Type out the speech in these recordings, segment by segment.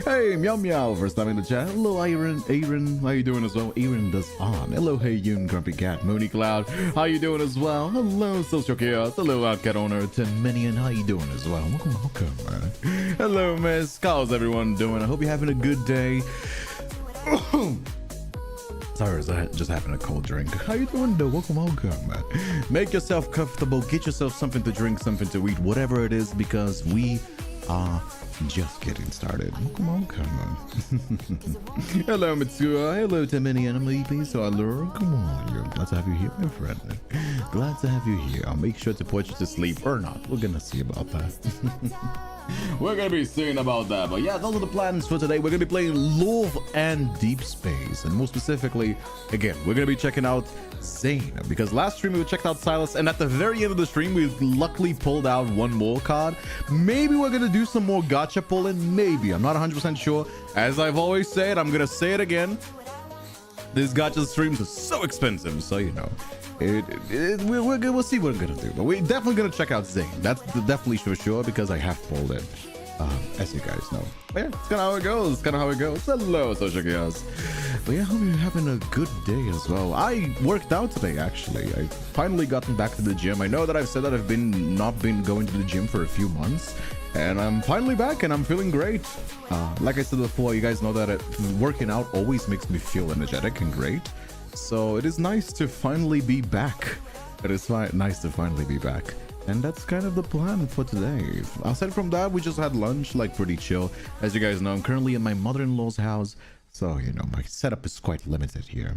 Hey, Meow Meow, first time in the chat. Hello, Aaron. How you doing as well? Aaron does on. Hello, Hey Yoon, Grumpy Cat, Mooney Cloud. How you doing as well? Hello, Social Chaos. Hello, Outcat Owner, Minion. How you doing as well? Welcome, man. Hello, Miss. How's everyone doing? I hope you're having a good day. Sorry, I just having a cold drink. How you doing though? Welcome, man. Make yourself comfortable. Get yourself something to drink, something to eat, whatever it is, because we are just getting started. Welcome, man. Hello, Mitsuha. Hello, Timini and Amiibi. So, come on. You're glad to have you here, my friend. Glad to have you here. I'll make sure to put you to sleep or not. We're gonna see about that. We're gonna be seeing about that, but yeah, those are the plans for today. We're gonna be playing Love and Deep Space, and more specifically, again, we're gonna be checking out Zayne, because last stream we checked out Silas, and at the very end of the stream we luckily pulled out one more card. Maybe we're gonna do some more gacha pulling, maybe. I'm not 100% sure. As I've always said, I'm gonna say it again, these gacha streams are so expensive, so you know, we'll see what I'm gonna do, but we're definitely gonna check out Zayne. That's definitely for sure, because I have pulled it, as you guys know. But yeah, it's kind of how it goes. Hello, Social Chaos. But yeah, I hope you're having a good day as well. I worked out today, actually. I finally gotten back to the gym. I know that I've said that I've not been going to the gym for a few months, and I'm finally back and I'm feeling great. Like I said before, you guys know that working out always makes me feel energetic and great. So it is nice to finally be back. It is nice to finally be back. And that's kind of the plan for today. Aside from that, we just had lunch, like pretty chill. As you guys know, I'm currently in my mother-in-law's house. So, you know, my setup is quite limited here.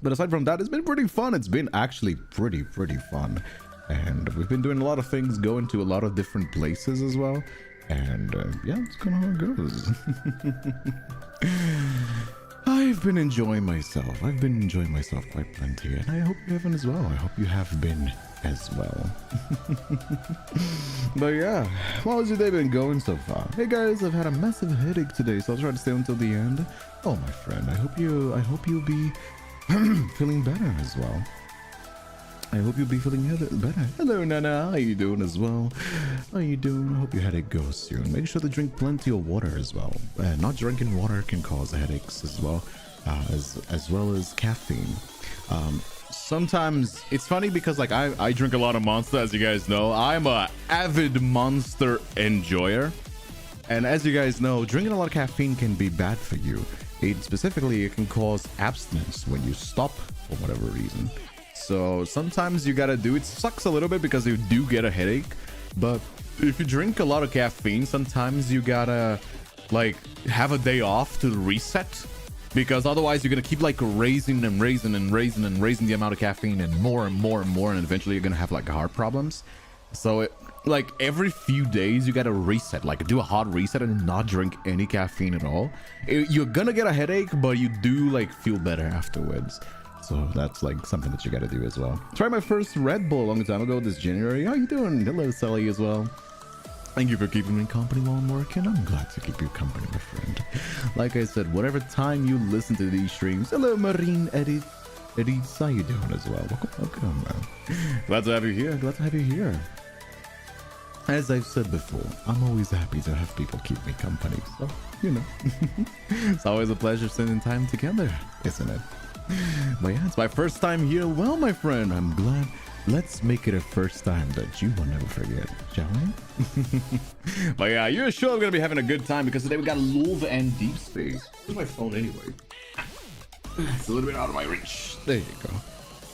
But aside from that, it's been pretty fun. It's been actually pretty fun. And we've been doing a lot of things, going to a lot of different places as well. And yeah, that's kind of how it goes. I've been enjoying myself. quite plenty, and I hope you haven't as well. I hope you have been as well. But yeah, how's your day been going so far? Hey guys, I've had a massive headache today, so I'll try to stay until the end. Oh my friend, I hope you'll be feeling better as well. I hope you'll be feeling better. Hello, Nana. How you doing as well? How you doing? I hope your headache goes soon. Make sure to drink plenty of water as well. Not drinking water can cause headaches as well, as well as caffeine. Sometimes it's funny because like I drink a lot of Monster, as you guys know. I'm a avid Monster enjoyer, and as you guys know, drinking a lot of caffeine can be bad for you. Specifically, it can cause abstinence when you stop for whatever reason. So sometimes you gotta do it. Sucks a little bit because you do get a headache, but if you drink a lot of caffeine, sometimes you gotta like have a day off to reset, because otherwise you're gonna keep like raising the amount of caffeine and more, and eventually you're gonna have like heart problems. So like every few days you gotta reset, like do a hard reset and not drink any caffeine at all. You're gonna get a headache, but you do like feel better afterwards. So that's like something that you gotta do as well. Tried my first Red Bull a long time ago this January. How you doing? Hello, Sally as well. Thank you for keeping me company while I'm working. I'm glad to keep you company, my friend. Like I said, whatever time you listen to these streams. Hello, Marine Edith. Edith, how you doing as well? Welcome, man. Glad to have you here. As I've said before, I'm always happy to have people keep me company. So, you know. It's always a pleasure spending time together, isn't it? But yeah, it's my first time here. Well, my friend, I'm glad. Let's make it a first time that you will never forget, shall we? But yeah, you're sure I'm gonna be having a good time, because today we got Love and Deep Space. Where's my phone anyway? It's a little bit out of my reach. There you go.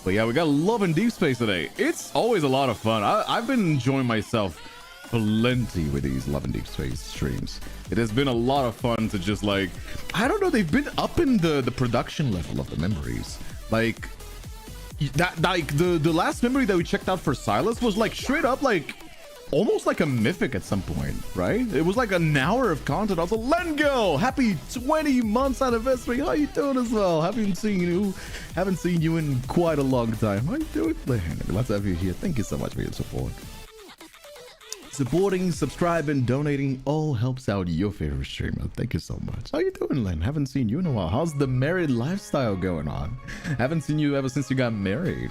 But yeah, we got Love and Deep Space today. It's always a lot of fun. I've been enjoying myself plenty with these Love and Deep Space streams. It has been a lot of fun to just like, I don't know, they've been up in the production level of the memories. Like that, like the last memory that we checked out for Silas was like straight up like almost like a mythic at some point, right? It was like an hour of content. I was like, Lengo, happy 20 months anniversary. How you doing as well? Haven't seen you in quite a long time. How you doing? Glad to have you here. Thank you so much for your support. Supporting, subscribing, donating all helps out your favorite streamer. Thank you so much. How you doing, Len? Haven't seen you in a while. How's the married lifestyle going on? Haven't seen you ever since you got married.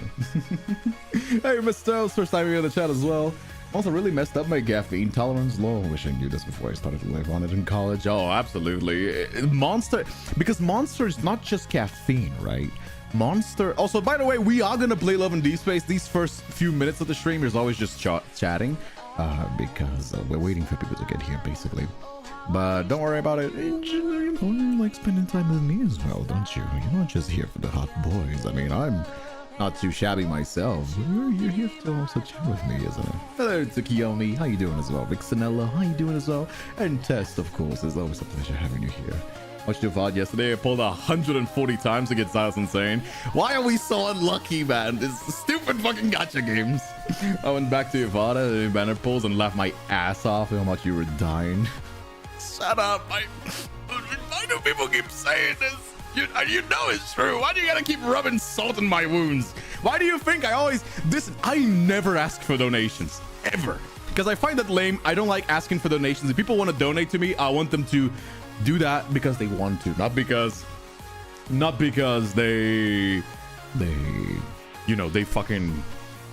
Hey, Mr. Styles, first time here in the chat as well. Also, really messed up my caffeine tolerance low. I wish I knew this before I started to live on it in college. Oh, absolutely. Monster, because Monster is not just caffeine, right? Monster. Also, by the way, we are gonna play Love and Deepspace. These first few minutes of the stream is always just chatting, because we're waiting for people to get here, basically. But don't worry about it. You like spending time with me as well, don't you? You're not just here for the hot boys. I mean, I'm not too shabby myself. You're here to also chat with me, isn't it? Hello, Tsukiyomi. How you doing as well? Vixenella, how you doing as well? And Test, of course. It's always a pleasure having you here. Watched your VOD yesterday. I pulled 140 times against Silas and Zayne. Why are we so unlucky, man? This stupid fucking gacha games. I went back to your VOD, banner pulls, and laughed my ass off how much you were dying. Shut up. Why do people keep saying this? You know it's true. Why do you gotta keep rubbing salt in my wounds? Why do you think I never ask for donations, ever. Because I find that lame. I don't like asking for donations. If people want to donate to me, I want them to do that because they want to, not because they fucking,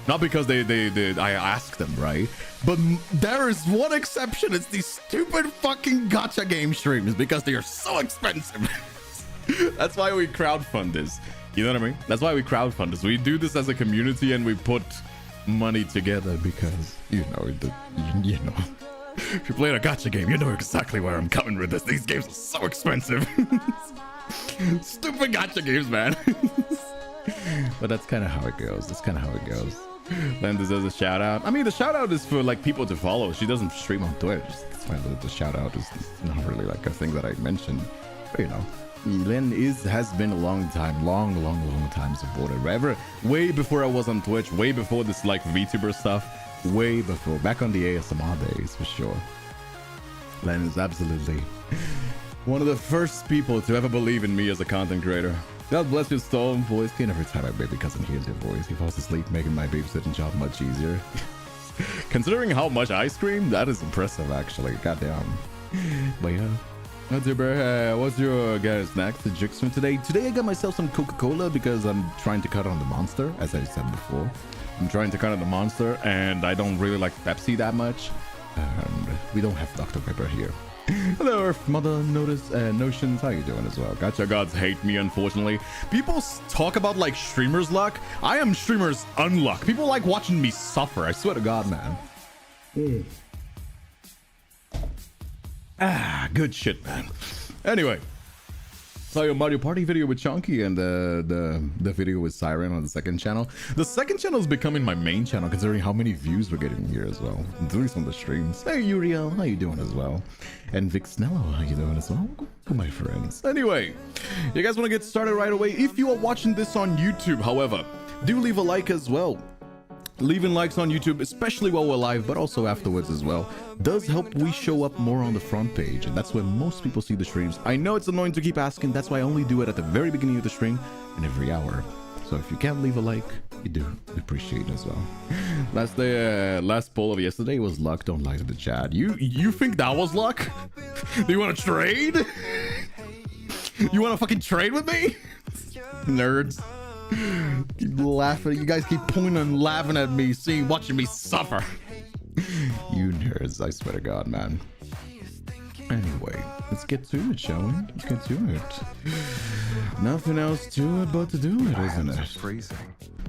not because I ask them, right? But there is one exception. It's these stupid fucking gacha game streams because they are so expensive. That's why we crowdfund this. You know what I mean? That's why we crowdfund this. We do this as a community and we put money together because, you know. If you're playing a gacha game, you know exactly where I'm coming with this. These games are so expensive. Stupid gacha games, man. But that's kind of how it goes. Len deserves a shout out. I mean, the shout out is for like people to follow. She doesn't stream on Twitch. That's why the shout out is not really like a thing that I mentioned. But you know, Len has been a long time supporter. Way before I was on Twitch, way before this like VTuber stuff, way before, back on the ASMR days for sure. Len is absolutely one of the first people to ever believe in me as a content creator. God bless your soul, voice. Can every time my baby cousin hears your voice, he falls asleep, making my babysitting job much easier. Considering how much I scream, that is impressive, actually. Goddamn. But yeah. What's your guys' snacks? The Jixman today? Today I got myself some Coca-Cola because I'm trying to cut on the Monster, as I said before. I'm trying to cut on the Monster, and I don't really like Pepsi that much. And we don't have Dr. Pepper here. Hello, Earth Mother Notions. How you doing as well? Gacha gods hate me, unfortunately. People talk about like streamers' luck. I am streamers' unluck. People like watching me suffer. I swear to God, man. Good shit, man. Anyway, saw your Mario Party video with Chunky and the video with Siren on the second channel. The second channel is becoming my main channel, considering how many views we're getting here as well. I'm doing some of the streams. Hey, Uriel, how you doing as well? And Vixnello, how you doing as well? My friends. Anyway, you guys want to get started right away? If you are watching this on YouTube, however, do leave a like as well. Leaving likes on YouTube, especially while we're live, but also afterwards as well, does help we show up more on the front page, and that's where most people see the streams. I know it's annoying to keep asking, that's why I only do it at the very beginning of the stream and every hour. So if you can leave a like, you do appreciate it as well. Last poll of yesterday was luck. Don't lie to the chat. You think that was luck? Do you want to trade? You want to fucking trade with me? Nerds. Keep laughing. You guys keep pointing and laughing at me, watching me suffer. You nerds, I swear to God, man. Anyway, let's get to it, shall we? Let's get to it. Nothing else to it but to do it, isn't it?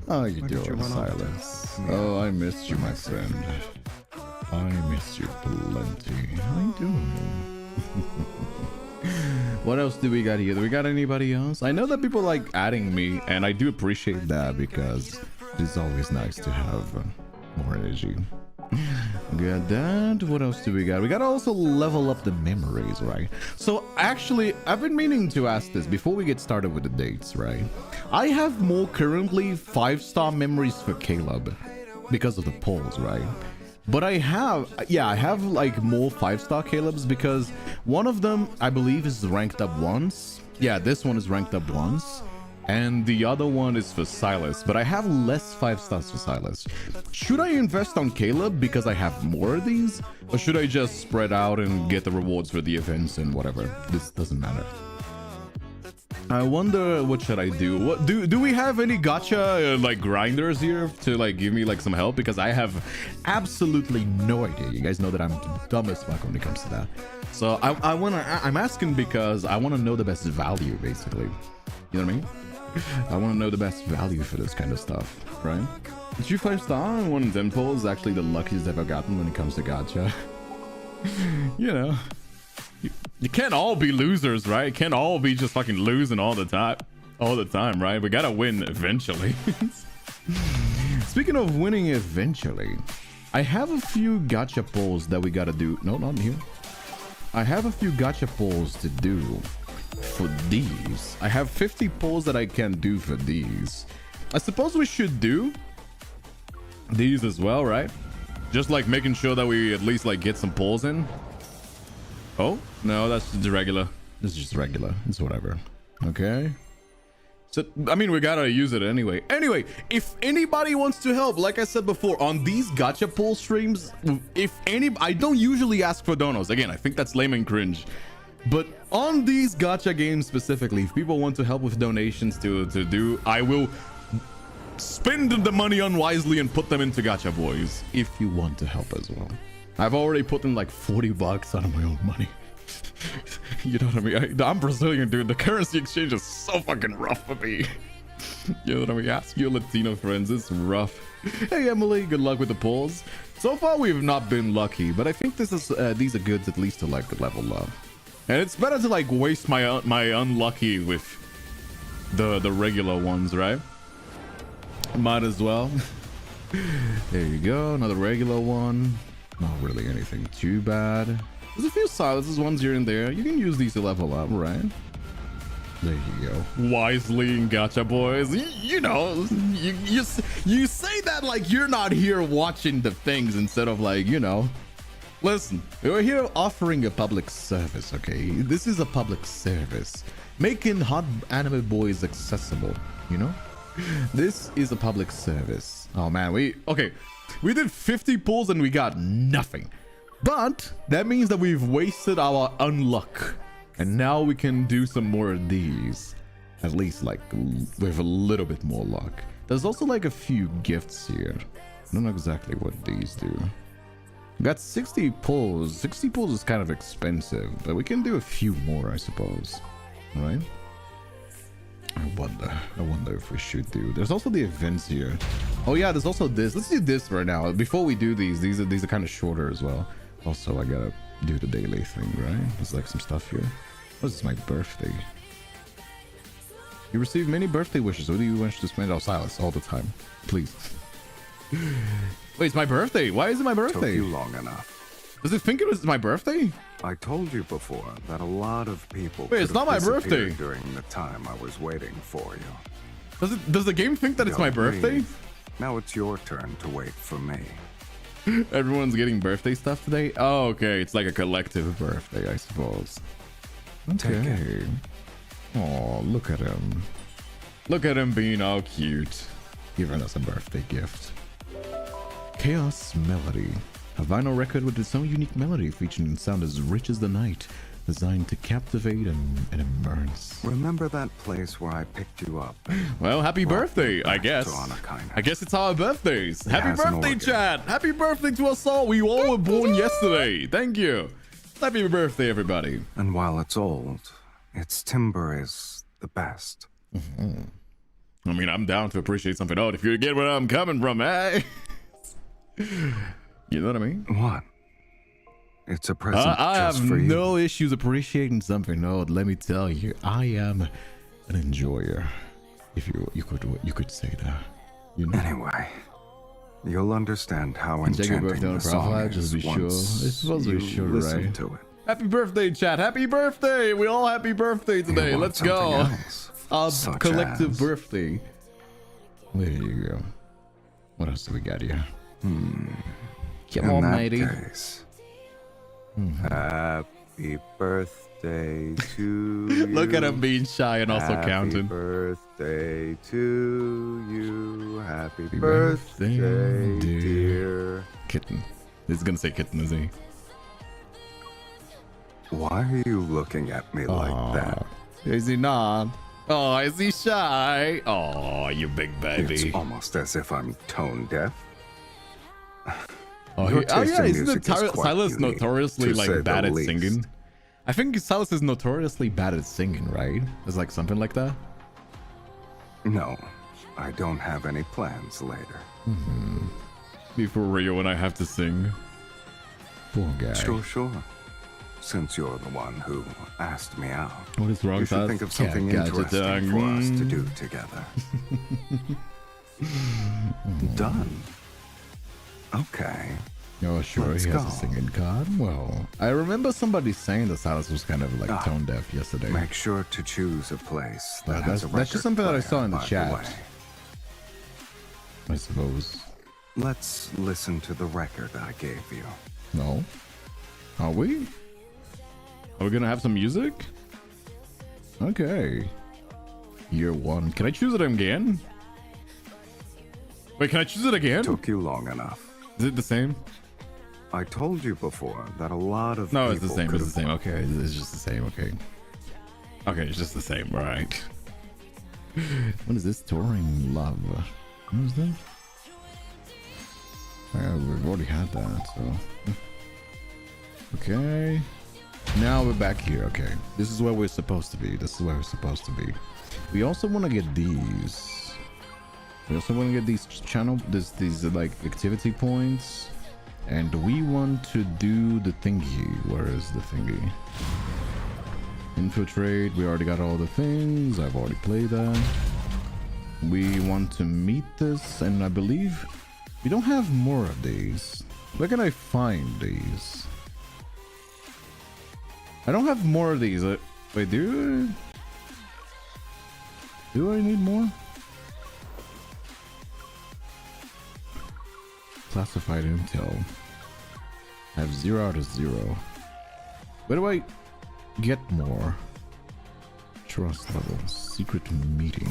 How you doing, Silas? Oh, I missed you, my friend. I missed you plenty. How you doing? What else do we got here? Do we got anybody else? I know that people like adding me, and I do appreciate that because it's always nice to have more energy. Got that. What else do we got? We gotta also level up the memories, right? So actually, I've been meaning to ask this before we get started with the dates, right? I have more currently 5-star memories for Caleb because of the polls, right? But I have like more 5-star Caleb's because one of them I believe is ranked up once. Yeah, this one is ranked up once. And the other one is for Silas, but I have less 5 stars for Silas. Should I invest on Caleb because I have more of these? Or should I just spread out and get the rewards for the events and whatever? This doesn't matter. I wonder what should I do? What do we have any gacha like grinders here to like give me like some help? Because I have absolutely no idea. You guys know that I'm dumb as fuck when it comes to that. So I'm asking because I want to know the best value, basically. You know what I mean? I want to know the best value for this kind of stuff, right? Did you 5-star? One of them polls is actually the luckiest I've ever gotten when it comes to gacha. You know. You can't all be losers, right? It can't all be just fucking losing all the time, right? We gotta win eventually. Speaking of winning eventually, I have a few gacha polls that we gotta do. No, not here. I have a few gacha polls to do for these. I have 50 polls that I can do for these. I suppose we should do these as well, right? Just like making sure that we at least like get some polls in. Oh, no, that's just regular. This is just regular. It's whatever. Okay. So, I mean, we gotta use it anyway. Anyway, if anybody wants to help, like I said before, on these gacha poll streams, I don't usually ask for donos. Again, I think that's lame and cringe. But on these gacha games specifically, if people want to help with donations to do, I will spend the money unwisely and put them into gacha boys. If you want to help as well. I've already put in like 40 bucks out of my own money. You know what I mean? I'm Brazilian, dude. The currency exchange is so fucking rough for me. You know what I mean? Ask your Latino friends. It's rough. Hey, Emily. Good luck with the polls. So far, we've not been lucky, but I think this is these are good at least to like level up. And it's better to like waste my unlucky with the regular ones, right? Might as well. There you go. Another regular one. Not really anything too bad. There's a few silences ones here and there. You can use these to level up, right? There you go. Wisely in gacha boys. You know, you say that like you're not here watching the things instead of like, you know. Listen, we're here offering a public service, okay? This is a public service. Making hot anime boys accessible, you know? This is a public service. Oh man, we did 50 pulls and we got nothing. But that means that we've wasted our unluck. And now we can do some more of these. At least like with a little bit more luck. There's also like a few gifts here. I don't know exactly what these do. We got 60 pulls. 60 pulls is kind of expensive, but we can do a few more, I suppose. Right? I wonder if we should do. There's also the events here. Oh yeah, there's also this. Let's do this right now. Before we do these are kind of shorter as well. Also, I gotta do the daily thing, right? There's like some stuff here. What is this, my birthday? You receive many birthday wishes. What do you wish to spend? Oh, Silas, all the time. Please. Wait, it's my birthday. Why is it my birthday? Took you long enough. Does it think it was my birthday? I told you before that a lot of people. Wait, it's not my birthday. During the time I was waiting for you. Does the game think that it's my birthday? Now it's your turn to wait for me. Everyone's getting birthday stuff today? Oh, okay. It's like a collective birthday, I suppose. Okay. Oh, look at him. Look at him being all cute. Giving us a birthday gift. Chaos Melody. A vinyl record with its own unique melody featuring sound as rich as the night, designed to captivate and immerse. Remember that place where I picked you up? Well, happy birthday, I guess. I guess it's our birthdays. Happy birthday, chat! Happy birthday to us all. We all were born yesterday. Thank you. Happy birthday, everybody. And while it's old, its timbre is the best. Mm-hmm. I mean, I'm down to appreciate something old if you get where I'm coming from, eh? You know what I mean? What? It's a present I just have for you. no issues appreciating something old. Let me tell you, I am an enjoyer. If you could say that. You know? Anyway, you'll understand how enchanting the song is just be sure. once It's supposed to be sure, listen right? to it. Happy birthday, chat! Happy birthday! We all happy birthday today. You want Let's go. Our such collective as... birthday. There you go. What else do we got here? Come on, matey. Case, happy birthday to you. Look at him being shy and also counting. Happy birthday to you. Happy birthday, dear. Kitten. He's gonna say kitten, is he? Why are you looking at me like that? Is he not? Oh, is he shy? Oh, you big baby. It's almost as if I'm tone deaf. Oh, yeah, isn't Silas notoriously like bad at singing? I think Silas is notoriously bad at singing, right? It's like something like that. No, I don't have any plans later. Before Rio and I have to sing. Poor guy. Sure. Since you're the one who asked me out, what is wrong, you should think of something interesting for us to do together. Done. Okay. Oh, sure, he has a singing card. Well, I remember somebody saying that Silas was kind of like tone deaf yesterday. Make sure to choose a place that has a record. That's just something that I saw in the chat. I suppose. Let's listen to the record I gave you. No. Are we? Are we gonna have some music? Okay. Year 1. Can I choose it again? Wait, can I choose it again? Took you long enough. Is it the same? I told you before that a lot of no, it's the same. It's the same. Okay, it's just the same. Okay. Okay, it's just the same. Right. What is this? Touring Love. What is that? Yeah, we've already had that. So. Okay. Now we're back here. Okay, this is where we're supposed to be. This is where we're supposed to be. We also want to get these. We also want to get these these like activity points, and we want to do the thingy. Where is the thingy? Infiltrate. We already got all the things. I've already played that. We want to meet this, and I believe we don't have more of these. Where can I find these? I don't have more of these. Wait, do I need more? Classified intel. I have 0 out of 0. Where do I get more? Trust level. Secret meeting.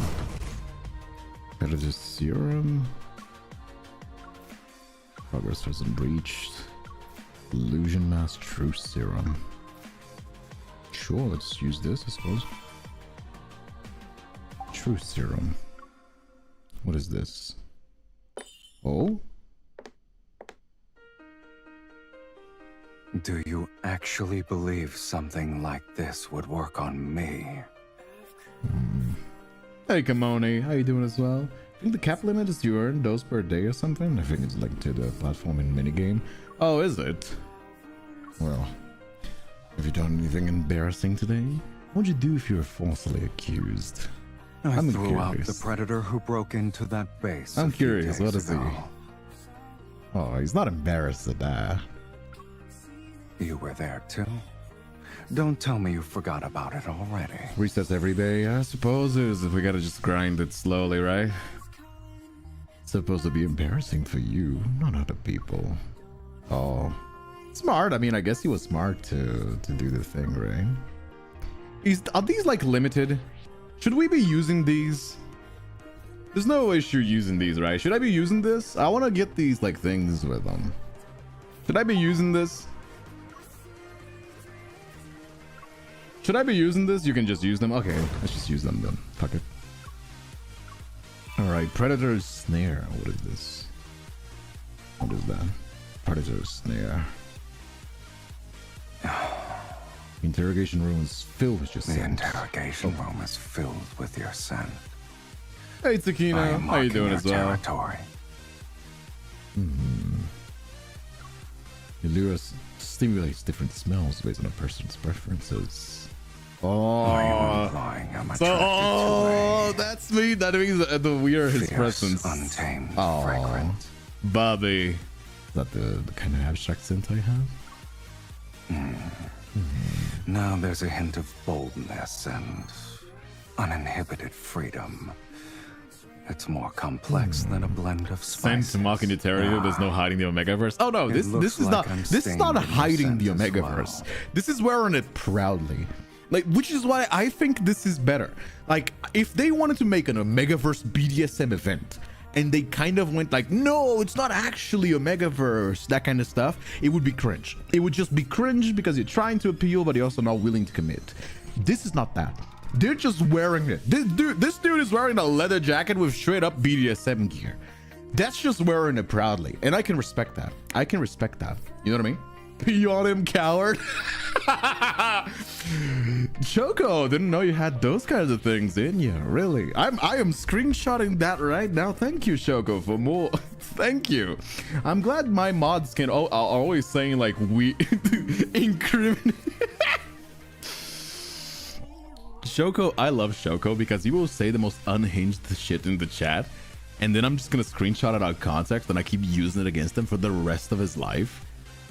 Predator serum. Progress hasn't reached. Illusion mask true serum. Sure, let's use this, I suppose. True serum. What is this? Oh? Do you actually believe something like this would work on me? Hey, Kamoni, how you doing as well? I think the cap limit is you earn those per day or something. I think it's linked to the platforming minigame. Oh, is it? Well, have you done anything embarrassing today? What'd you do if you were falsely accused? I threw out the predator who broke into that base. I'm curious, what is he? Oh, he's not embarrassed at that. You were there too? Don't tell me you forgot about it already. Resets every day, I suppose. If we gotta just grind it slowly, right? It's supposed to be embarrassing for you, not other people. Oh, smart. I mean, I guess he was smart to do the thing, right? Are these like limited? Should we be using these? There's no issue using these, right? Should I be using this? I want to get these like things with them. Should I be using this? Should I be using this? You can just use them. Okay, let's just use them then. Fuck it. Alright, Predator's Snare. What is this? What is that? Predator's Snare. Interrogation room is filled with your scent. The interrogation room is filled with your scent. Hey, Takina. How you doing as well? Territory. Illura stimulates different smells based on a person's preferences. Oh, that's me. That means the weird his presence. Untamed, fragrant. Bobby. Is that the kind of abstract scent I have? Now there's a hint of boldness and uninhibited freedom. It's more complex than a blend of spices. Sent to mock into territory. There's no hiding the Omegaverse. Oh no, this is not hiding the Omegaverse. Well. This is wearing it proudly. Like, which is why I think this is better. Like, if they wanted to make an Omegaverse BDSM event and they kind of went like, no, it's not actually Omegaverse, that kind of stuff, it would be cringe. It would just be cringe because you're trying to appeal, but you're also not willing to commit. This is not that. Dude just wearing it. This dude is wearing a leather jacket with straight up BDSM gear. That's just wearing it proudly. And I can respect that. I can respect that. You know what I mean? Pee on him, coward. Choco, didn't know you had those kinds of things in you. Really? I am screenshotting that right now. Thank you, Choco, for more. Thank you. I'm glad my mods can are always saying like we incriminate. Shoko, I love Shoko because he will say the most unhinged shit in the chat, and then I'm just gonna screenshot it out of context and I keep using it against him for the rest of his life.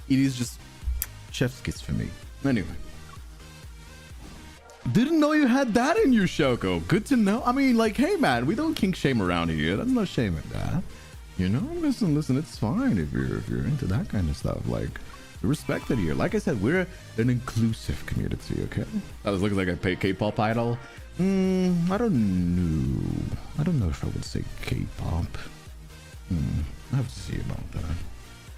It is just chef's kiss for me. Anyway, didn't know you had that in you, Shoko. Good to know. I mean, like, hey man, we don't kink shame around here. There's no shame in that. You know, listen, it's fine if you're into that kind of stuff. Like, respect it here. Like I said, we're an inclusive community, okay? I was looking like a K-pop idol. I don't know. I don't know if I would say K-pop. I have to see about that.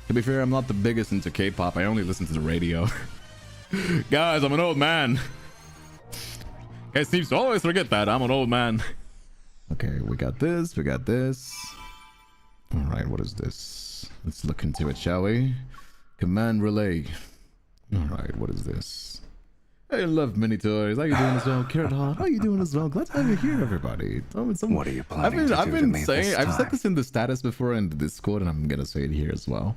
To be fair, I'm not the biggest into K-pop. I only listen to the radio. Guys, I'm an old man. Guys seems to always forget that. I'm an old man. Okay, we got this. We got this. All right, what is this? Let's look into it, shall we? Command relay. All right, what is this? Hey, love mini toys. How you doing as well? Carrot Hot, how you doing as well? Glad to have you here, everybody. What are you planning to do to me this time? I've said this in the status before in the Discord, and I'm gonna say it here as well.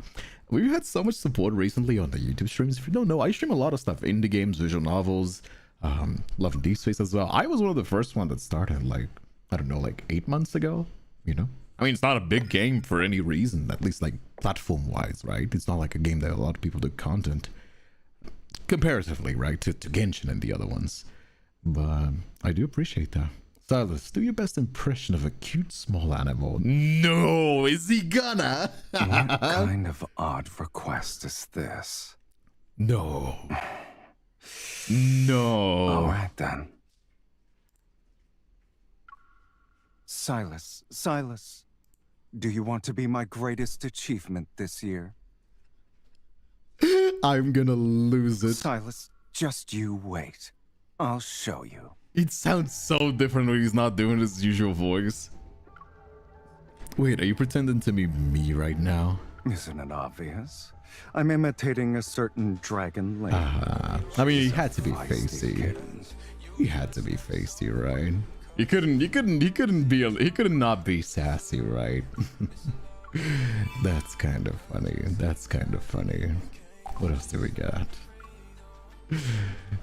We've had so much support recently on the YouTube streams. If you don't know, I stream a lot of stuff: indie games, visual novels, loving Deepspace as well. I was one of the first ones that started, like, I don't know, like 8 months ago. You know, I mean, it's not a big game for any reason, at least like platform wise, right? It's not like a game that a lot of people do content comparatively, right, to Genshin and the other ones. But I do appreciate that. Silas, do your best impression of a cute small animal. No, is he gonna? What kind of odd request is this? No. No. All right then. Silas, do you want to be my greatest achievement this year? I'm gonna lose it. Silas, just you wait. I'll show you. It sounds so different when he's not doing his usual voice. Wait, are you pretending to be me right now? Isn't it obvious? I'm imitating a certain dragon lady. I mean, he had to be feisty. He had to be feisty, right? He couldn't not be sassy, right? That's kind of funny. What else do we got?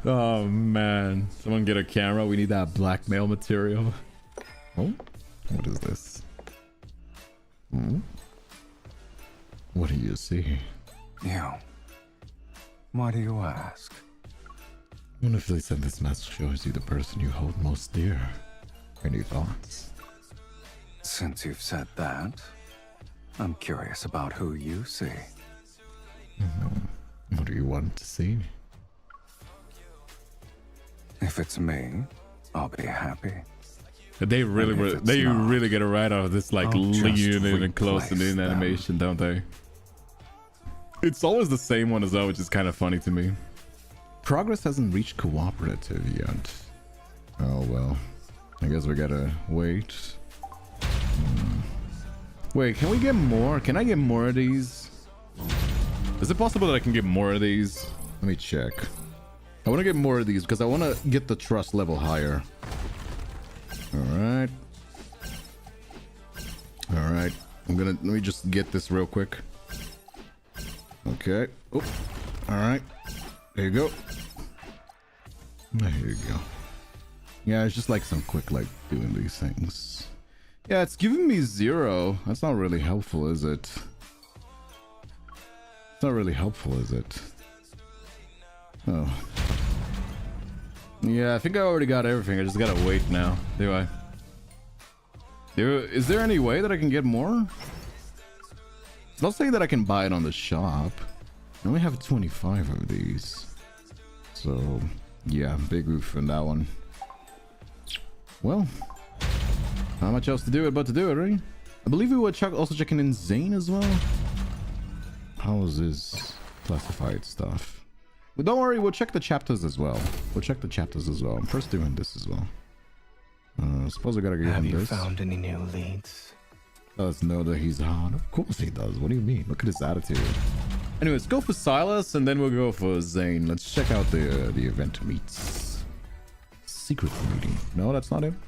Oh man, someone get a camera. We need that blackmail material. Oh, what is this? What do you see? You. Why do you ask? What if they said this message shows you the person you hold most dear? Any thoughts? Since you've said that, I'm curious about who you see. What do you want to see? If it's me, I'll be happy. They really get a right out of this, like, leaning in and closing in animation, don't they? It's always the same one as well, which is kind of funny to me. Progress hasn't reached cooperative yet. Oh well, I guess we gotta wait. Wait, can we get more? Can I get more of these? Is it possible that I can get more of these? Let me check. I want to get more of these because I want to get the trust level higher. All right. Let me just get this real quick. Okay. Oh, all right. There you go. There you go. Yeah, it's just like some quick, like, doing these things. Yeah, it's giving me 0. That's not really helpful, is it? It's not really helpful, is it? Oh. Yeah, I think I already got everything. I just gotta wait now. Do I? Is there any way that I can get more? It's not saying that I can buy it on the shop. I only have 25 of these. So, yeah, big oof on that one. Well, not much else to do but to do it, right? I believe we were also checking in Zayne as well. How is his classified stuff? But don't worry, we'll check the chapters as well. We'll check the chapters as well. I'm first doing this as well. Suppose I gotta get Have on you this. found any new leads? Does know that he's hot. Of course he does. What do you mean? Look at his attitude. Anyways, go for Silas and then we'll go for Zayne. Let's check out the event meets. Secret meeting. No, that's not him.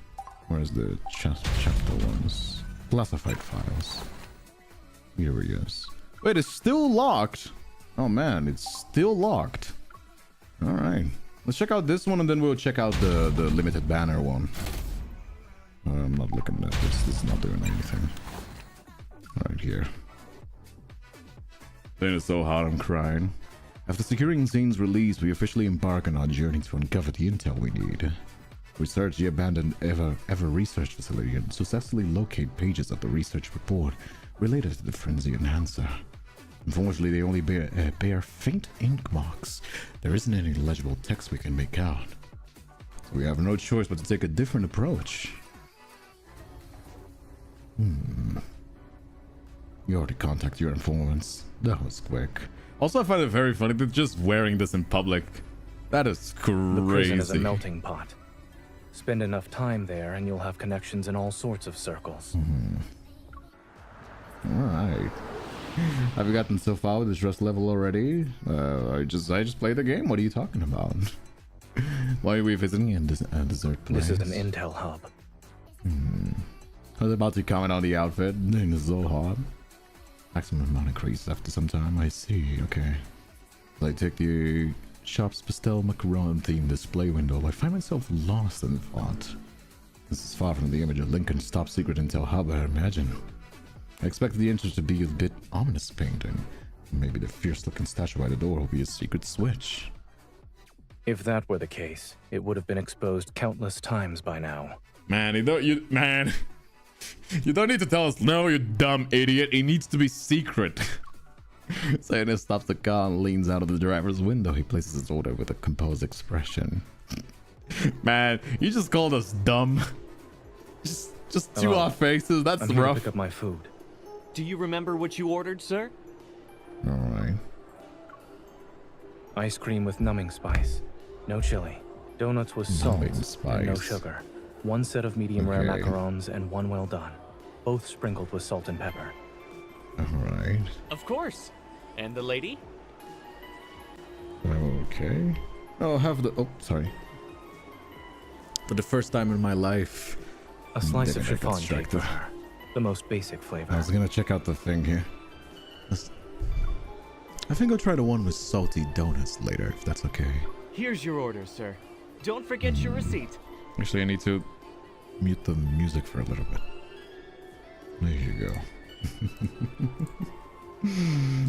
Where's the chapter ones? Classified files. Here he is. Wait, it's still locked. Oh man, it's still locked. All right. Let's check out this one and then we'll check out the limited banner one. I'm not looking at this. This is not doing anything. Right here. Then it's so hot I'm crying. After securing Zayne's release, we officially embark on our journey to uncover the intel we need. We search the abandoned Ever research facility and successfully locate pages of the research report related to the frenzy enhancer. Unfortunately, they only bear faint ink marks. There isn't any legible text we can make out. So we have no choice but to take a different approach. You already contacted your informants. That was quick. Also, I find it very funny that just wearing this in public. That is crazy. The prison is a melting pot. Spend enough time there and you'll have connections in all sorts of circles. Alright. Have you gotten so far with the stress level already? I just played the game. What are you talking about? Why are we visiting a desert place? This is an intel hub. I was about to comment on the outfit. Dang, this is so hot. Maximum amount increase after some time. I see. Okay. I take the shop's pastel macaron themed display window. I find myself lost in thought. This is far from the image of Lincoln's top secret intel hub, I imagine. I expect the entrance to be a bit ominous painting. Maybe the fierce-looking statue by the door will be a secret switch. If that were the case, it would have been exposed countless times by now. Man, you don't need to tell us no, you dumb idiot. It needs to be secret. Zayne stops the car and leans out of the driver's window. He places his order with a composed expression. Man, you just called us dumb. Just to our faces. That's I'm here to rough. pick up my food. Do you remember what you ordered, sir? All right. Ice cream with numbing spice. No chili. Donuts with salt Numbing and no spice. sugar. One set of medium rare Okay. macarons and one well done. Both sprinkled with salt and pepper. All right. Of course. And the lady? Okay. I'll have the... Oh, sorry. For the first time in my life... A slice of Didn't get chiffon cake distracted. for her. The most basic flavor. I was gonna check out the thing here. I think I'll try the one with salty donuts later, if that's okay. Here's your order, sir. Don't forget your receipt. Actually, I need to mute the music for a little bit. There you go.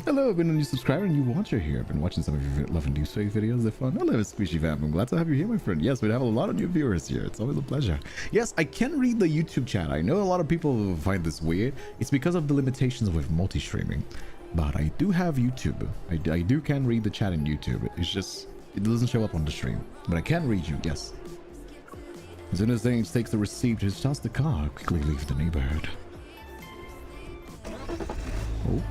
Hello, I've been a new subscriber and you watcher here. I've been watching some of your Love and Deepspace videos. They're fun. Hello, Squishy Fam. I'm glad to have you here, my friend. Yes, we have a lot of new viewers here. It's always a pleasure. Yes, I can read the YouTube chat. I know a lot of people find this weird. It's because of the limitations with multi-streaming. But I do have YouTube. I can read the chat in YouTube. It's just, it doesn't show up on the stream. But I can read you, yes. As soon as Zayne takes the receipt, he starts the car. Quickly leave the neighborhood. Oh.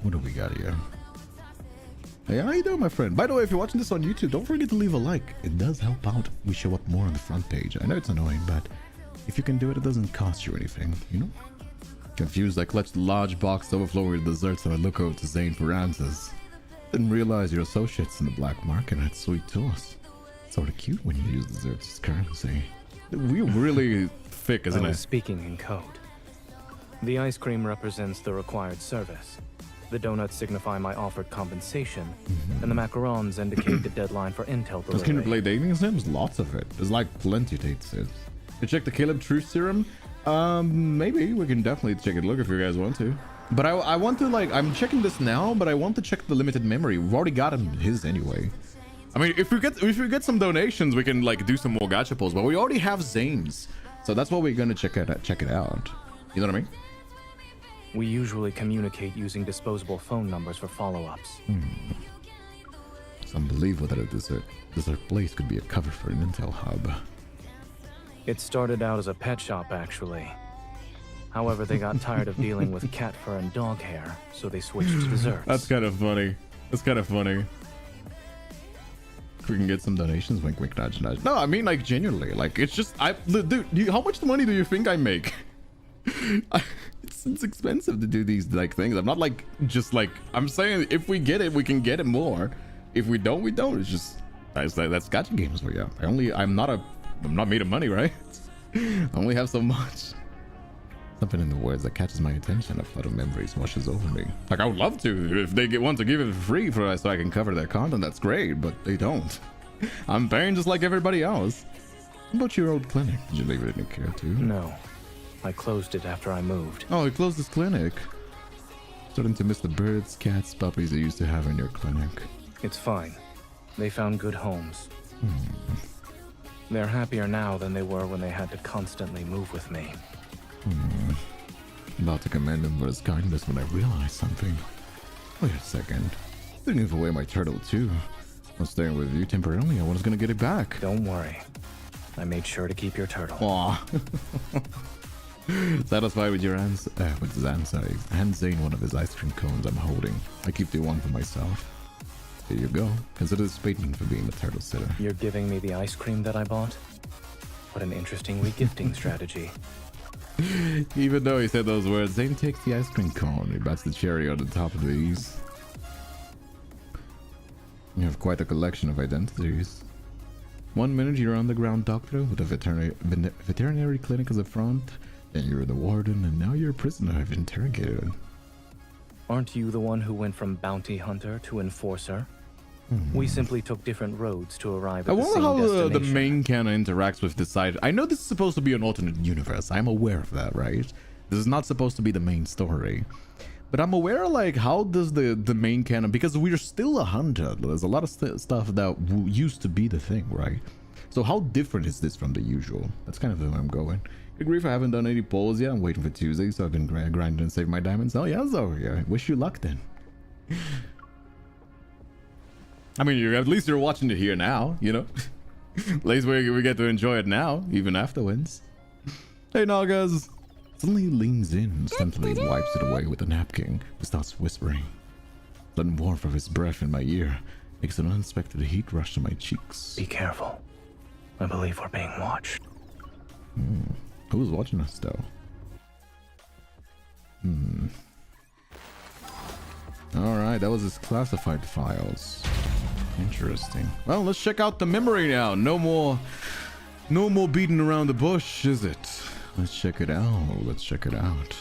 What do we got here? Hey, how you doing, my friend? By the way, if you're watching this on YouTube, don't forget to leave a like. It does help out. We show up more on the front page. I know it's annoying, but if you can do it, it doesn't cost you anything, you know? Confused, I clutch the large box overflow with desserts and I look over to Zayne for answers. Didn't realize your associates in the black market had sweet tools. Sort of cute when you use desserts as currency. We're really thick, isn't I was it? speaking in code. The ice cream represents the required service. The donuts signify my offered compensation, and the macarons indicate the deadline for intel Does Kinder delivery. play dating sims? Lots of it. There's like plenty of date sims. You check the Caleb Truth Serum? Maybe we can definitely take a look if you guys want to. But I want to, like, I'm checking this now, but I want to check the limited memory. We've already got him his anyway. I mean, if we get some donations, we can like do some more gacha pulls. But we already have Zayne's, so that's what we're gonna check it out. You know what I mean? We usually communicate using disposable phone numbers for follow-ups. It's unbelievable that a desert place could be a cover for an intel hub. It started out as a pet shop, actually. However, they got tired of dealing with cat fur and dog hair, so they switched to desserts. That's kind of funny. That's kind of funny. We can get some donations. Wink, wink, nudge, nudge. No, I mean, like, genuinely, like, it's just, dude, how much money do you think I make? It's expensive to do these like things. I'm not like, just like, I'm saying if we get it, we can get it more. If we don't, we don't. It's just, that's gacha games for you. I'm not made of money, right? I only have so much. Something in the words that catches my attention. A flood of memories washes over me. Like, I would love to. If they want to give it for free so I can cover their content, that's great, but they don't. I'm paying just like everybody else. What about your old clinic? Did you leave it in care too? No. I closed it after I moved. Oh, you closed this clinic. Starting to miss the birds, cats, puppies you used to have in your clinic. It's fine. They found good homes. They're happier now than they were when they had to constantly move with me. About to commend him for his kindness when I realized something. Wait a second. Didn't give away my turtle too. I'm staying with you temporarily. I was gonna get it back. Don't worry. I made sure to keep your turtle. Aw. Satisfied with your answer? With his answer, hand Zayne one of his ice cream cones I'm holding. I keep the one for myself. Here you go. Consider this payment for being the turtle sitter. You're giving me the ice cream that I bought? What an interesting regifting strategy. Even though he said those words, Zayne takes the ice cream cone. He bats the cherry on the top of these. You have quite a collection of identities. 1 minute you're on the ground doctor with a veterinary clinic as a front, then you're the warden, and now you're a prisoner I've interrogated. Aren't you the one who went from bounty hunter to enforcer? We simply took different roads to arrive at the same I wonder how destination. the main canon interacts with this side. I know this is supposed to be an alternate universe. I'm aware of that, right? This is not supposed to be the main story. But I'm aware, like, how does the main canon... Because we're still a hunter. There's a lot of stuff that used to be the thing, right? So how different is this from the usual? That's kind of where I'm going. Good grief, I haven't done any polls yet. I'm waiting for Tuesday, so I can grind and save my diamonds. Oh, yeah, so yeah. Wish you luck, then. I mean, at least you're watching it here now, you know? At least we get to enjoy it now, even afterwards. Hey, Nagas. Suddenly leans in, instantly wipes it away with a napkin, and starts whispering. Sudden warmth of his breath in my ear makes an unexpected heat rush to my cheeks. Be careful. I believe we're being watched. Who's watching us, though? Alright, that was his classified files. Interesting. Well, let's check out the memory now. No more beating around the bush, is it? Let's check it out. Let's check it out.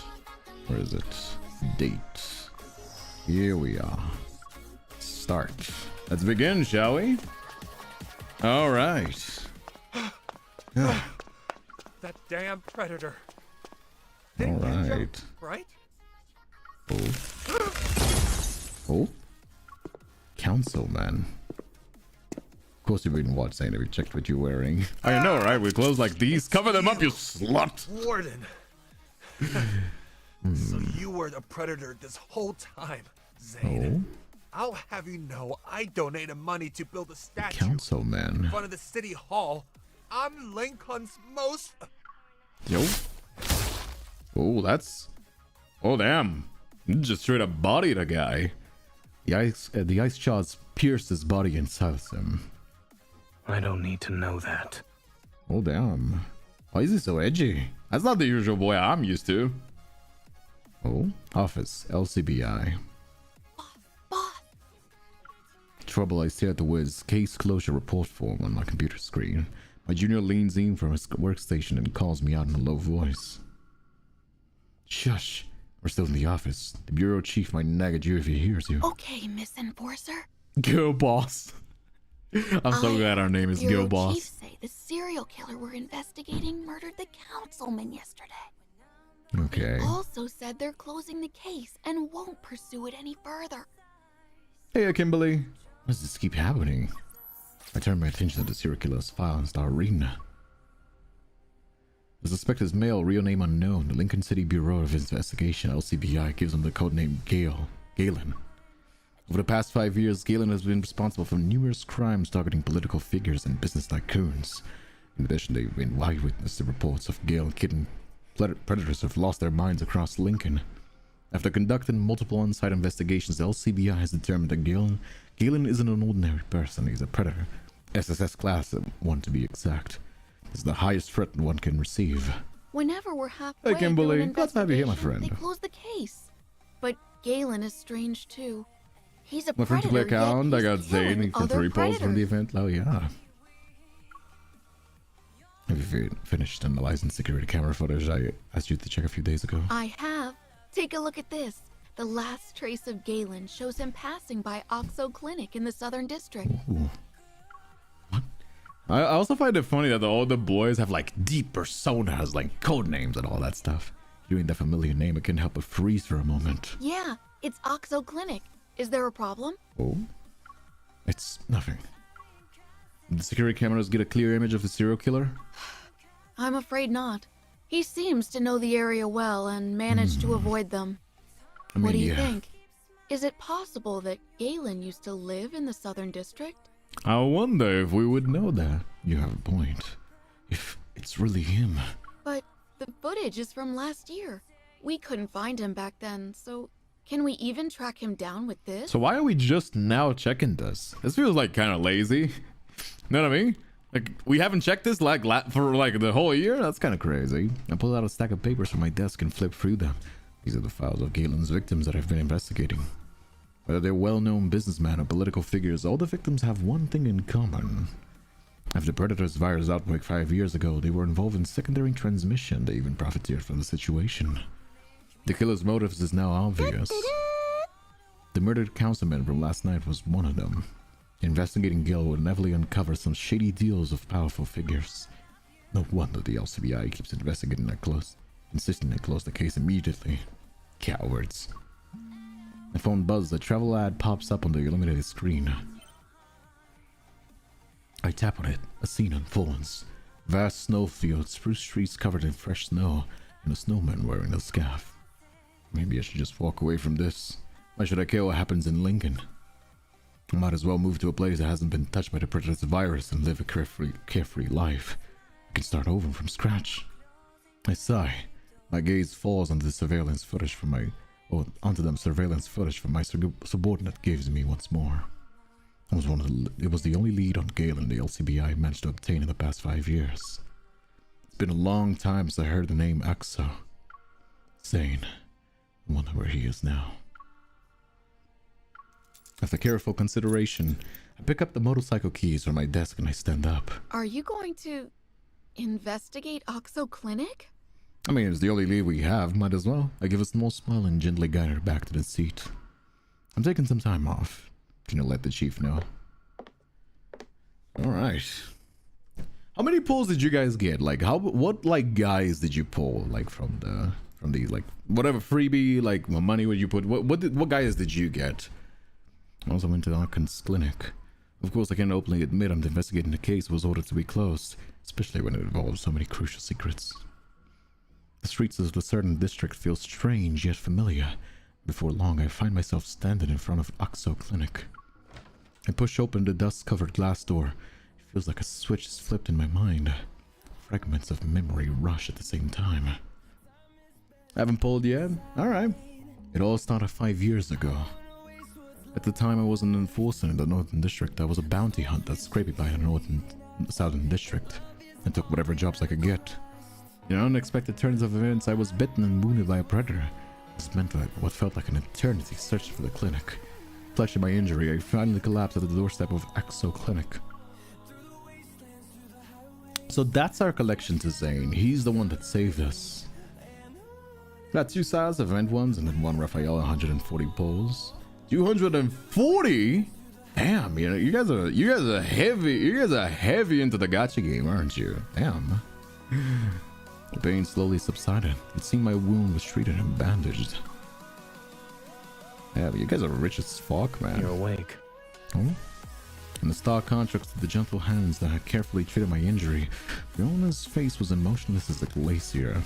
Where is it? Date. Here we are. Start. Let's begin, shall we? All right. That damn predator. All right. Jump, right? Oh. Councilman. Of course you wouldn't watch Zayne if you checked what you're wearing. I know, right? With clothes like these. Cover them up, you slut. Warden. So you were the predator this whole time, Zayne. I'll have you know I donated money to build a statue Councilman. in front of the city hall. I'm Lincoln's most... Yo. Oh, that's... Oh, damn. You just straight up bodied a guy. The ice shards pierced his body and silenced him. I don't need to know that. Oh, damn. Why is he so edgy? That's not the usual boy I'm used to. Oh, office, LCBI. Boss. Trouble, I stare at the words case closure report form on my computer screen. My junior leans in from his workstation and calls me out in a low voice. Shush. We're still in the office. The bureau chief might nag at you if he hears you. Okay, Miss Enforcer. Girl boss. I'm so glad our name is Girl Boss. Chief say the serial killer we're investigating murdered the councilman yesterday. Okay. Also said they're closing the case and won't pursue it any further. Hey, Kimberly. Why does this keep happening? I turn my attention to the serial killer's file and start reading it. The suspect is male, real name unknown. The Lincoln City Bureau of Investigation, LCBI, gives him the codename Galen. Over the past 5 years, Galen has been responsible for numerous crimes targeting political figures and business tycoons. In addition, they've been eyewitness to reports of Gale kidnapping predators have lost their minds across Lincoln. After conducting multiple on-site investigations, the LCBI has determined that Galen isn't an ordinary person. He's a predator. SSS class 1 to be exact. It's the highest threat one can receive. Whenever we're halfway through Kimberly. an Glad to have you here, my investigation, friend. they close the case. But Galen is strange too. He's a My friend predator, click account, yet I got he's killing Zayne for other 3 polls from the predators. event. Oh yeah. Have you finished analyzing security camera footage I asked you to check a few days ago? I have. Take a look at this. The last trace of Galen shows him passing by Oxo Clinic in the Southern District. Ooh. What? I also find it funny that all the boys have like deep personas, like code names and all that stuff. Hearing that familiar name, it can help but freeze for a moment. Yeah, it's Oxo Clinic. Is there a problem? Oh? It's nothing. Did the security cameras get a clear image of the serial killer? I'm afraid not. He seems to know the area well and managed to avoid them. I mean, What do you yeah. think? Is it possible that Galen used to live in the Southern District? I wonder if we would know that. You have a point. If it's really him. But the footage is from last year. We couldn't find him back then, so can we even track him down with this? So why are we just now checking this? This feels like kind of lazy. Know what I mean? Like, we haven't checked this like for like the whole year? That's kind of crazy. I pulled out a stack of papers from my desk and flipped through them. These are the files of Galen's victims that I've been investigating. Whether they're well-known businessmen or political figures, all the victims have one thing in common. After Predator's virus outbreak 5 years ago, they were involved in secondary transmission. They even profiteered from the situation. The killer's motives is now obvious. The murdered councilman from last night was one of them. Investigating Gil would inevitably uncover some shady deals of powerful figures. No wonder the LCBI keeps investigating that close, insisting they close the case immediately. Cowards. My phone buzzes, a travel ad pops up on the illuminated screen. I tap on it. A scene unfolds. Vast snowfields, spruce trees covered in fresh snow, and a snowman wearing a scarf. Maybe I should just walk away from this. Why should I care what happens in Lincoln? I might as well move to a place that hasn't been touched by the Predator's virus and live a carefree life. I can start over from scratch. I sigh. My gaze falls onto the surveillance footage from my subordinate gives me once more. It was the only lead on Galen the LCBI managed to obtain in the past 5 years. It's been a long time since I heard the name Axo. Zayne. I wonder where he is now. After careful consideration, I pick up the motorcycle keys from my desk and I stand up. Are you going to investigate Oxo Clinic? I mean, it's the only lead we have, might as well. I give a small smile and gently guide her back to the seat. I'm taking some time off. Can you let the chief know? Alright. How many pulls did you guys get? Like, what like guys did you pull? Like from the like whatever freebie, like money would you put? What guys did you get? I also went to Arkan's clinic. Of course, I can't openly admit I'm investigating the case was ordered to be closed, especially when it involves so many crucial secrets. The streets of the certain district feel strange yet familiar. Before long, I find myself standing in front of Oxo Clinic. I push open the dust-covered glass door. It feels like a switch is flipped in my mind. Fragments of memory rush at the same time. Haven't pulled yet? Alright. It all started 5 years ago. At the time, I was an enforcer in the Northern District. I was a bounty hunt that scraped by the Southern District and took whatever jobs I could get. In unexpected turns of events, I was bitten and wounded by a predator. This meant like what felt like an eternity searching for the clinic. Fleshing my injury, I finally collapsed at the doorstep of Axo Clinic. So that's our collection to Zayne. He's the one that saved us. Got 2 sides, event ones, and then 1 Raphael, 140 pulls. 240? Damn, you guys are heavy into the gacha game, aren't you? Damn. The pain slowly subsided. It seemed my wound was treated and bandaged. Yeah, but you guys are rich as fuck, man. You're awake. Oh? In the stark contrast to the gentle hands that had carefully treated my injury, the owner's face was as emotionless as a glacier.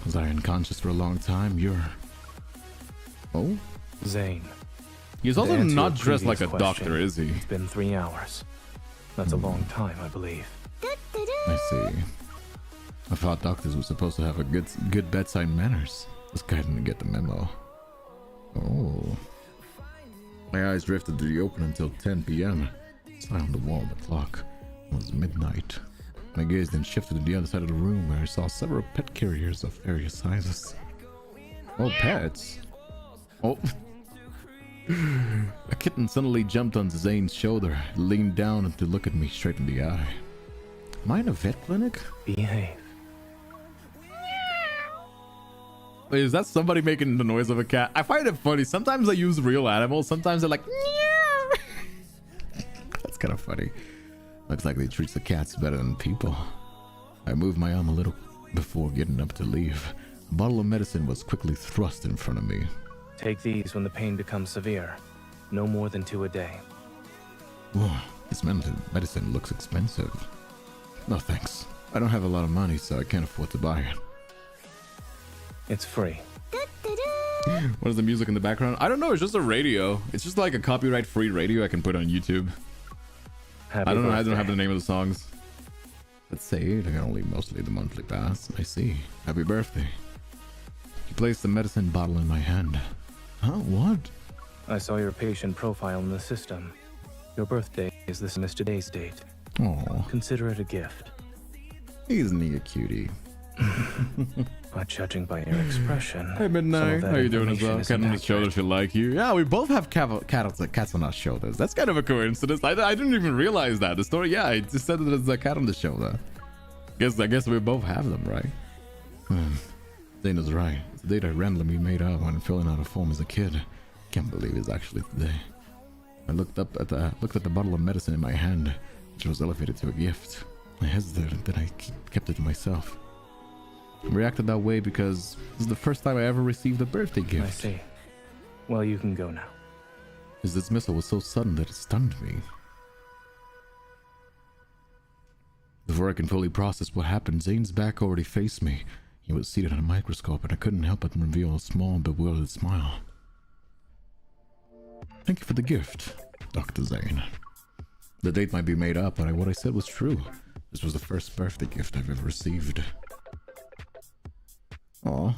Was I unconscious for a long time? You're... Oh? Zayne. He's To also answer not your dressed like previous a question, doctor, is he? It's been 3 hours. That's a long time, I believe. I see. I thought doctors were supposed to have a good bedside manners. This guy didn't get the memo. Oh. My eyes drifted to the open until 10 p.m. Sat on the wall of the clock. It was midnight. My gaze then shifted to the other side of the room where I saw several pet carriers of various sizes. Oh, pets. Oh. A kitten suddenly jumped onto Zayne's shoulder, leaned down to look at me straight in the eye. Am I in a vet clinic? Behave. Wait, is that somebody making the noise of a cat? I find it funny. Sometimes I use real animals. Sometimes they're like, meow. That's kind of funny. Looks like they treat the cats better than people. I moved my arm a little before getting up to leave. A bottle of medicine was quickly thrust in front of me. Take these when the pain becomes severe. No more than 2 a day. Whoa, this medicine looks expensive. No thanks. I don't have a lot of money, so I can't afford to buy it. It's free. What is the music in the background? I don't know, it's just a radio. It's just like a copyright-free radio I can put on YouTube. Happy I don't birthday. have the name of the songs. Let's say I can only mostly the monthly pass. I see. Happy birthday. He placed the medicine bottle in my hand. Huh? What? I saw your patient profile in the system. Your birthday is today's date. Oh, Consider it a gift. isn't he a cutie? But judging by your expression, Hey Midnight, some of how that you doing as well? information Cat on the isn't shoulder accurate. should like you. Yeah, we both have cats on our shoulders. That's kind of a coincidence. I didn't even realize that. The story, yeah, I just said that there's a cat on the shoulder. I guess we both have them, right? Zayne is right. It's the date I randomly made up when filling out a form as a kid. Can't believe it's actually today. I looked at the bottle of medicine in my hand, which was elevated to a gift. I hesitated, then I kept it to myself. I reacted that way because this is the first time I ever received a birthday gift. I see. Well, you can go now. His dismissal was so sudden that it stunned me. Before I can fully process what happened, Zayne's back already faced me. He was seated on a microscope, and I couldn't help but reveal a small, bewildered smile. Thank you for the gift, Dr. Zayne. The date might be made up, but what I said was true. This was the first birthday gift I've ever received. Aw.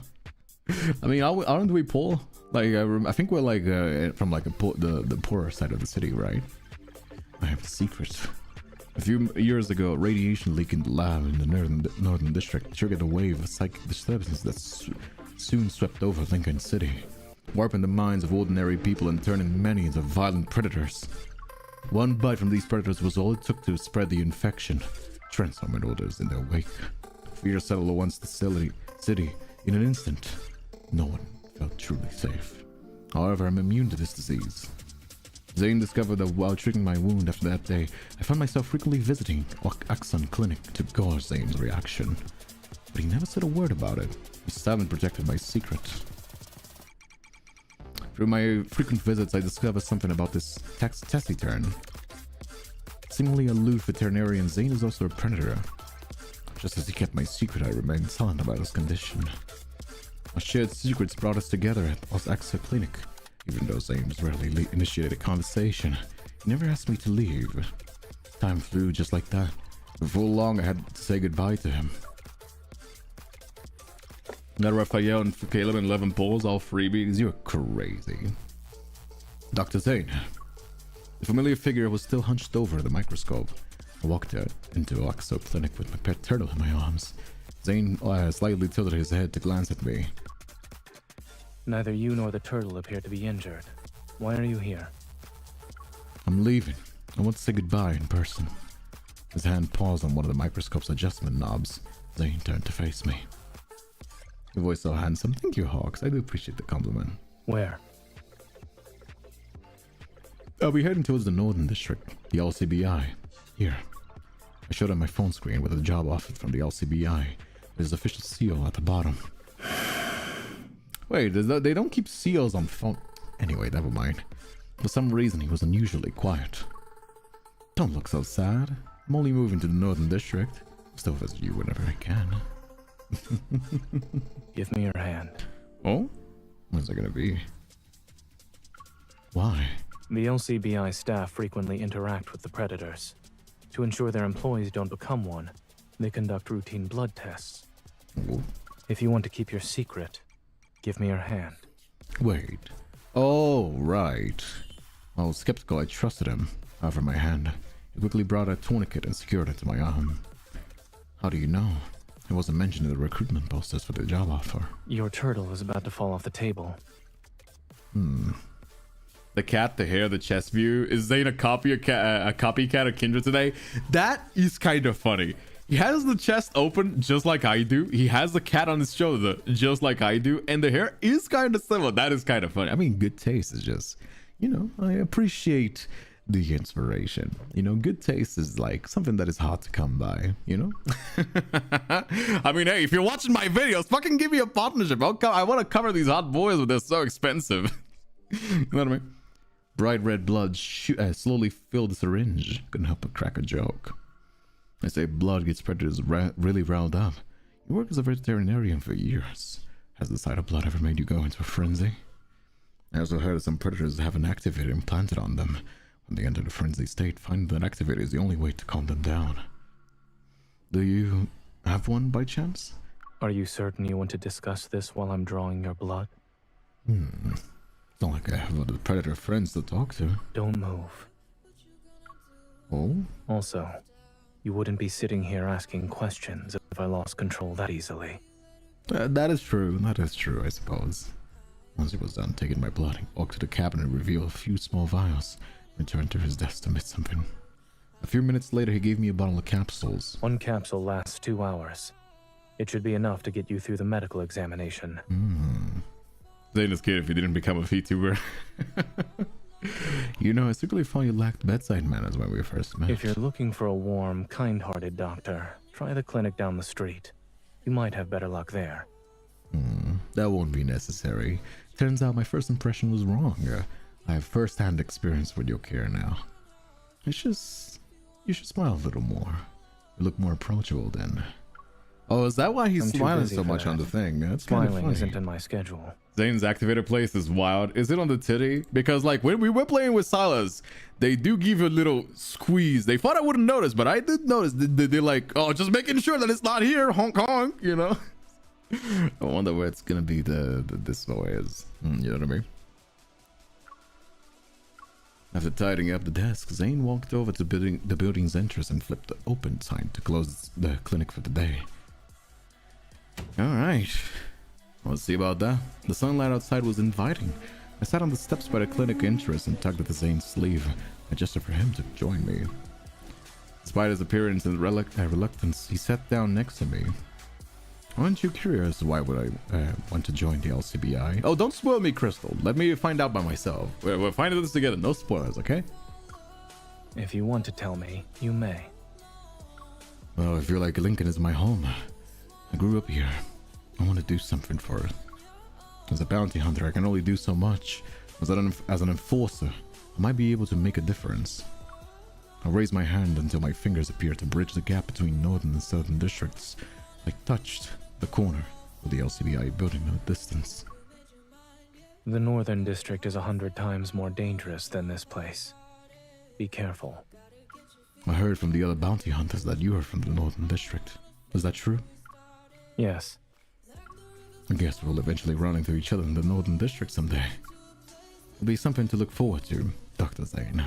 I mean, aren't we poor? Like, I think we're like from like the poorer side of the city, right? I have the secret. A few years ago, radiation leak in the lab in the northern district triggered a wave of psychic disturbances that soon swept over Lincoln City, warping the minds of ordinary people and turning many into violent predators. One bite from these predators was all it took to spread the infection, transforming others in their wake. Fear settled once the city. In an instant, no one felt truly safe. However, I'm immune to this disease. Zayne discovered that while treating my wound after that day, I found myself frequently visiting Axon Clinic to gauge Zayne's reaction. But he never said a word about it. He silently protected my secret. Through my frequent visits, I discovered something about this taciturn. Seemingly aloof veterinarian, Zayne is also a predator. Just as he kept my secret, I remained silent about his condition. Our shared secrets brought us together at Axon Clinic. Even though Zayne rarely initiated a conversation, he never asked me to leave. Time flew just like that. Before long, I had to say goodbye to him. Now Raphael and Caleb and 11 polls, all freebies. You're crazy. Dr. Zayne. The familiar figure was still hunched over the microscope. I walked out into Axon Clinic with my pet turtle in my arms. Zayne slightly tilted his head to glance at me. Neither you nor the turtle appear to be injured. Why are you here? I'm leaving. I want to say goodbye in person. His hand paused on one of the microscope's adjustment knobs. Zayne turned to face me. Your voice so handsome. Thank you, Hawks. I do appreciate the compliment. Where? I'll be heading towards the northern district, the LCBI. Here. I showed on my phone screen with a job offer from the LCBI. There's official seal at the bottom. Wait, they don't keep seals on phone. Anyway, never mind. For some reason, he was unusually quiet. Don't look so sad. I'm only moving to the northern district. Still visit you whenever I can. Give me your hand. Oh? When's that gonna be? Why? The LCBI staff frequently interact with the predators. To ensure their employees don't become one, they conduct routine blood tests. Oh. If you want to keep your secret, Give me your hand. Wait. Oh, right. I was skeptical. I trusted him. However, my hand. He quickly brought a tourniquet and secured it to my arm. How do you know? It wasn't mentioned in the recruitment posters for the job offer. Your turtle is about to fall off the table. The cat, the hair, the chest view. Is Zayne a copycat of Kindred today? That is kind of funny. He has the chest open just like I do. He has the cat on his shoulder just like I do. And the hair is kind of similar. That is kind of funny. I mean, good taste is just, you know, I appreciate the inspiration. You know, good taste is like something that is hard to come by, you know? I mean, hey, if you're watching my videos, fucking give me a partnership. I want to cover these hot boys, but they're so expensive. You know what I mean? Bright red blood slowly filled the syringe. Couldn't help but crack a joke. I say blood gets predators really riled up. You work as a veterinarian for years. Has the sight of blood ever made you go into a frenzy? I also heard that some predators have an activator implanted on them. When they enter the frenzy state, finding that activator is the only way to calm them down. Do you have one by chance? Are you certain you want to discuss this while I'm drawing your blood? It's not like I have other predator friends to talk to. Don't move. Oh? Also, you wouldn't be sitting here asking questions if I lost control that easily. That is true. That is true, I suppose. Once he was done taking my blood, he walked to the cabinet and revealed a few small vials. Returned to his desk to mix something. A few minutes later, he gave me a bottle of capsules. One capsule lasts 2 hours. It should be enough to get you through the medical examination. Zayne is kid if you didn't become a VTuber. You know, I secretly thought you lacked bedside manners when we first met. If you're looking for a warm, kind-hearted doctor, try the clinic down the street. You might have better luck there. That won't be necessary. Turns out my first impression was wrong. I have first-hand experience with your care now. It's just... you should smile a little more. You look more approachable then. Oh, is that why he's I'm too smiling busy so for much that. on the thing? That's kind of Smiling funny. isn't in my schedule. Zayne's activator place is wild. Is it on the titty? Because like when we were playing with Silas, they do give you a little squeeze. They thought I wouldn't notice, but I did notice. They're like, oh, just making sure that it's not here, honk honk, you know? I wonder where it's gonna be this way is. You know what I mean? After tidying up the desk, Zayne walked over to the building's entrance and flipped the open sign to close the clinic for the day. Alright. Let's see about that. The sunlight outside was inviting. I sat on the steps by the clinic entrance and tugged at Zayne's sleeve. I gestured for him to join me. Despite his appearance and reluctance, he sat down next to me. Aren't you curious why would I want to join the LCBI? Oh, don't spoil me, Crystal. Let me find out by myself. We're finding this together. No spoilers, okay? If you want to tell me, you may. Well, I feel like Lincoln is my home. I grew up here. I want to do something for it. As a bounty hunter, I can only do so much. As an enforcer, I might be able to make a difference. I raised my hand until my fingers appeared to bridge the gap between northern and southern districts. I touched the corner of the LCBI building in the distance. The northern district is 100 times more dangerous than this place. Be careful. I heard from the other bounty hunters that you are from the northern district. Is that true? Yes. I guess we'll eventually run into each other in the northern district someday. It'll be something to look forward to, Dr. Zayne.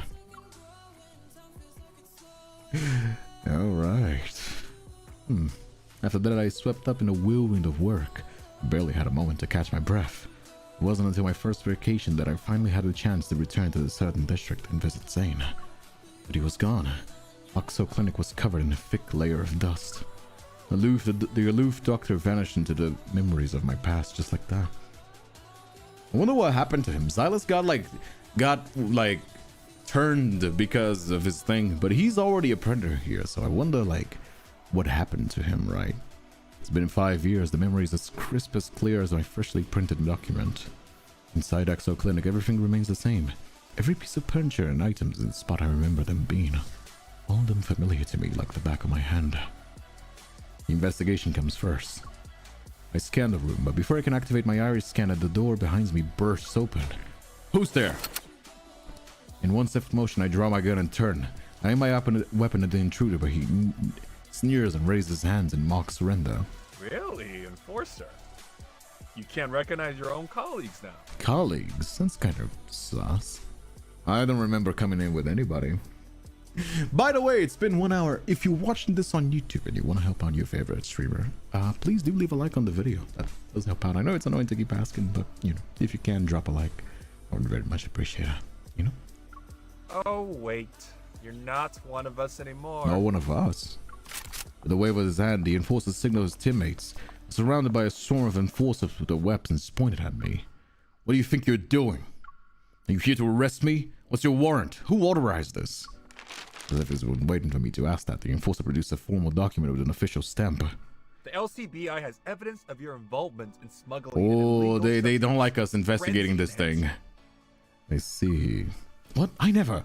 Alright. After that, I swept up in a whirlwind of work. I barely had a moment to catch my breath. It wasn't until my first vacation that I finally had a chance to return to the southern district and visit Zayne. But he was gone. Oxo Clinic was covered in a thick layer of dust. The aloof doctor vanished into the memories of my past just like that. I wonder what happened to him. Silas got turned because of his thing, but he's already a predator here, so I wonder what happened to him, right? It's been 5 years. The memory is as crisp as clear as my freshly printed document. Inside Exo Clinic, everything remains the same. Every piece of furniture and items in the spot I remember them being. All of them familiar to me like the back of my hand. The investigation comes first. I scan the room, but before I can activate my iris scanner, the door behind me bursts open. Who's there? In one swift motion, I draw my gun and turn. I aim my weapon at the intruder, but he sneers and raises his hands in mock surrender. Really? Enforcer? You can't recognize your own colleagues now. Colleagues? That's kind of sus. I don't remember coming in with anybody. By the way, it's been 1 hour. If you're watching this on YouTube and you want to help out your favorite streamer, please do leave a like on the video. That does help out. I know it's annoying to keep asking, but you know, if you can drop a like, I would very much appreciate it. You know? Oh, wait. You're not one of us anymore. No one of us. With a wave of his hand, the enforcer signaled his teammates, surrounded by a swarm of enforcers with their weapons pointed at me. What do you think you're doing? Are you here to arrest me? What's your warrant? Who authorized this? As if he was waiting for me to ask that, the enforcer produced a formal document with an official stamp. The LCBI has evidence of your involvement in smuggling. Oh, they don't like us investigating this thing. I see. What? I never.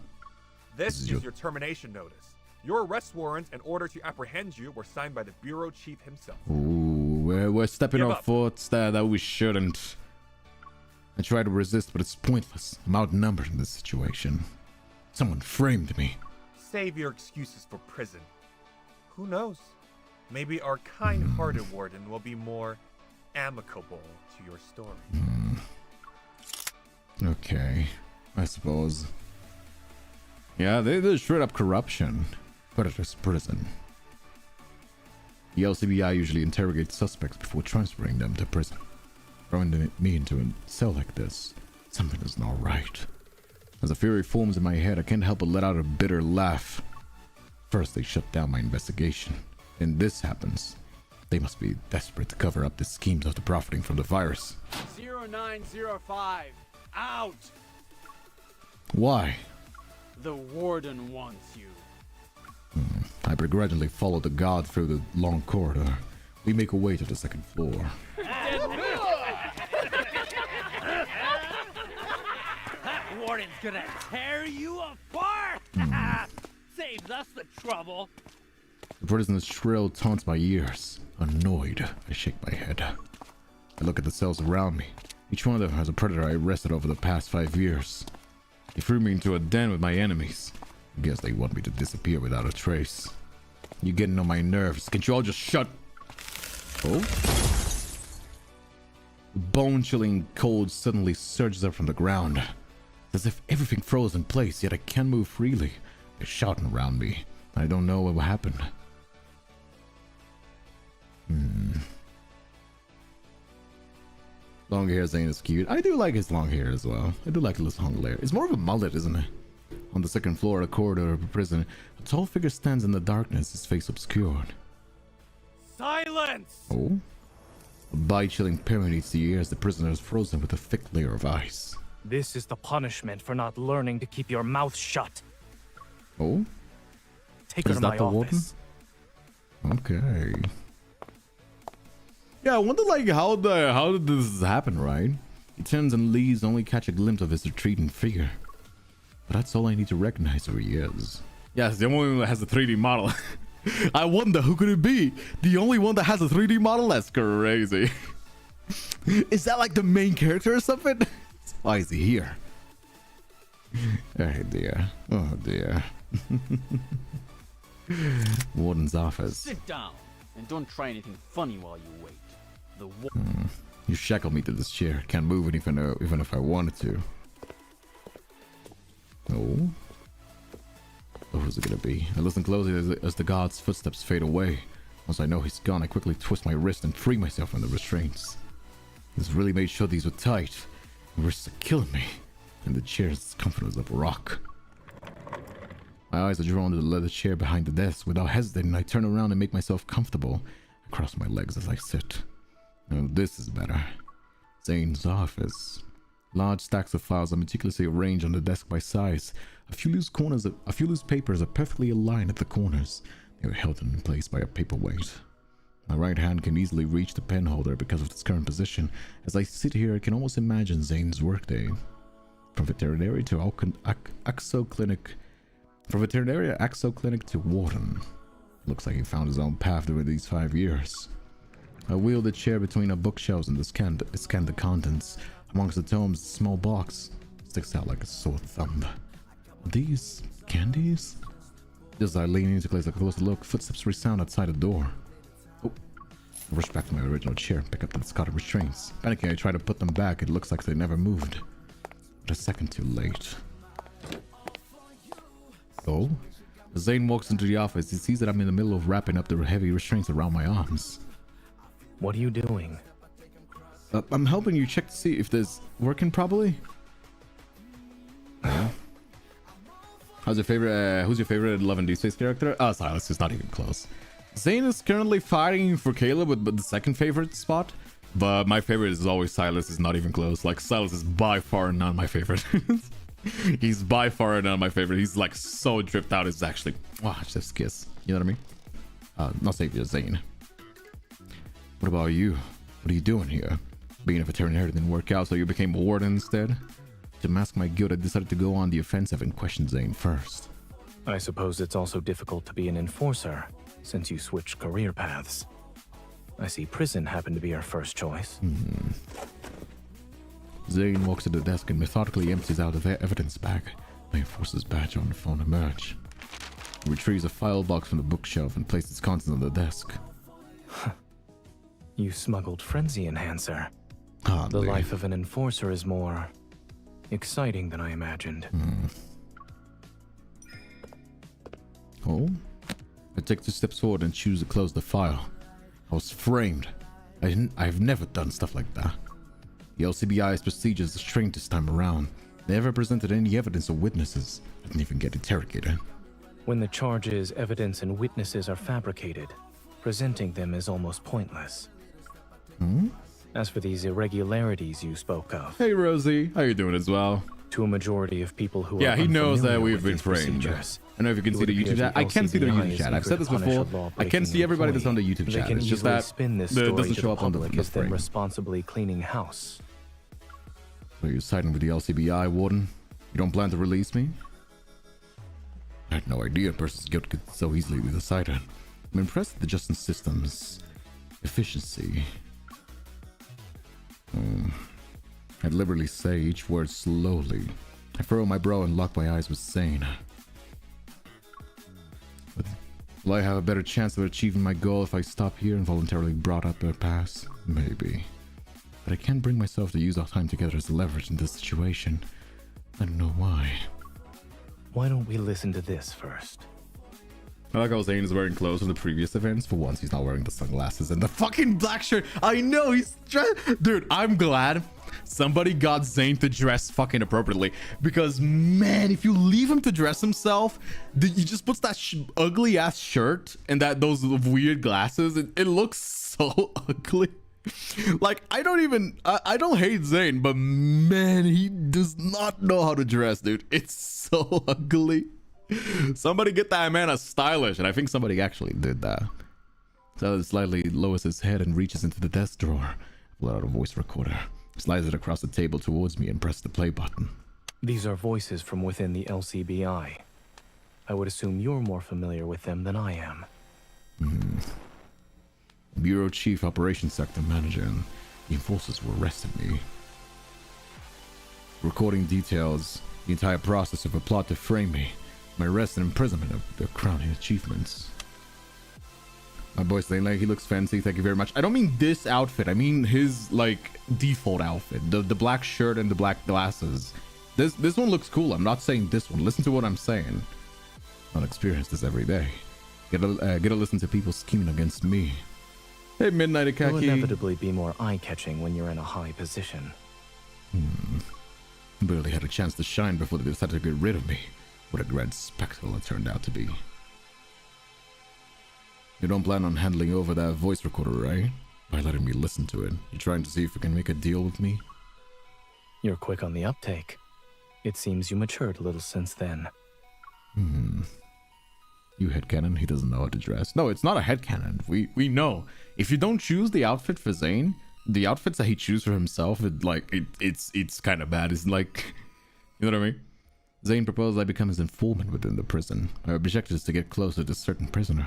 This is your termination notice. Your arrest warrant and order to apprehend you were signed by the bureau chief himself. Ooh, we're stepping on foot that we shouldn't. I try to resist, but it's pointless. I'm outnumbered in this situation. Someone framed me. Save your excuses for prison. Who knows? Maybe our kind-hearted warden will be more amicable to your story. Okay, I suppose. Yeah, there's straight up corruption. Predator's prison. The LCBI usually interrogates suspects before transferring them to prison. Throwing me into a cell like this, something is not right. As a fury forms in my head, I can't help but let out a bitter laugh. First, they shut down my investigation. Then this happens. They must be desperate to cover up the schemes of the profiting from the virus. 0905, out! Why? The warden wants you. I begrudgingly follow the guard through the long corridor. We make our way to the second floor. That warden's gonna tear you apart! Saves us the trouble. The prisoner's shrill taunts my ears. Annoyed, I shake my head. I look at the cells around me. Each one of them has a predator I arrested over the past 5 years. They threw me into a den with my enemies. I guess they want me to disappear without a trace. You're getting on my nerves. Can't you all just shut... Oh? Bone-chilling cold suddenly surges up from the ground. As if everything froze in place, yet I can't move freely. They're shouting around me. I don't know what happened. Long hair Zayne is cute. I do like his long hair as well. I do like his long hair. It's more of a mullet, isn't it? On the second floor of the corridor of the prison, a tall figure stands in the darkness, his face obscured. Silence! Oh? A bite-chilling pain meets the ear as the prisoner is frozen with a thick layer of ice. This is the punishment for not learning to keep your mouth shut. Oh? Take her to my office. Okay. Yeah, I wonder like how did this happen, right? He turns and leaves, only catch a glimpse of his retreating figure. But that's all I need to recognize who he is. Yes, the only one that has a 3D model. I wonder who could it be? The only one that has a 3D model? That's crazy. Is that like the main character or something? Why is he here? Oh dear. Oh dear. Warden's office. Sit down and don't try anything funny while you wait. The You shackled me to this chair. Can't move it even if I wanted to. Oh. Oh, who's it gonna be? I listen closely as the guard's footsteps fade away. Once I know he's gone, I quickly twist my wrist and free myself from the restraints. This really made sure these were tight. The wrists are killing me, and the chair's comfort was of rock. My eyes are drawn to the leather chair behind the desk. Without hesitating, I turn around and make myself comfortable. I cross my legs as I sit. Oh, this is better. Zayne's office. Large stacks of files are meticulously arranged on the desk by size. A few loose papers are perfectly aligned at the corners. They are held in place by a paperweight. My right hand can easily reach the pen holder because of its current position. As I sit here, I can almost imagine Zayne's workday. From veterinary to Axo Clinic. From veterinary Axo Clinic to warden. Looks like he found his own path during these 5 years. I wheel the chair between our bookshelves and scan the contents. Amongst the tomes, a small box sticks out like a sore thumb. Are these candies? Just as I lean in to take a closer look, footsteps resound outside the door. Oh. Rush back to my original chair and pick up the discarded restraints. Panicking, I try to put them back. It looks like they never moved. But a second too late. So, as Zayne walks into the office, he sees that I'm in the middle of wrapping up the heavy restraints around my arms. What are you doing? I'm helping you check to see if this working properly. Yeah. Who's your favorite 11 Deepspace character? Silas is not even close. Zayne is currently fighting for Caleb with the second favorite spot, but my favorite is always Silas. Is not even close. Like, Silas is by far not my favorite. He's by far not my favorite. He's like so dripped out. It's actually, wow, just kiss. You know what I mean? Not Savior, Zayne. What about you? What are you doing here? Being a veterinarian didn't work out, so you became a warden instead? To mask my guilt, I decided to go on the offensive and question Zayne first. I suppose it's also difficult to be an enforcer, since you switched career paths. I see prison happened to be our first choice. Zayne walks to the desk and methodically empties out the evidence bag. My enforcer's badge on the phone emerge. He retrieves a file box from the bookshelf and places its contents on the desk. You smuggled frenzy enhancer. Hardly. The life of an enforcer is more exciting than I imagined. Oh? I take 2 steps forward and choose to close the file. I was framed. I've never done stuff like that. The LCBI's procedures are strange this time around. They never presented any evidence or witnesses. I didn't even get interrogated. When the charges, evidence, and witnesses are fabricated, presenting them is almost pointless. As for these irregularities you spoke of, Hey Rosie, how you doing as well? to a majority of people who Yeah, are he knows that unfamiliar we've with been these framed. I procedures, don't know if you can it see the would appear YouTube chat. the I can see the LCBI YouTube is chat. I've eager said this to punish a before. I can law-breaking see everybody that's on the employee. YouTube They chat. can It's just easily that spin this it story doesn't to show the up on the public as them frame. responsibly cleaning house. So you're siding with the LCBI, Warden? You don't plan to release me? I had no idea a person's guilt could so easily be decided. I'm impressed with the justice system's efficiency. I deliberately say each word slowly. I furrow my brow and lock my eyes with Zayne. But will I have a better chance of achieving my goal if I stop here and voluntarily brought up their past? Maybe. But I can't bring myself to use our time together as leverage in this situation. I don't know why. Why don't we listen to this first? I like how Zayne is wearing clothes from the previous events. For once, he's not wearing the sunglasses and the fucking black shirt. I know, dude, I'm glad somebody got Zayne to dress fucking appropriately. Because, man, if you leave him to dress himself, he just puts that ugly ass shirt and those weird glasses. It looks so ugly. Like, I don't hate Zayne, but man, he does not know how to dress, dude. It's so ugly. Somebody get that man a stylish, and I think somebody actually did that. So slightly lowers his head and reaches into the desk drawer, pull out a voice recorder, slides it across the table towards me, and press the play button. These are voices from within the LCBI. I would assume you're more familiar with them than I am. Bureau Chief Operations Sector Manager and the enforcers were arresting me. Recording details the entire process of a plot to frame me, my arrest and imprisonment of their crowning achievements. My boy Zayne, he looks fancy, thank you very much. I don't mean this outfit, I mean his, like, default outfit. The black shirt and the black glasses. This one looks cool, I'm not saying this one. Listen to what I'm saying. I'll experience this every day. Get to listen to people scheming against me. Hey, Midnight You'll Akaki. inevitably be more eye-catching when you're in a high position. Barely had a chance to shine before they decided to get rid of me. What a grand spectacle it turned out to be. You don't plan on handling over that voice recorder, right? By letting me listen to it. You're trying to see if you can make a deal with me? You're quick on the uptake. It seems you matured a little since then. You headcanon, he doesn't know how to dress. No, it's not a headcanon. We know. If you don't choose the outfit for Zayne, the outfits that he chooses for himself, it's kind of bad. It's like, you know what I mean? Zayne proposed I become his informant within the prison. My objective is to get closer to a certain prisoner.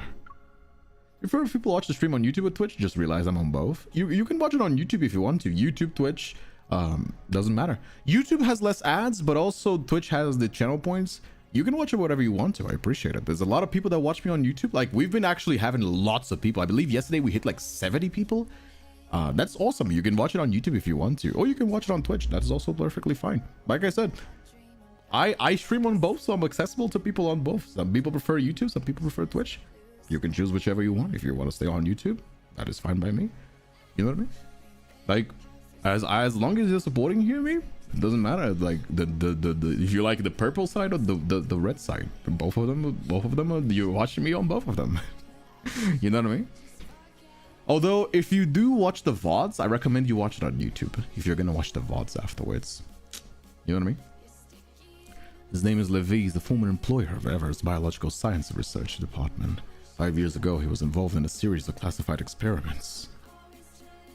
If people watch the stream on YouTube or Twitch, just realize I'm on both. You can watch it on YouTube if you want to. YouTube, Twitch, doesn't matter. YouTube has less ads, but also Twitch has the channel points. you can watch it whatever you want to. I appreciate it. There's a lot of people that watch me on YouTube. Like, we've been actually having lots of people. I believe yesterday we hit like 70 people. That's awesome. You can watch it on YouTube if you want to, or you can watch it on Twitch. That is also perfectly fine. Like I said, I stream on both, so I'm accessible to people on both. Some people prefer YouTube, some people prefer Twitch. You can choose whichever you want. If you want to stay on YouTube, that is fine by me. You know what I mean? Like, as long as you're supporting here, me, it doesn't matter. Like the if you like the purple side or the red side, both of them, you're watching me on both of them. You know what I mean? Although, if you do watch the VODs, I recommend you watch it on YouTube if you're gonna watch the VODs afterwards. You know what I mean? His name is Levi. He's the former employer of Ever's Biological Science Research Department. 5 years ago, he was involved in a series of classified experiments.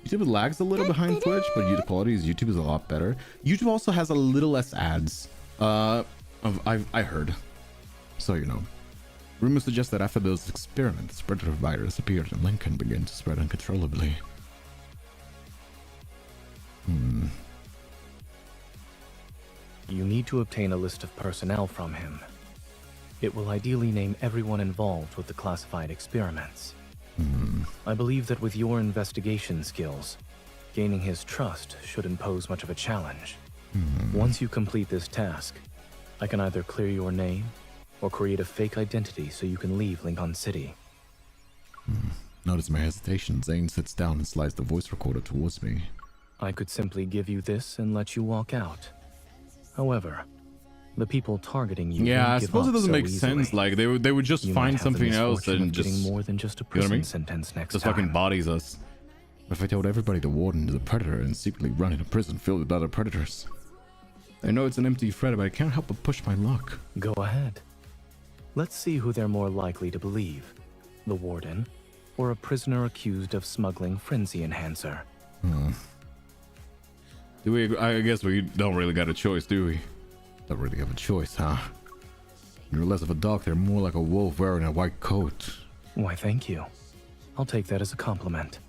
YouTube lags a little behind Twitch, but the quality of YouTube is a lot better. YouTube also has a little less ads. I heard. So you know. Rumors suggest that after those experiments, predator virus appeared in Lincoln and began to spread uncontrollably. You need to obtain a list of personnel from him. It will ideally name everyone involved with the classified experiments. I believe that with your investigation skills, gaining his trust should impose much of a challenge. Once you complete this task, I can either clear your name or create a fake identity so you can leave Lincoln City. Notice my hesitation. Zayne sits down and slides the voice recorder towards me. I could simply give you this and let you walk out. However, the people targeting you Yeah, I won't give suppose it up doesn't so make easily. sense. Like they would just You might find have the something else misfortune and of getting just more than just a you know what I prison mean? sentence next Just time. fucking bodies us. If I told everybody the warden is a predator and secretly running a prison filled with other predators, I know it's an empty threat, but I can't help but push my luck. Go ahead. Let's see who they're more likely to believe. The warden, or a prisoner accused of smuggling frenzy enhancer. Do we? I guess we don't really got a choice, do we? Don't really have a choice, huh? You're less of a doctor, more like a wolf wearing a white coat. Why, thank you. I'll take that as a compliment.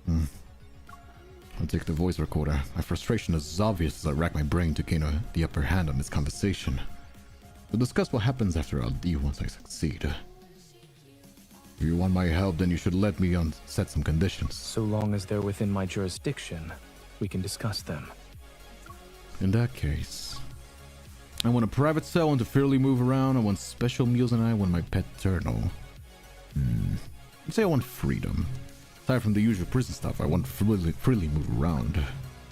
I'll take the voice recorder. My frustration is as obvious as I rack my brain to gain the upper hand on this conversation. We'll discuss what happens after I'll do once I succeed. If you want my help, then you should let me set some conditions. So long as they're within my jurisdiction, we can discuss them. In that case, I want a private cell, I want to freely move around, I want special meals, and I want my pet turtle. I'd say I want freedom. Aside from the usual prison stuff, I want to freely move around.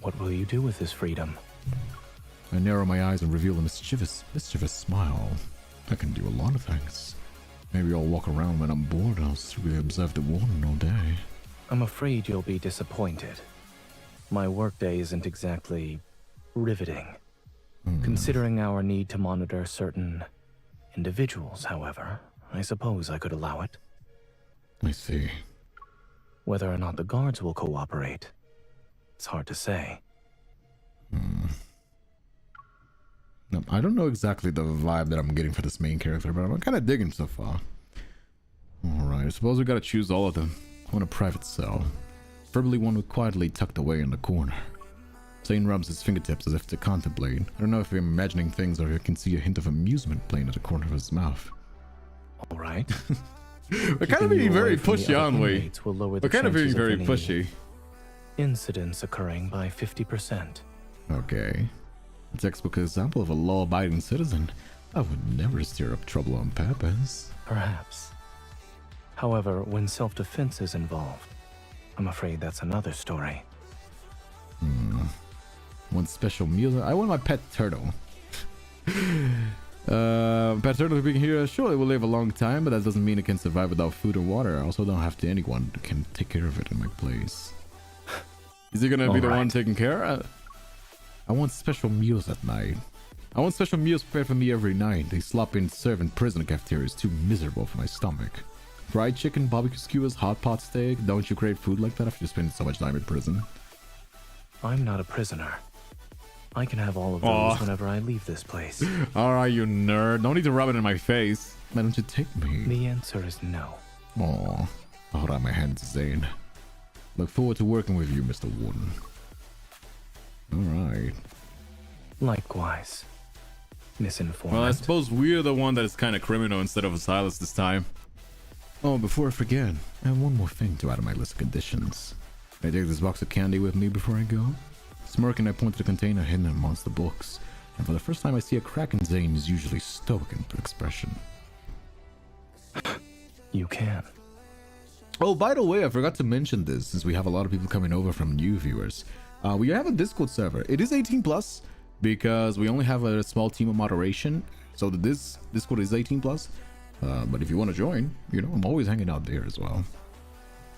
What will you do with this freedom? I narrow my eyes and reveal a mischievous smile. I can do a lot of things. Maybe I'll walk around when I'm bored. I'll simply observe the warden all day. I'm afraid you'll be disappointed. My workday isn't exactly riveting. Considering our need to monitor certain individuals, however, I suppose I could allow it. I see. Whether or not the guards will cooperate, it's hard to say. No, I don't know exactly the vibe that I'm getting for this main character, but I'm kind of digging so far. Alright, I suppose we gotta choose all of them. I want a private cell. Preferably one with quietly tucked away in the corner. Zayne rubs his fingertips as if to contemplate. I don't know if I'm imagining things or if I can see a hint of amusement playing at the corner of his mouth. Alright. We're kind of being very pushy, aren't we? We're kind of being very pushy. Incidents occurring by 50%. Okay. A textbook example of a law-abiding citizen. I would never stir up trouble on purpose. Perhaps. However, when self-defense is involved, I'm afraid that's another story. One special meal. I want my pet turtle. Pet turtle being here, sure, it will live a long time, but that doesn't mean it can survive without food or water. I also don't have to anyone who can take care of it in my place. Is he gonna be the one taking care? I want special meals at night. I want special meals prepared for me every night. They slop in serve in prison cafeteria is too miserable for my stomach. Fried chicken, barbecue skewers, hot pot steak. Don't you crave food like that after you spend so much time in prison? I'm not a prisoner. I can have all of those whenever I leave this place. Alright, you nerd. Don't need to rub it in my face. Why don't you take me? The answer is no. Aw. I'll hold out my hand to Zayne. Look forward to working with you, Mr. Warden. Alright. Likewise. misinformed. Well, I suppose we're the one that is kind of criminal instead of Silas this time. Oh, before I forget, I have one more thing to add to my list of conditions. Can I take this box of candy with me before I go? Smirking, I point to the container hidden amongst the books, and for the first time I see a crack in Zayne's usually stoic expression. You can. Oh, by the way, I forgot to mention this since we have a lot of people coming over from new viewers. We have a Discord server. It is 18 plus because we only have a small team of moderation. So this Discord is 18 plus. But if you want to join, you know, I'm always hanging out there as well.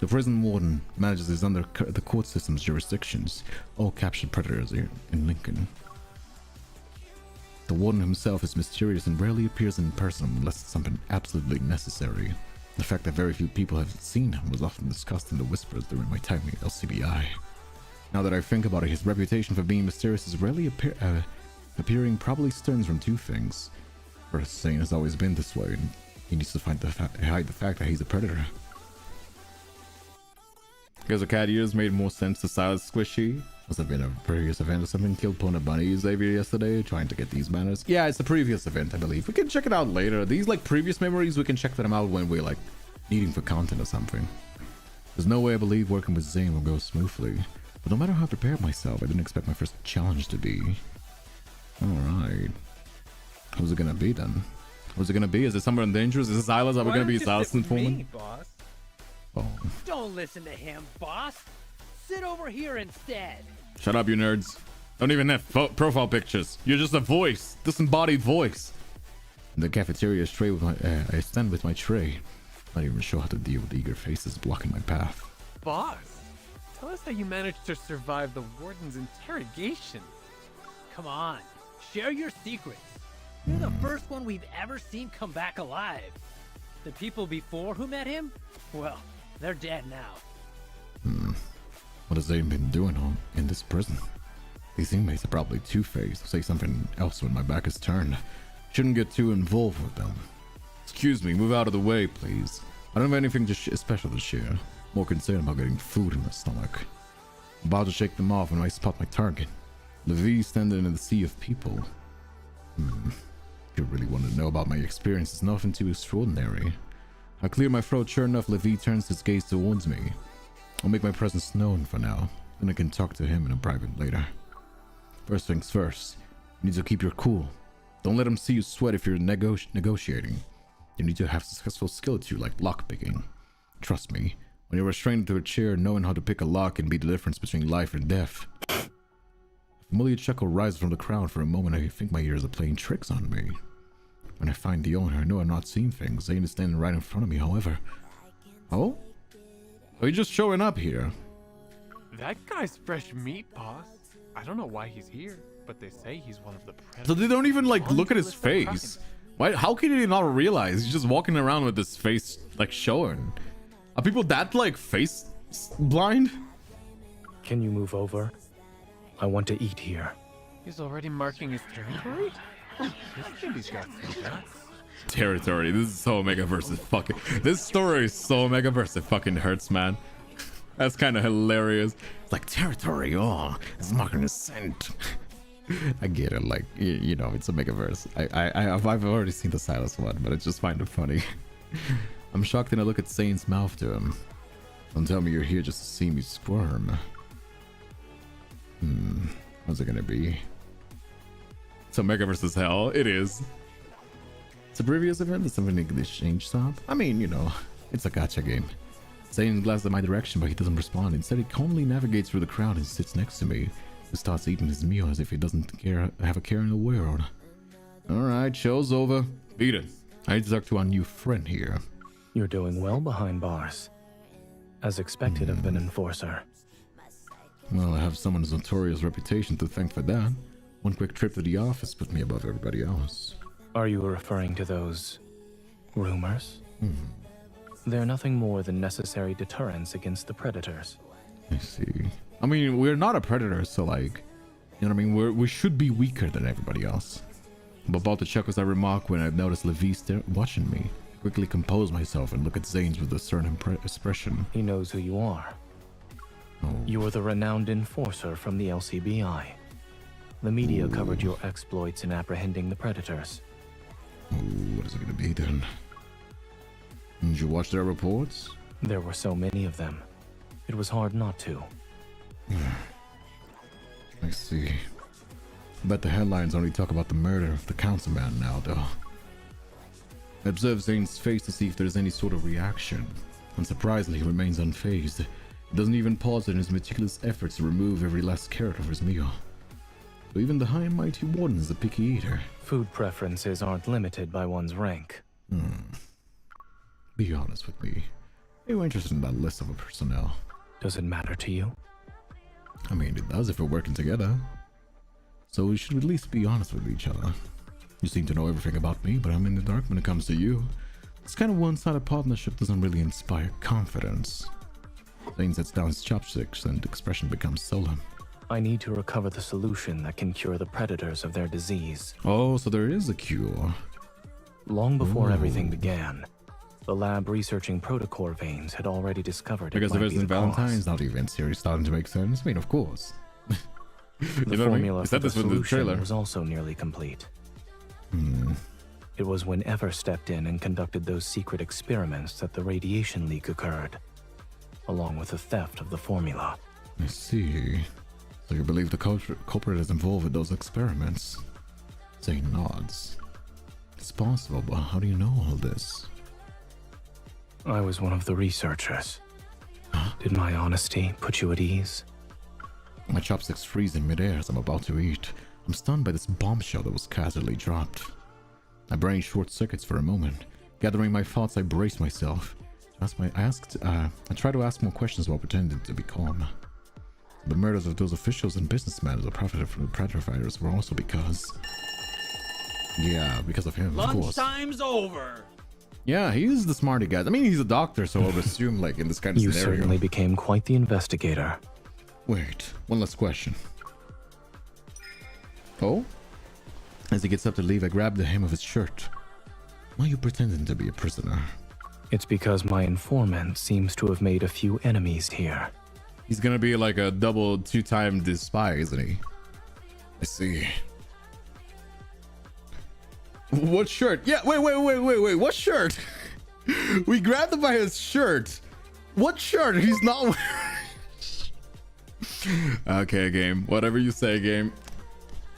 The prison warden manages is under the court system's jurisdictions. All captured predators here in Lincoln. The warden himself is mysterious and rarely appears in person unless it's something absolutely necessary. The fact that very few people have seen him was often discussed in the whispers during my time at LCBI. Now that I think about it, his reputation for being mysterious is rarely appearing probably stems from two things. First, Zayne has always been this way, and he needs to hide the fact that he's a predator. Because the cat ears made more sense to Silas Squishy. Must have been a previous event or something. Killed Pona Bunny Xavier yesterday, trying to get these banners. Yeah, it's a previous event, I believe. We can check it out later. These like previous memories, we can check them out when we're like needing for content or something. There's no way I believe working with Zayne will go smoothly. But no matter how prepared myself, I didn't expect my first challenge to be. Alright. How's it gonna be then? What's it gonna be? Is it somewhere dangerous? Is it Silas? Are we gonna be Silas informant? Boss? Oh. Don't listen to him, boss. Sit over here instead. Shut up, you nerds. Don't even have profile pictures. You're just a voice. Disembodied voice. In the cafeteria tray with my, I stand with my tray. Not even sure how to deal with the eager faces blocking my path. Boss, tell us how you managed to survive the warden's interrogation. Come on, share your secrets. You're the first one we've ever seen come back alive. The people before who met him, well, they're dead now. What has Zayne been doing in this prison? These inmates are probably two-faced. Say something else when my back is turned. Shouldn't get too involved with them. Excuse me, move out of the way, please. I don't have anything special to share. More concerned about getting food in my stomach. I'm about to shake them off when I spot my target. Levi standing in the sea of people. If you really want to know about my experience, it's nothing too extraordinary. I clear my throat. Sure enough, Levi turns his gaze towards me. I'll make my presence known for now, then I can talk to him in a private later. First things first, you need to keep your cool. Don't let him see you sweat if you're negotiating. You need to have successful skill too, like lockpicking. Trust me, when you're restrained to a chair, knowing how to pick a lock can be the difference between life and death. A familiar chuckle rises from the crowd. For a moment, I think my ears are playing tricks on me. When I find the owner, I know I'm not seeing things. Zayne is standing right in front of me, however. Oh? Are you just showing up here? That guy's fresh meat, boss. I don't know why he's here, but they say he's one of the predators. So they don't even like look at his face. Why? How can he not realize he's just walking around with his face like showing? Are people that like face blind? Can you move over? I want to eat here. He's already marking his territory? This baby's got some guts. Territory. This is so Megaverse. Fucking. This story is so Megaverse. It fucking hurts, man. That's kind of hilarious. It's like territory. Oh, it's marking a scent. I get it. Like you know, it's a Megaverse. I've already seen the Silas one, but I just find it funny. I'm shocked and I look at Zayne's mouth to him. Don't tell me you're here just to see me squirm. How's it gonna be? So Megaverse is hell. It is. It's a previous event. It's something to exchange stop. I mean, you know, it's a gacha game. Zayne glances in my direction, but he doesn't respond. Instead, he calmly navigates through the crowd and sits next to me. He starts eating his meal as if he doesn't have a care in the world. Alright, show's over. Beat it. I need to talk to our new friend here. You're doing well behind bars. As expected of an enforcer. Well, I have someone's notorious reputation to thank for that. One quick trip to the office put me above everybody else. Are you referring to those rumors? They're nothing more than necessary deterrents against the predators. I see. I mean, we're not a predator, so like, you know what I mean? We should be weaker than everybody else. I'm about to chuckle as I remark when I've noticed Levi watching me. I quickly compose myself and look at Zayne's with a certain expression. He knows who you are. Oh. You're the renowned enforcer from the LCBI. The media covered your exploits in apprehending the predators. Ooh, what is it gonna be then? Did you watch their reports? There were so many of them. It was hard not to. I see. Bet the headlines only talk about the murder of the councilman now, though. I observe Zayne's face to see if there's any sort of reaction. Unsurprisingly, he remains unfazed. He doesn't even pause in his meticulous efforts to remove every last carrot of his meal. So even the high and mighty warden is a picky eater. Food preferences aren't limited by one's rank. Be honest with me. Are you interested in that list of personnel? Does it matter to you? I mean, it does if we're working together. So we should at least be honest with each other. You seem to know everything about me, but I'm in the dark when it comes to you. This kind of one-sided partnership doesn't really inspire confidence. Zayne sets down his chopsticks and expression becomes solemn. I need to recover the solution that can cure the predators of their disease. Oh, so there is a cure. Long before everything began, the lab researching protocore veins had already discovered Because it if might it's be in the Valentine's, cause. now the event series starting to make sense. I mean, of course. The know what I mean? formula You for said the this with the solution trailer. was also nearly complete. It was when Ever stepped in and conducted those secret experiments that the radiation leak occurred, along with the theft of the formula. I see. So you believe the culprit is involved with those experiments? Zayne nods. It's possible, but how do you know all this? I was one of the researchers. Did my honesty put you at ease? My chopsticks freeze in midair as I'm about to eat. I'm stunned by this bombshell that was casually dropped. My brain short circuits for a moment. Gathering my thoughts, I brace myself. I try to ask more questions while pretending to be calm. The murders of those officials and businessmen that profited from the predator fighters were also because... Yeah, because of him, of course. Lunchtime's over. Yeah, he's the smarty guy. I mean, he's a doctor, so I would assume, like, in this kind of You scenario. certainly became quite the investigator. Wait, one last question. Oh? As he gets up to leave, I grab the hem of his shirt. Why are you pretending to be a prisoner? It's because my informant seems to have made a few enemies here. He's gonna be like a double two-time spy, isn't he? I see. What shirt? Yeah, wait, what shirt? We grabbed him by his shirt. What shirt? He's not wearing... Okay, game. Whatever you say, game.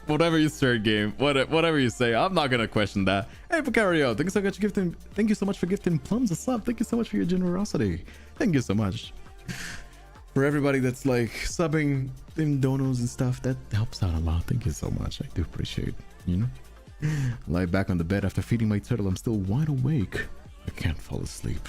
Whatever you say, game. Whatever you say. I'm not gonna question that. Hey, Picario, thank you so much for gifting Plums a sub. Thank you so much for your generosity. Thank you so much. For everybody that's like subbing in donos and stuff, that helps out a lot. Thank you so much. I do appreciate it, you know? Lie back on the bed after feeding my turtle. I'm still wide awake. I can't fall asleep.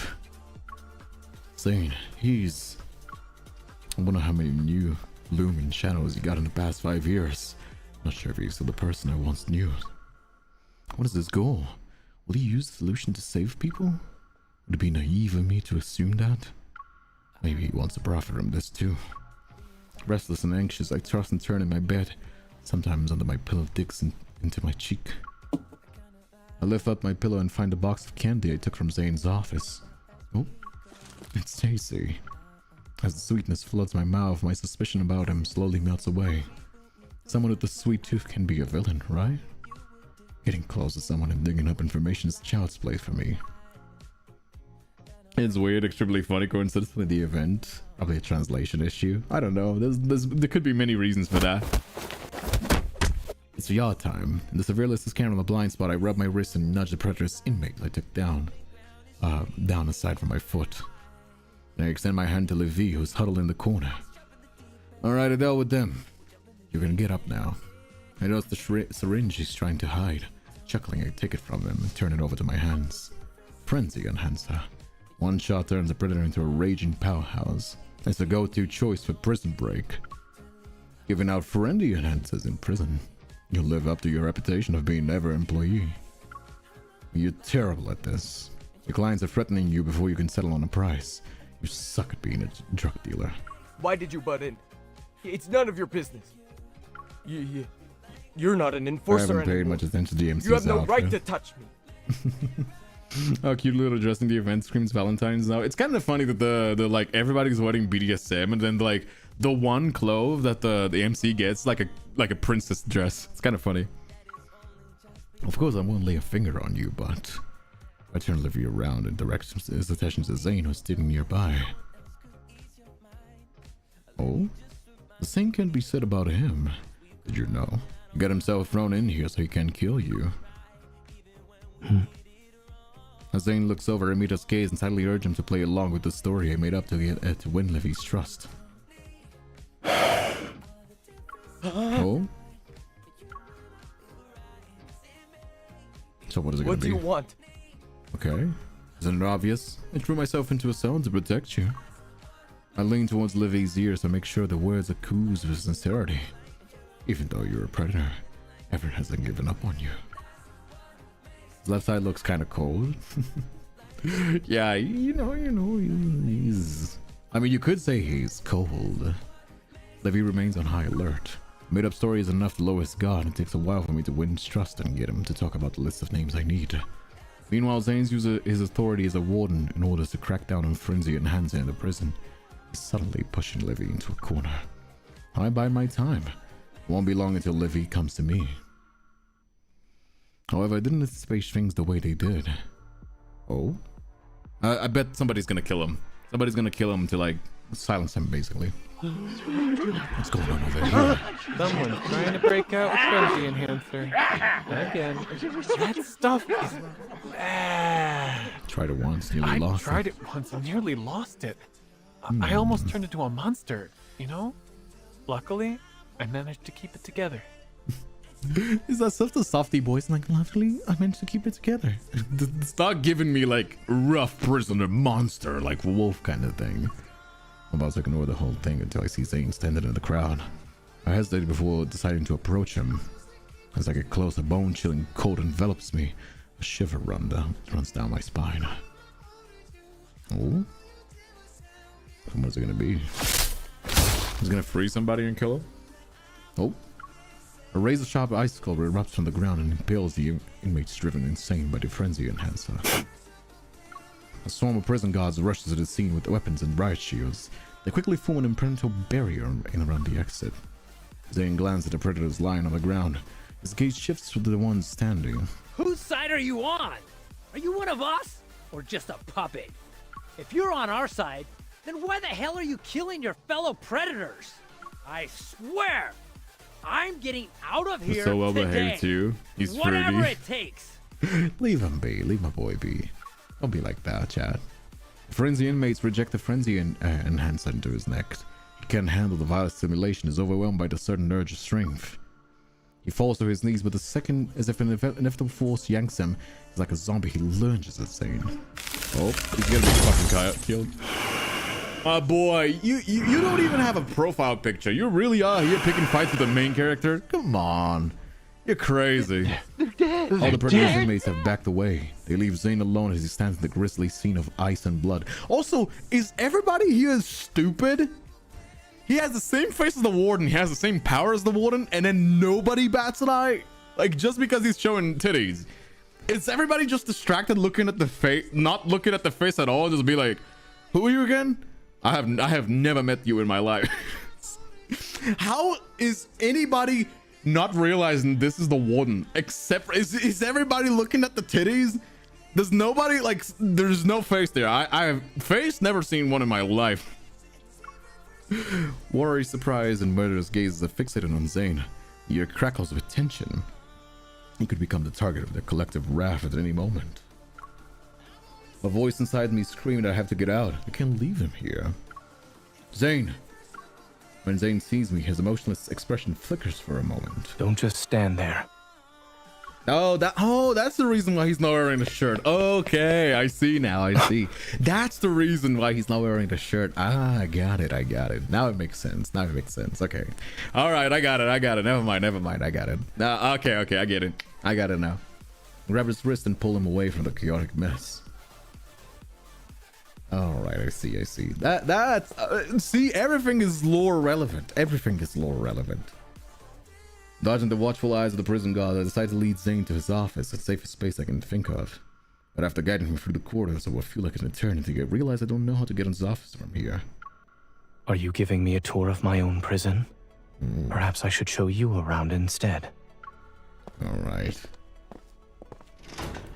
Zayne, I wonder how many new looming shadows he got in the past 5 years. Not sure if he's still the person I once knew. What is his goal? Will he use the solution to save people? Would it be naive of me to assume that? Maybe he wants to profit from this too. Restless and anxious, I toss and turn in my bed. Sometimes under my pillow digs into my cheek. I lift up my pillow and find a box of candy I took from Zayne's office. Oh, it's tasty. As the sweetness floods my mouth, my suspicion about him slowly melts away. Someone with a sweet tooth can be a villain, right? Getting close to someone and digging up information is child's play for me. It's weird, extremely funny coincidence with the event. Probably a translation issue. I don't know. There could be many reasons for that. It's yaw time. In the severe list is camera on the blind spot. I rub my wrist and nudge the predator's inmate I took down aside from my foot. Then I extend my hand to Levi, who's huddled in the corner. Alright, I dealt with them. You can get up now. I notice the syringe he's trying to hide. Chuckling, I take it from him and turn it over to my hands. Frenzy enhancer. One shot turns a predator into a raging powerhouse. It's a go-to choice for prison break. Giving out friendly enhancers in prison. You'll live up to your reputation of being never employee. You're terrible at this. Your clients are threatening you before you can settle on a price. You suck at being a drug dealer. Why did you butt in? It's none of your business. You're not an I enforcer haven't paid anymore. much attention to DMC's You have no right outfit. to touch me. Oh, cute little dressing the event screams Valentine's now. It's kind of funny that the like everybody's wearing BDSM and then like the one clove that the MC gets, like a princess dress. It's kind of funny. Of course, I won't lay a finger on you, but I turn Livy around and direct his attention to Zayne, who's sitting nearby. Oh, the same can be said about him. Did you know? He got himself thrown in here so he can kill you. As Zayne looks over at Amita's gaze and sadly urge him to play along with the story I made up to win Livy's trust. Oh? So what is it gonna be? What do you want? Okay. Isn't it obvious? I threw myself into a zone to protect you. I lean towards Livy's ear to make sure the words ooze with sincerity. Even though you're a predator, Everett hasn't given up on you. His left side looks kind of cold. Yeah, you know, he's... I mean, you could say he's cold. Livy remains on high alert. Made up story is enough to lower his guard. It takes a while for me to win his trust and get him to talk about the list of names I need. Meanwhile, Zayne's uses his authority as a warden in order to crack down on frenzy and Hansa in the prison. He's suddenly pushing Livy into a corner. I bide my time. It won't be long until Livy comes to me. However, I didn't anticipate things the way they did. Oh? I bet somebody's gonna kill him. Somebody's gonna kill him to, like, silence him, basically. What's going on over here? Someone's trying to break out with frenzy enhancer. Again. That stuff is bad. Tried it once, nearly lost it. I tried it once and nearly lost it. I almost turned into a monster, you know? Luckily, I managed to keep it together. Is that such a softy voice? Like, luckily, I managed to keep it together. Start giving me, like, rough prisoner monster, like wolf kind of thing. I'm about to ignore the whole thing until I see Zayne standing in the crowd. I hesitated before deciding to approach him. As I get close, a bone-chilling cold envelops me. A shiver runs down my spine. Oh? What's it gonna be? He's gonna free somebody and kill him? Oh. A razor-sharp icicle erupts from the ground and impales the inmates driven insane by the frenzy enhancer. A swarm of prison guards rushes to the scene with weapons and riot shields. They quickly form an impenetrable barrier around the exit. Zayne glances at the predators lying on the ground. His gaze shifts to the ones standing. Whose side are you on? Are you one of us? Or just a puppet? If you're on our side, then why the hell are you killing your fellow predators? I swear, I'm getting out of here So well today. behaved too. He's whatever fruity. it takes. Leave him be. Leave my boy be. Don't be like that, Chad. Frenzy inmates reject the frenzy enhancer into his neck. He can't handle the violent stimulation, is overwhelmed by the sudden urge of strength. He falls to his knees, but the second, as if an inevitable force yanks him, he's like a zombie. He lunges at Zayne. Oh, he's gonna be fucking killed. My boy, you don't even have a profile picture. You really are here picking fights with the main character? Come on. You're crazy. They're dead. All the predators inmates have backed away. They leave Zayne alone as he stands in the grisly scene of ice and blood. Also, is everybody here stupid? He has the same face as the warden. He has the same power as the warden, and then nobody bats an eye? Like, just because he's showing titties. Is everybody just distracted looking at the face, not looking at the face at all? Just be like, who are you again? I have never met you in my life. How is anybody not realizing this is the warden? Except is everybody looking at the titties? Does nobody, like, there's no face there. I have face, never seen one in my life. Worry, surprise, and murderous gazes are fixated on Zayne. The ear crackles with tension. He could become the target of their collective wrath at any moment. A voice inside me screamed that I have to get out. I can't leave him here. Zayne. When Zayne sees me, his emotionless expression flickers for a moment. Don't just stand there. Oh, that's the reason why he's not wearing the shirt. Okay, I see now. I see. That's the reason why he's not wearing the shirt. Ah, I got it. Now it makes sense. Okay. All right, I got it. Never mind. I got it. Okay, I get it. I got it now. Grab his wrist and pull him away from the chaotic mess. All right, I see. That's see, everything is lore relevant. Dodging the watchful eyes of the prison guard, I decide to lead Zayne to his office, the safest space I can think of. But after guiding him through the corridors of what feel like an eternity, I realize I don't know how to get into his office from here. Are you giving me a tour of my own prison? Perhaps I should show you around instead. Alright.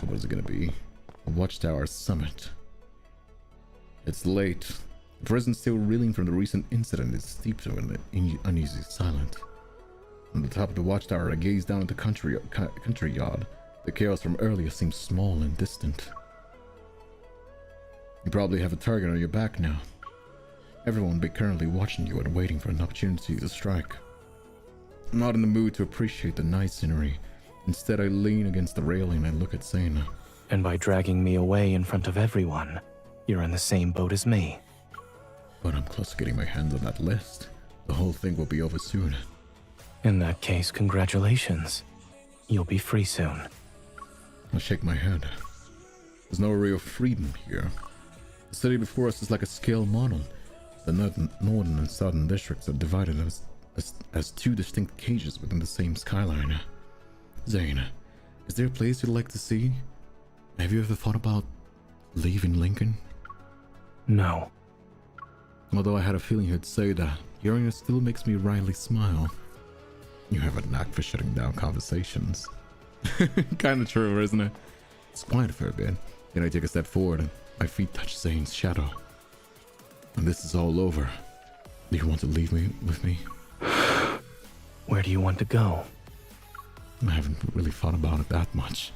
What is it gonna be? A Watchtower Summit. It's late. The prison still reeling from the recent incident is steeped in an uneasy silence. On the top of the watchtower, I gaze down at the country yard. The chaos from earlier seems small and distant. You probably have a target on your back now. Everyone will be currently watching you and waiting for an opportunity to strike. I'm not in the mood to appreciate the nice scenery. Instead, I lean against the railing and look at Zayne. And by dragging me away in front of everyone, you're in the same boat as me. But I'm close to getting my hands on that list. The whole thing will be over soon. In that case, congratulations. You'll be free soon. I shake my head. There's no real freedom here. The city before us is like a scale model. The northern and southern districts are divided as two distinct cages within the same skyline. Zayne, is there a place you'd like to see? Have you ever thought about leaving Lincoln? No. Although I had a feeling you'd say that, hearing it still makes me wryly smile. You have a knack for shutting down conversations. Kinda true, isn't it? It's quiet for a bit. Then I take a step forward and my feet touch Zayne's shadow. When this is all over, do you want to leave me with me? Where do you want to go? I haven't really thought about it that much,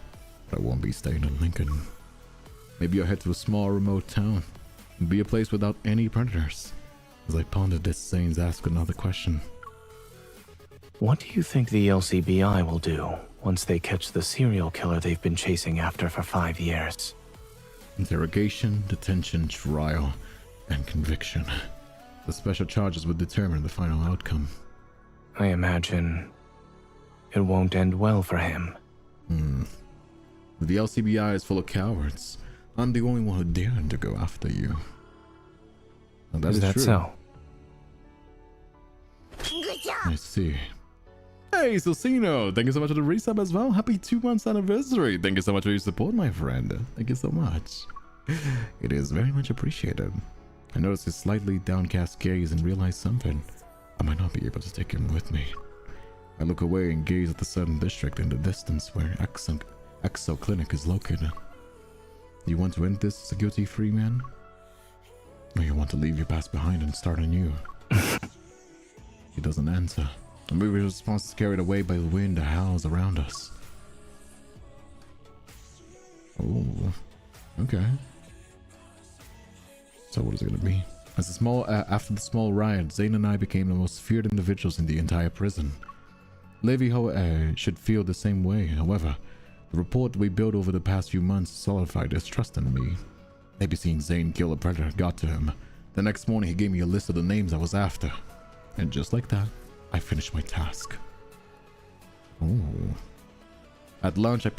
but I won't be staying in Lincoln. Maybe I'll head to a small remote town and be a place without any predators. As I ponder this, Zayne's asked another question. What do you think the LCBI will do once they catch the serial killer they've been chasing after for 5 years? Interrogation, detention, trial, and conviction. The special charges would determine the final outcome. I imagine it won't end well for him. The LCBI is full of cowards. I'm the only one who dared to go after you. Now, Is that true. so? I see. Hey, Socino, thank you so much for the resub as well. Happy 2 months anniversary. Thank you so much for your support, my friend. Thank you so much. It is very much appreciated. I noticed his slightly downcast gaze and realized something. I might not be able to take him with me. I look away and gaze at the southern district in the distance where Exo Clinic is located. Do you want to end this as a guilty-free man? Or you want to leave your past behind and start anew? He doesn't answer. The movie's response is carried away by the wind that howls around us. Oh, okay. So what is it gonna be? After the small riot, Zayne and I became the most feared individuals in the entire prison. Levi should feel the same way. However, the report we built over the past few months solidified his trust in me. Maybe seeing Zayne kill a predator got to him. The next morning, he gave me a list of the names I was after. And just like that, I finished my task. Oh. At lunch, I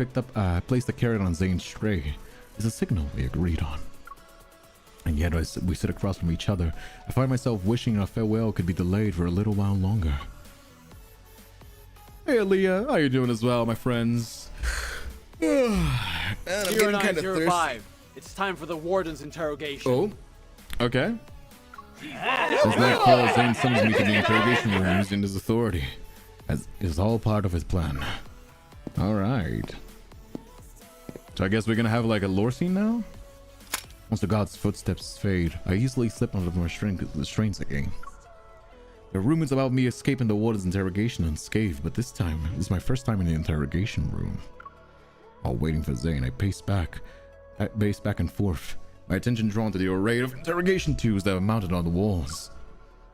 placed a carrot on Zayne's tray. It's a signal we agreed on. And yet, as we sit across from each other, I find myself wishing our farewell could be delayed for a little while longer. Hey, Aaliyah, how you doing as well, my friends? I'm getting kind of thirsty. 0905. It's time for the warden's interrogation. Oh, okay. As nightfall, Zayne summons me to the interrogation room using his authority, as is all part of his plan. All right. So I guess we're gonna have like a lore scene now. Once the god's footsteps fade, I easily slip under the restraints again. There are rumors about me escaping the warden's interrogation unscathed, but this time, this is my first time in the interrogation room. While waiting for Zayne, I pace back and forth, my attention drawn to the array of interrogation tubes that are mounted on the walls.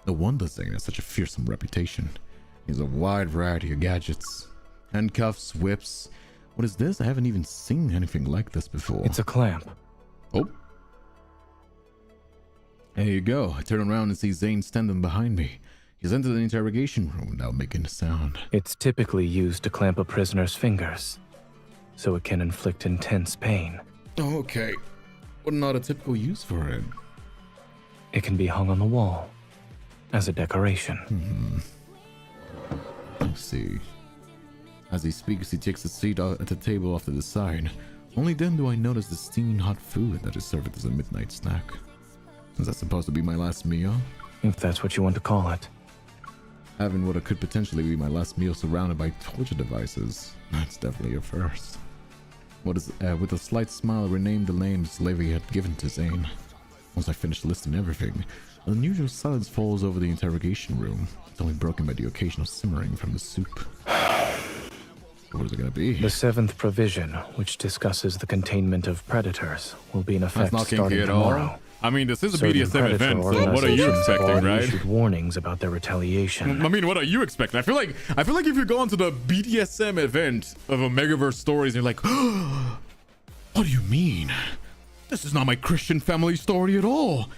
No wonder Zayne has such a fearsome reputation. He has a wide variety of gadgets. Handcuffs, whips. What is this? I haven't even seen anything like this before. It's a clamp. Oh. There you go. I turn around and see Zayne standing behind me. He's entered the interrogation room without making a sound. It's typically used to clamp a prisoner's fingers, so it can inflict intense pain. Okay. But not a typical use for it. It can be hung on the wall as a decoration. Let's see. As he speaks, he takes a seat at the table off to the side. Only then do I notice the steaming hot food that is served as a midnight snack. Is that supposed to be my last meal? if that's what you want to call it. Having what could potentially be my last meal surrounded by torture devices, that's definitely a first. With a slight smile, I renamed the names Levy had given to Zayne. Once I finished listing everything, an unusual silence falls over the interrogation room. It's only broken by the occasional simmering from the soup. What is it gonna be? The 7th provision, which discusses the containment of predators, will be in effect That's not kinky starting at tomorrow. all. I mean, this is a Certain BDSM predator event, so what are you organizations have expecting, already right? issued warnings about their retaliation. I mean, what are you expecting? I feel like if you're going to the BDSM event of a Megaverse Stories, you're like, what do you mean? This is not my Christian family story at all.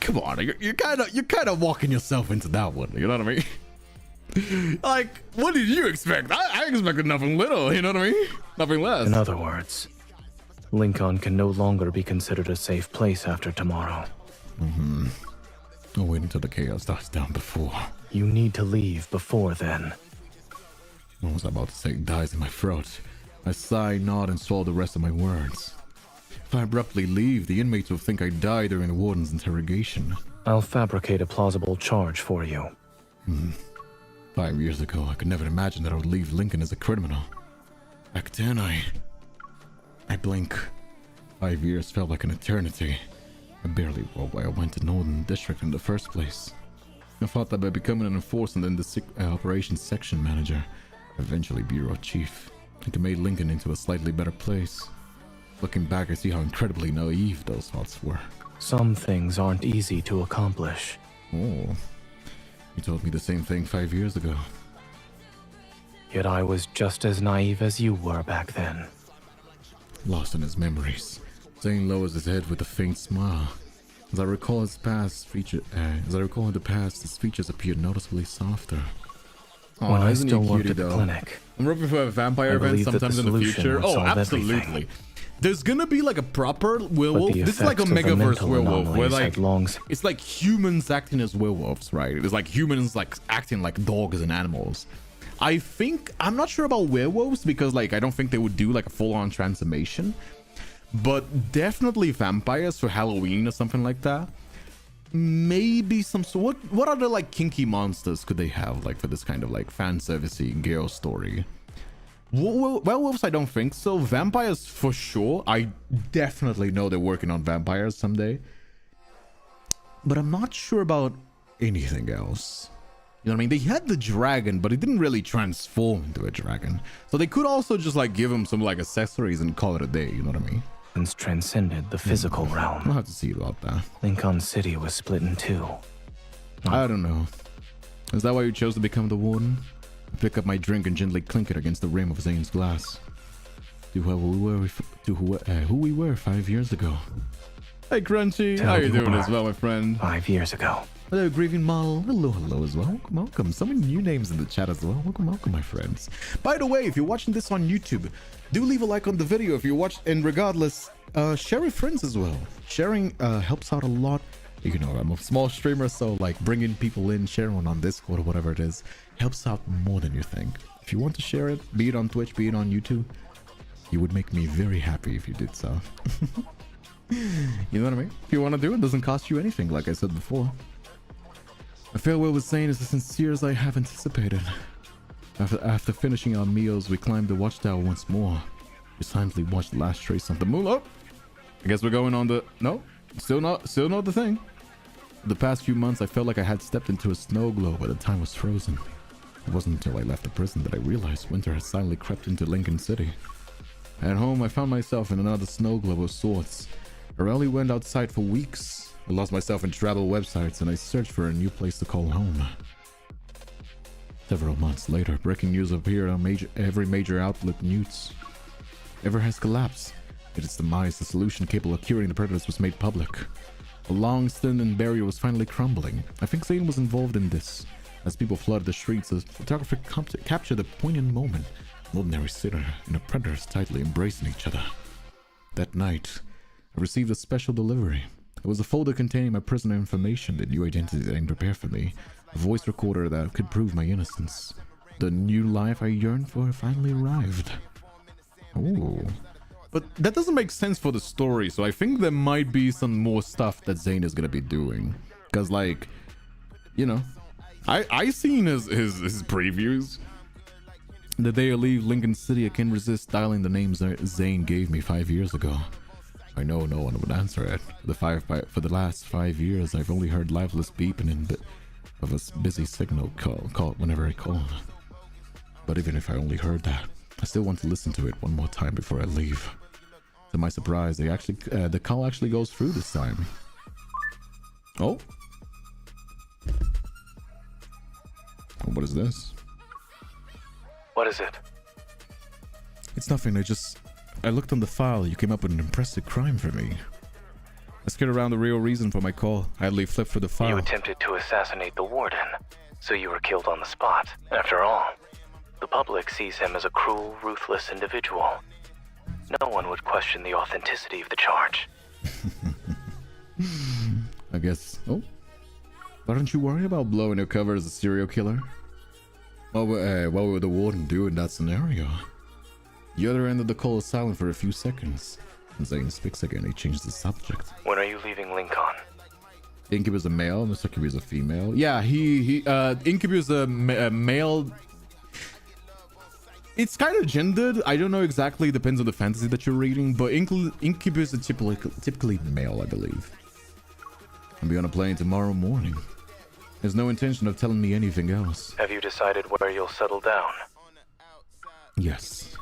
Come on, you're kind of walking yourself into that one. You know what I mean? Like, what did you expect? I expected nothing little. You know what I mean? Nothing less. In other words, Lincoln can no longer be considered a safe place after tomorrow. I'll wait until the chaos dies down before. You need to leave before then. What was I about to say? Dies in my throat. I sigh, nod, and swallow the rest of my words. If I abruptly leave, the inmates will think I died during the warden's interrogation. I'll fabricate a plausible charge for you. 5 years ago, I could never imagine that I would leave Lincoln as a criminal. Back then, I blink. 5 years felt like an eternity. I barely know why I went to Northern District in the first place. I thought that by becoming an enforcer and then the operations section manager, eventually bureau chief, I could make Lincoln into a slightly better place. Looking back, I see how incredibly naive those thoughts were. Some things aren't easy to accomplish. Oh, you told me the same thing 5 years ago. Yet I was just as naive as you were back then. Lost in his memories, Zayne lowers his head with a faint smile. As I recall in the past, his features appeared noticeably softer. When I still worked at the clinic, I'm hoping for a vampire event believe that sometimes the in the solution future. would Oh, solve absolutely. everything. There's gonna be like a proper werewolf. the This is like a effects of the Megaverse mental werewolf, where anomalies like had long it's like humans acting as werewolves, right? It's like humans like acting like dogs and animals. I'm not sure about werewolves because like I don't think they would do like a full-on transformation, but definitely vampires for Halloween or something like that. Maybe some sort. What other like kinky monsters could they have like for this kind of like fan servicey girl story? Werewolves, I don't think so. Vampires for sure. I definitely know they're working on vampires someday, but I'm not sure about anything else. You know what I mean? They had the dragon, but it didn't really transform into a dragon. So they could also just like give him some like accessories and call it a day. You know what I mean? transcended the physical I'll realm. have to see about that. Lincoln City was split in two. I don't know. Is that why you chose to become the warden? I pick up my drink and gently clink it against the rim of Zayne's glass. To who we were 5 years ago. Hey Crunchy, Tell how you me doing more. as well, my friend? 5 years ago. Hello, Grieving Model. Hello as well. Welcome, welcome. So many new names in the chat as well. Welcome, my friends. By the way, if you're watching this on YouTube, do leave a like on the video if you watch, and regardless, share with friends as well. Sharing helps out a lot. You know, I'm a small streamer, so like bringing people in, sharing on Discord or whatever it is, helps out more than you think. If you want to share it, be it on Twitch, be it on YouTube, you would make me very happy if you did so. You know what I mean? If you want to do it, doesn't cost you anything, like I said before. My farewell with Zayne is as sincere as I have anticipated. After finishing our meals, we climbed the watchtower once more. We silently watched the last trace of the moon. Oh, I guess we're going on the... No, still not the thing. The past few months, I felt like I had stepped into a snow globe where the time was frozen. It wasn't until I left the prison that I realized winter had silently crept into Lincoln City. At home, I found myself in another snow globe of sorts. I rarely went outside for weeks. I lost myself in travel websites and I searched for a new place to call home. Several months later, breaking news appeared on every major outlet news. Ever has collapsed. It is demise, the solution capable of curing the predators was made public. A long thin barrier was finally crumbling. I think Zayne was involved in this. As people flooded the streets, a photographer captured the poignant moment. An ordinary sitter and a predators tightly embracing each other. That night, I received a special delivery. It was a folder containing my prisoner information, the new identity that I prepared for me, a voice recorder that could prove my innocence. The new life I yearned for finally arrived. Ooh. But that doesn't make sense for the story, so I think there might be some more stuff that Zayne is gonna be doing. Because, like, you know, I seen his previews. The day I leave Lincoln City, I can't resist dialing the names Zayne gave me 5 years ago. I know no one would answer it. For the last 5 years, I've only heard lifeless beeping of a busy signal call whenever I called. But even if I only heard that, I still want to listen to it one more time before I leave. To my surprise, the call actually goes through this time. Oh. What is this? What is it? It's nothing. I looked on the file. You came up with an impressive crime for me. I scared around the real reason for my call. I idly flipped through the file. You attempted to assassinate the warden, so you were killed on the spot. After all, the public sees him as a cruel, ruthless individual. No one would question the authenticity of the charge. I guess. Oh. Why don't you worry about blowing your cover as a serial killer? What would the warden do in that scenario? The other end of the call is silent for a few seconds. And Zayne speaks again. He changes the subject. When are you leaving Lincoln? Incubus a male, Mr. Incubus a female. Yeah, Incubus a male. It's kind of gendered. I don't know exactly. Depends on the fantasy that you're reading. But Incubus is typically male, I believe. I'll be on a plane tomorrow morning. There's no intention of telling me anything else. Have you decided where you'll settle down? Yes.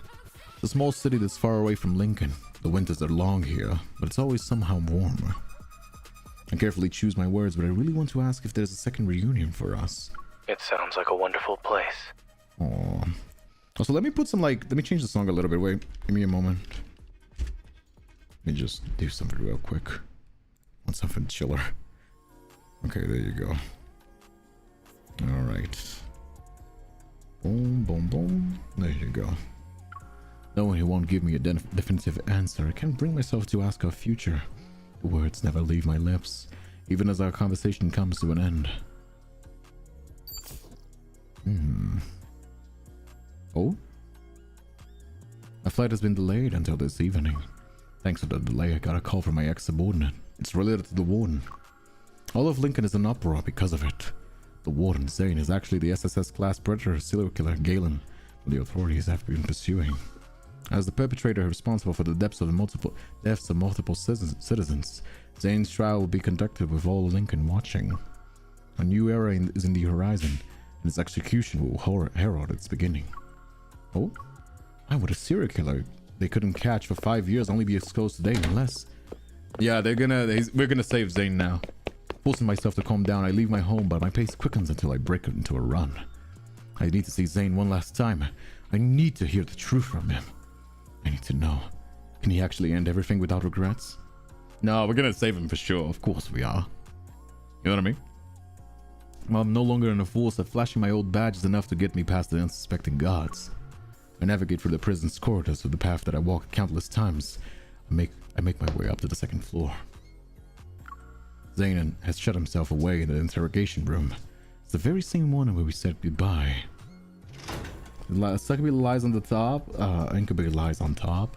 It's a small city that's far away from Lincoln. The winters are long here, but it's always somehow warmer. I carefully choose my words, but I really want to ask if there's a second reunion for us. It sounds like a wonderful place. Aww. Also, let me change the song a little bit. Wait, give me a moment. Let me just do something real quick. Want something chiller. Okay, there you go. Alright. Boom, boom, boom. There you go. Knowing he won't give me a definitive answer, I can't bring myself to ask our future. The words never leave my lips, even as our conversation comes to an end. Oh? My flight has been delayed until this evening. Thanks to the delay, I got a call from my ex-subordinate. It's related to the warden. All of Lincoln is in uproar because of it. The warden, Zayne, is actually the SSS-class predator serial killer Galen the authorities have been pursuing. As the perpetrator responsible for the deaths of multiple citizens, Zayne's trial will be conducted with all Lincoln watching. A new era is in the horizon, and its execution will herald its beginning. Oh? I would a serial killer they couldn't catch for 5 years only be exposed today unless... Yeah, we're gonna save Zayne now. Forcing myself to calm down, I leave my home, but my pace quickens until I break into a run. I need to see Zayne one last time. I need to hear the truth from him. I need to know. Can he actually end everything without regrets? No, we're gonna save him for sure. Of course we are. You know what I mean? While I'm no longer in a force, that flashing my old badge is enough to get me past the unsuspecting guards. I navigate through the prison's corridors with the path that I walk countless times. I make my way up to the second floor. Zayne has shut himself away in the interrogation room. It's the very same one where we said goodbye. Succubus lies on the top. Incubus lies on top.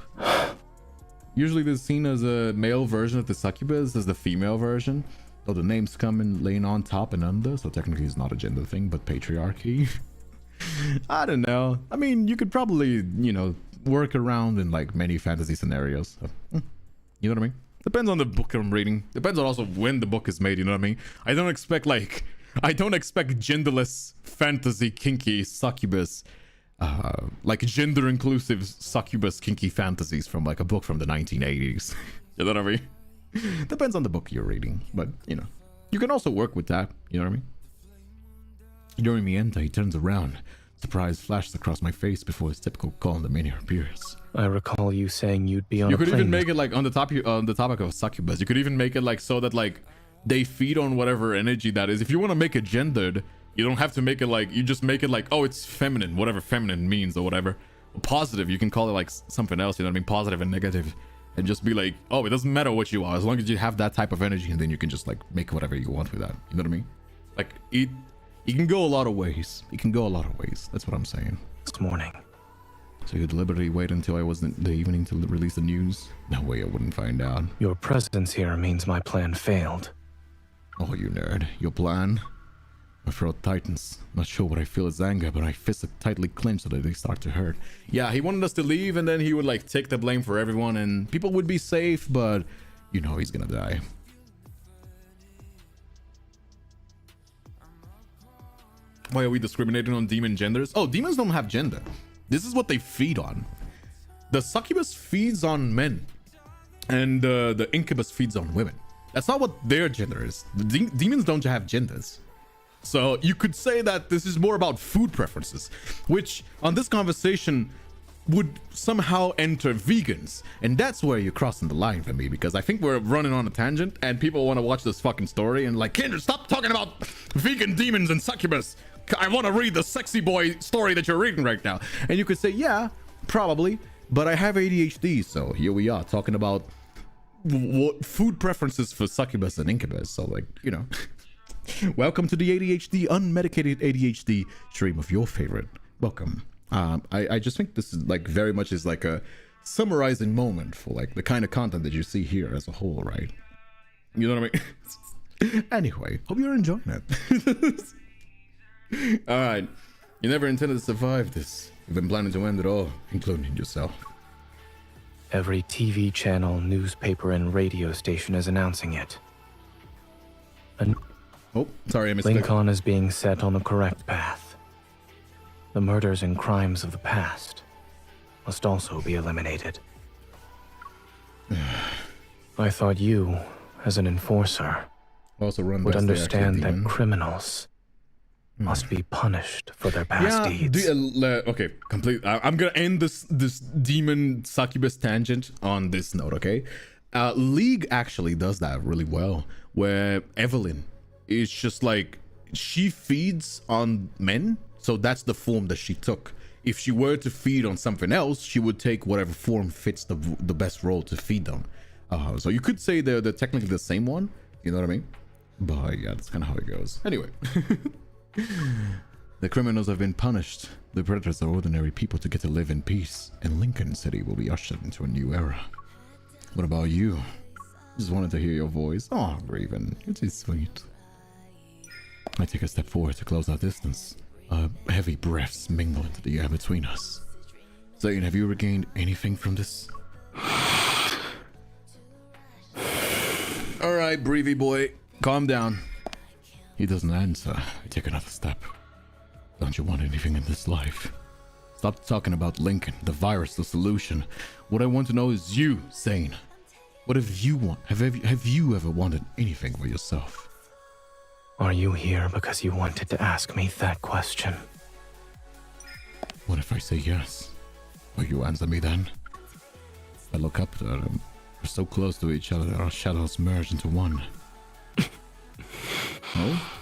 Usually this is seen as a male version of the succubus as the female version. Though the names come in laying on top and under, so technically it's not a gender thing, but patriarchy. I don't know. I mean, you could probably, work around in like many fantasy scenarios. So, you know what I mean? Depends on the book I'm reading. Depends on also when the book is made, you know what I mean? I don't expect genderless fantasy kinky succubus, like gender inclusive succubus kinky fantasies from like a book from the 1980s. You know what I mean? Depends on the book you're reading, but you can also work with that. You know what I mean? During the end, he turns around. Surprise flashes across my face before his typical call in the mania appears. I recall you saying you'd be on You a could plane. even make it like on the topic of succubus. You could even make it like so that like they feed on whatever energy that is. If you want to make it gendered, you don't have to make it like, you just make it like, oh, it's feminine, whatever feminine means or whatever. Positive, you can call it like something else, you know what I mean? Positive and negative. And just be like, oh, it doesn't matter what you are, as long as you have that type of energy, and then you can just like make whatever you want with that. You know what I mean? Like it can go a lot of ways. It can go a lot of ways. That's what I'm saying. This morning. So you deliberately wait until I was in the evening to release the news? No way I wouldn't find out. Your presence here means my plan failed. Oh, you nerd. Your plan? My throat tightens. Not sure what I feel is anger, but my fists are tightly clenched so that they start to hurt. Yeah, he wanted us to leave, and then he would like take the blame for everyone, and people would be safe, but you know he's gonna die. Why are we discriminating on demon genders? Oh, demons don't have gender. This is what they feed on. The succubus feeds on men, and the incubus feeds on women. That's not what their gender is. The demons don't have genders. So you could say that this is more about food preferences, which on this conversation would somehow enter vegans. And that's where you're crossing the line for me, because I think we're running on a tangent and people want to watch this fucking story and like, Kindred, stop talking about vegan demons and succubus. I want to read the sexy boy story that you're reading right now. And you could say, yeah, probably, but I have ADHD. So here we are talking about what food preferences for succubus and incubus. So like, you know, welcome to the ADHD, unmedicated ADHD stream of your favorite. Welcome. I just think this is like very much is like a summarizing moment for like the kind of content that you see here as a whole, right? You know what I mean? Anyway, hope you're enjoying it. All right, you never intended to survive this. You've been planning to end it all, including yourself. Every TV channel, newspaper, and radio station is announcing it. Oh, sorry, I missed Lincoln is being set on the correct path. The murders and crimes of the past must also be eliminated. I thought you, as an enforcer, also run would understand that criminals must be punished for their past deeds. Okay, complete. I'm gonna end this demon succubus tangent on this note. Okay, League actually does that really well, where Evelyn is just like, she feeds on men, so that's the form that she took. If she were to feed on something else, she would take whatever form fits the best role to feed them. So you could say they're technically the same one, you know what I mean? But yeah, that's kind of how it goes. Anyway. The criminals have been punished. The predators are ordinary people to get to live in peace, and Lincoln City will be ushered into a new era. What about you? Just wanted to hear your voice. Oh, Raven, you're too sweet. I take a step forward to close our distance. Heavy breaths mingle into the air between us. Zayne, have you regained anything from this? Alright, Breevy boy, calm down. He doesn't answer. I take another step. Don't you want anything in this life? Stop talking about Lincoln, the virus, the solution. What I want to know is you, Zayne. What have you want? Have you ever wanted anything for yourself? Are you here because you wanted to ask me that question? What if I say yes? Will you answer me then? I look up at them. We're so close to each other that our shadows merge into one. Oh?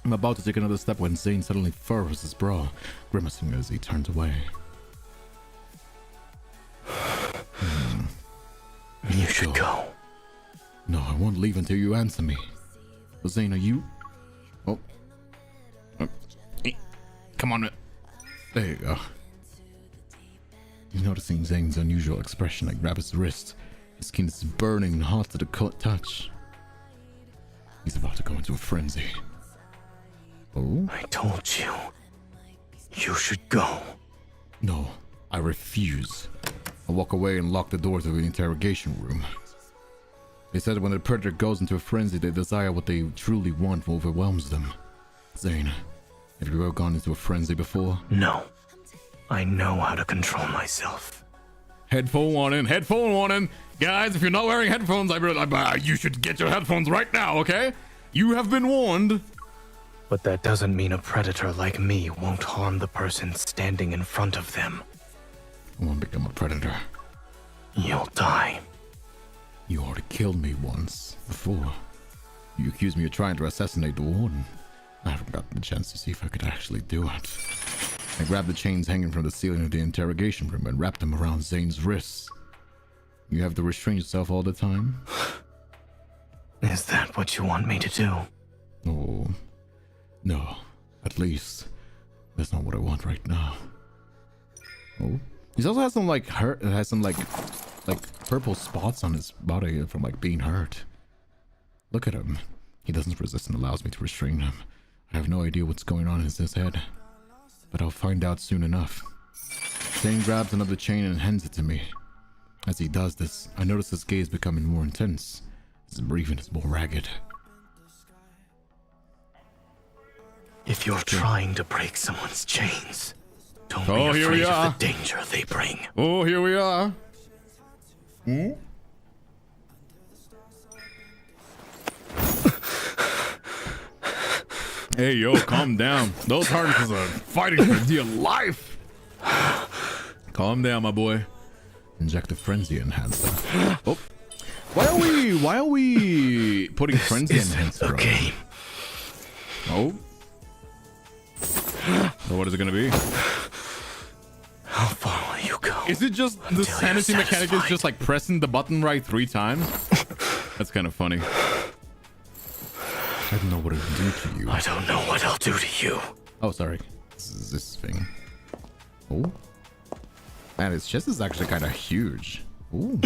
I'm about to take another step when Zayne suddenly furrows his brow, grimacing as he turns away. You should go. No, I won't leave until you answer me. Zayne, are you? Oh. Come on. There you go. You're noticing Zayne's unusual expression. I grab his wrist. His skin is burning and hot to the touch. He's about to go into a frenzy. Oh? I told you. You should go. No, I refuse. I walk away and lock the door to the interrogation room. They said when a predator goes into a frenzy, they desire what they truly want overwhelms them. Zayne, have you ever gone into a frenzy before? No. I know how to control myself. Headphone warning, headphone warning. Guys, if you're not wearing headphones, you should get your headphones right now, okay? You have been warned. But that doesn't mean a predator like me won't harm the person standing in front of them. I won't become a predator. You'll die. You already killed me once, before. You accused me of trying to assassinate the warden. I haven't gotten the chance to see if I could actually do it. I grabbed the chains hanging from the ceiling of the interrogation room and wrapped them around Zayne's wrists. You have to restrain yourself all the time? Is that what you want me to do? Oh, no. At least, that's not what I want right now. Oh, he also has some like hurt. It has some like purple spots on his body from like being hurt. Look at him. He doesn't resist and allows me to restrain him. I have no idea what's going on in his head, but I'll find out soon enough. Zayne grabs another chain and hands it to me. As he does this, I notice his gaze becoming more intense. His breathing is more ragged. If you're trying to break someone's chains, don't Oh, be here we afraid are. of the danger they bring. Oh, here we are. Hey, yo, calm down. Those harnesses are fighting for dear life. Calm down, my boy. Inject the frenzy enhancer. Oh. Why are we putting frenzy enhancer on? Okay. Oh. So what is it gonna be? How far will you go? Is it just the sanity mechanic is just like pressing the button right 3 times? That's kind of funny. I don't know what it'll do to you. I don't know what I'll do to you. Oh, sorry. This is this thing. Oh. Man, its chest is actually kind of huge. Ooh.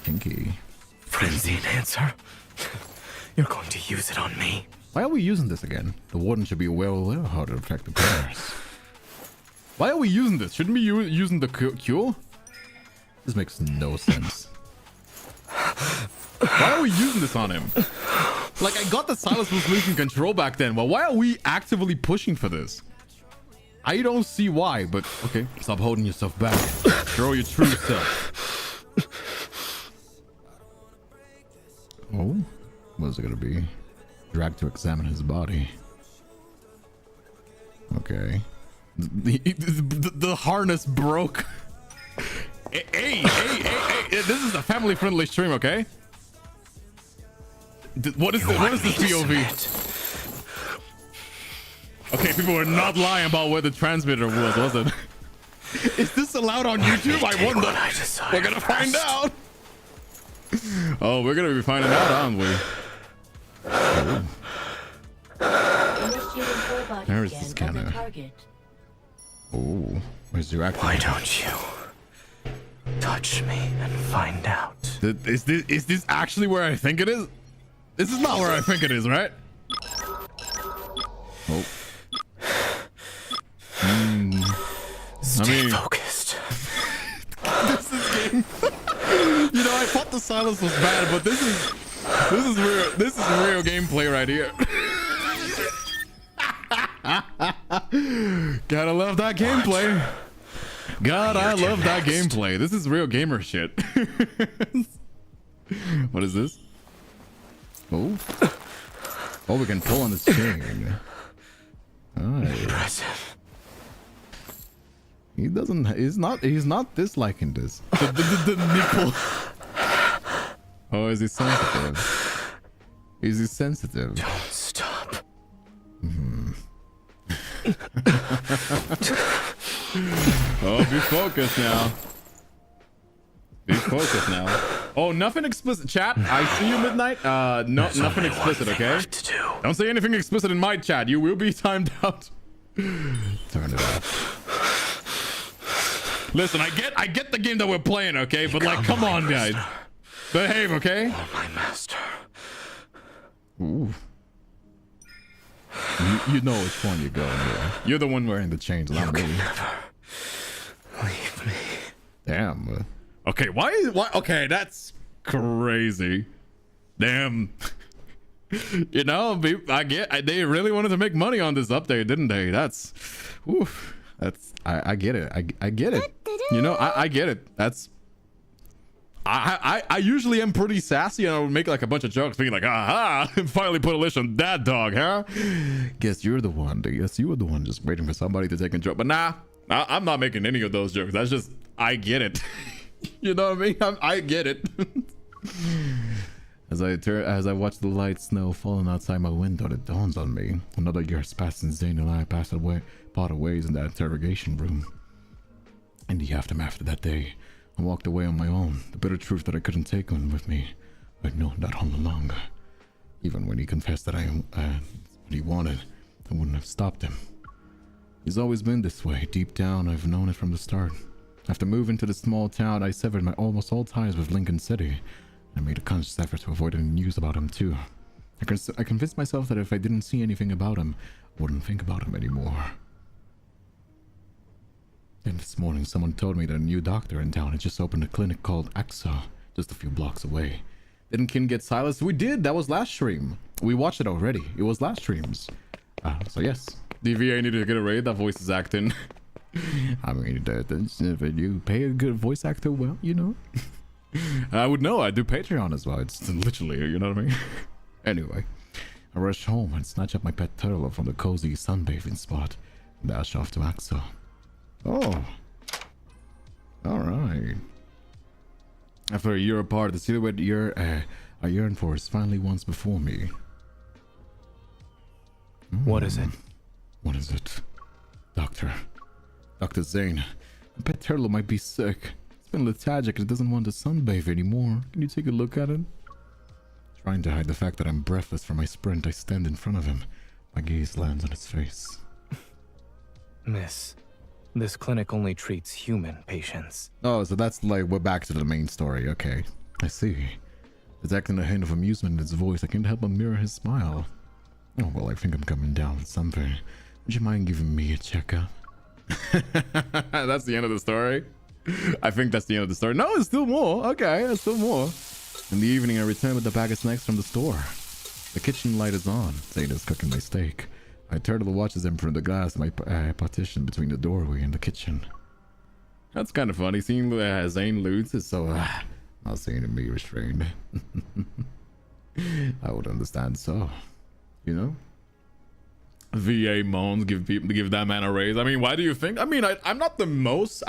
Kinky. Frenzy enhancer. You're going to use it on me. Why are we using this again? The warden should be aware how to affect the players. Why are we using this? Shouldn't we be using the cure? This makes no sense. Why are we using this on him? Like, I got that Silas was losing control back then, but why are we actively pushing for this? I don't see why, but okay. Stop holding yourself back. Show your true self. Oh, what is it gonna be? Dragged to examine his body. Okay. The harness broke. Hey, this is a family-friendly stream, okay? What is this POV? Okay, people were not lying about where the transmitter was it? Is this allowed on YouTube? I wonder. We're gonna find out. Oh, we're gonna be finding out, aren't we? Oh. There's the scanner. Oh, where's your active? Why don't you touch me and find out? Is this actually where I think it is? This is not where I think it is, right? Oh. Stay focused. This is game. You know, I thought the silence was bad, but this is real gameplay right here. Gotta love that gameplay. God, I love that gameplay. This is real gamer shit. What is this? Oh. Oh, we can pull on this chain. Impressive. He's not disliking this. The nipple. Oh, is he sensitive? Is he sensitive? Don't stop. Oh, be focused now. Be focused now. Oh, nothing explicit. Chat, I see you, Midnight. No, nothing explicit, okay? Don't say anything explicit in my chat. You will be timed out. Turn it off. Listen, I get the game that we're playing, okay? But like, come on, guys. Behave, okay? Oh, my master. Ooh. You know which one you're going with. You're the one wearing the chains, not me. Leave me. Damn. Okay, why? Okay, that's crazy. Damn. You know, they really wanted to make money on this update, didn't they? That's, oof. That's, I get it. I get it. You know, I get it. That's, I usually am pretty sassy and I would make like a bunch of jokes being like, aha, finally put a list on that dog, huh? Guess you're the one. Guess you were the one just waiting for somebody to take control. But nah, I'm not making any of those jokes. That's just, I get it. You know what I mean? I get it. As I watch the light snow falling outside my window, it dawns on me. Another year has passed since Zayne and I parted ways in that interrogation room. In the aftermath of that day, I walked away on my own. The bitter truth that I couldn't take on with me. I'd known that all along. Even when he confessed that what he wanted, I wouldn't have stopped him. He's always been this way. Deep down, I've known it from the start. After moving to the small town, I severed my almost all ties with Lincoln City. I made a conscious effort to avoid any news about him too. I convinced myself that if I didn't see anything about him, I wouldn't think about him anymore. Then this morning, someone told me that a new doctor in town had just opened a clinic called AXA, just a few blocks away. Didn't Kin get silenced? We did. That was last stream. We watched it already. It was last streams. So yes, DVA needed to get a raid. That voice is acting. I mean, if you pay a good voice actor, well, you know. I would know. I do Patreon as well. It's literally, you know what I mean? Anyway, I rushed home and snatched up my pet turtle from the cozy sunbathing spot and dashed off to AXA. Oh. Alright. After a year apart, the silhouette I yearn for is finally once before me. What is it? What is it? Dr. Zayne. My pet turtle might be sick. It's been lethargic and it doesn't want to sunbathe anymore. Can you take a look at it? Trying to hide the fact that I'm breathless from my sprint, I stand in front of him. My gaze lands on his face. Miss, this clinic only treats human patients. Oh, so that's like, we're back to the main story. Okay, I see. Detecting a hint of amusement in his voice, I can't help but mirror his smile. Oh, well, I think I'm coming down with something. Would you mind giving me a checkup? That's the end of the story? I think that's the end of the story. No, it's still more. Okay, there's still more. In the evening, I return with the bag of snacks from the store. The kitchen light is on. Zayne is cooking my steak. My turtle watches him from the glass of my partition between the doorway and the kitchen. That's kind of funny. Seeing Zayne lose is so not seeing him be restrained. I would understand so. You know? VA moans, give that man a raise. I mean, why do you think? I mean, I'm not the most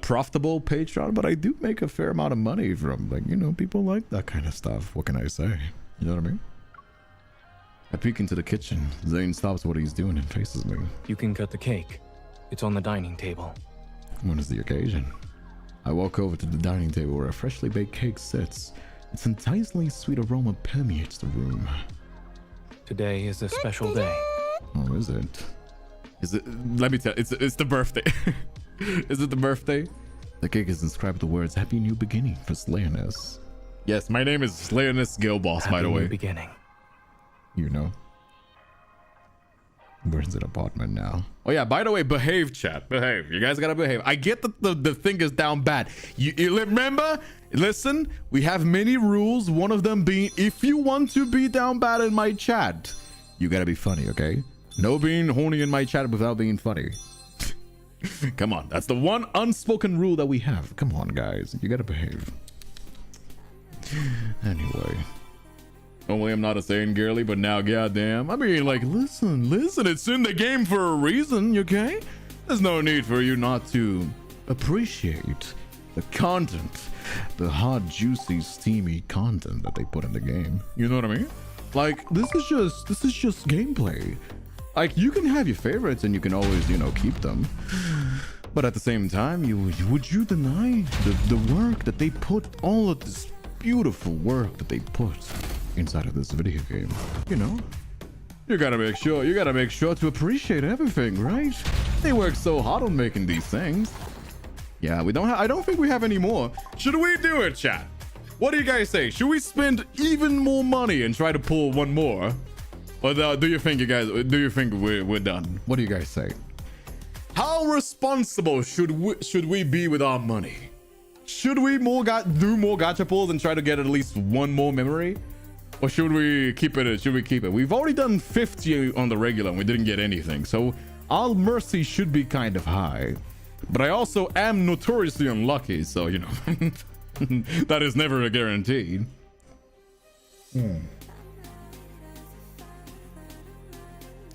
profitable Patreon, but I do make a fair amount of money from, like, you know, people like that kind of stuff. What can I say? You know what I mean? I peek into the kitchen. Zayne stops what he's doing and faces me. You can cut the cake. It's on the dining table. What is the occasion? I walk over to the dining table where a freshly baked cake sits. Its enticingly sweet aroma permeates the room. Today is a special day. Oh, is it? Is it? Let me tell you, it's the birthday. Is it the birthday? The cake is inscribed with the words "Happy New Beginning" for Slayerness. Yes, my name is Slayerness Gilboss, by the way. Happy New Beginning. You know. Where's the apartment now? Oh yeah, by the way, behave, chat. Behave. You guys gotta behave. I get that the thing is down bad. You remember? Listen, we have many rules. One of them being, if you want to be down bad in my chat, you gotta be funny, okay? No being horny in my chat without being funny. Come on, that's the one unspoken rule that we have. Come on, guys, you gotta behave. Anyway. Normally I'm not a Zayne girly, but now goddamn. I mean, like, listen, it's in the game for a reason, okay? There's no need for you not to appreciate the content, the hot, juicy, steamy content that they put in the game. You know what I mean? Like, this is just gameplay. Like, you can have your favorites and you can always, you know, keep them. But at the same time, would you deny the work that they put, all of this beautiful work that they put inside of this video game? You know, you gotta make sure to appreciate everything, right? They work so hard on making these things. Yeah, I don't think we have any more. Should we do it, chat? What do you guys say? Should we spend even more money and try to pull one more? Or do you think we're done? What do you guys say? How responsible should we be with our money? Should we do more gacha pulls and try to get at least one more memory? Or should we keep it? We've already done 50 on the regular and we didn't get anything. So our mercy should be kind of high. But I also am notoriously unlucky, so, you know, that is never a guarantee.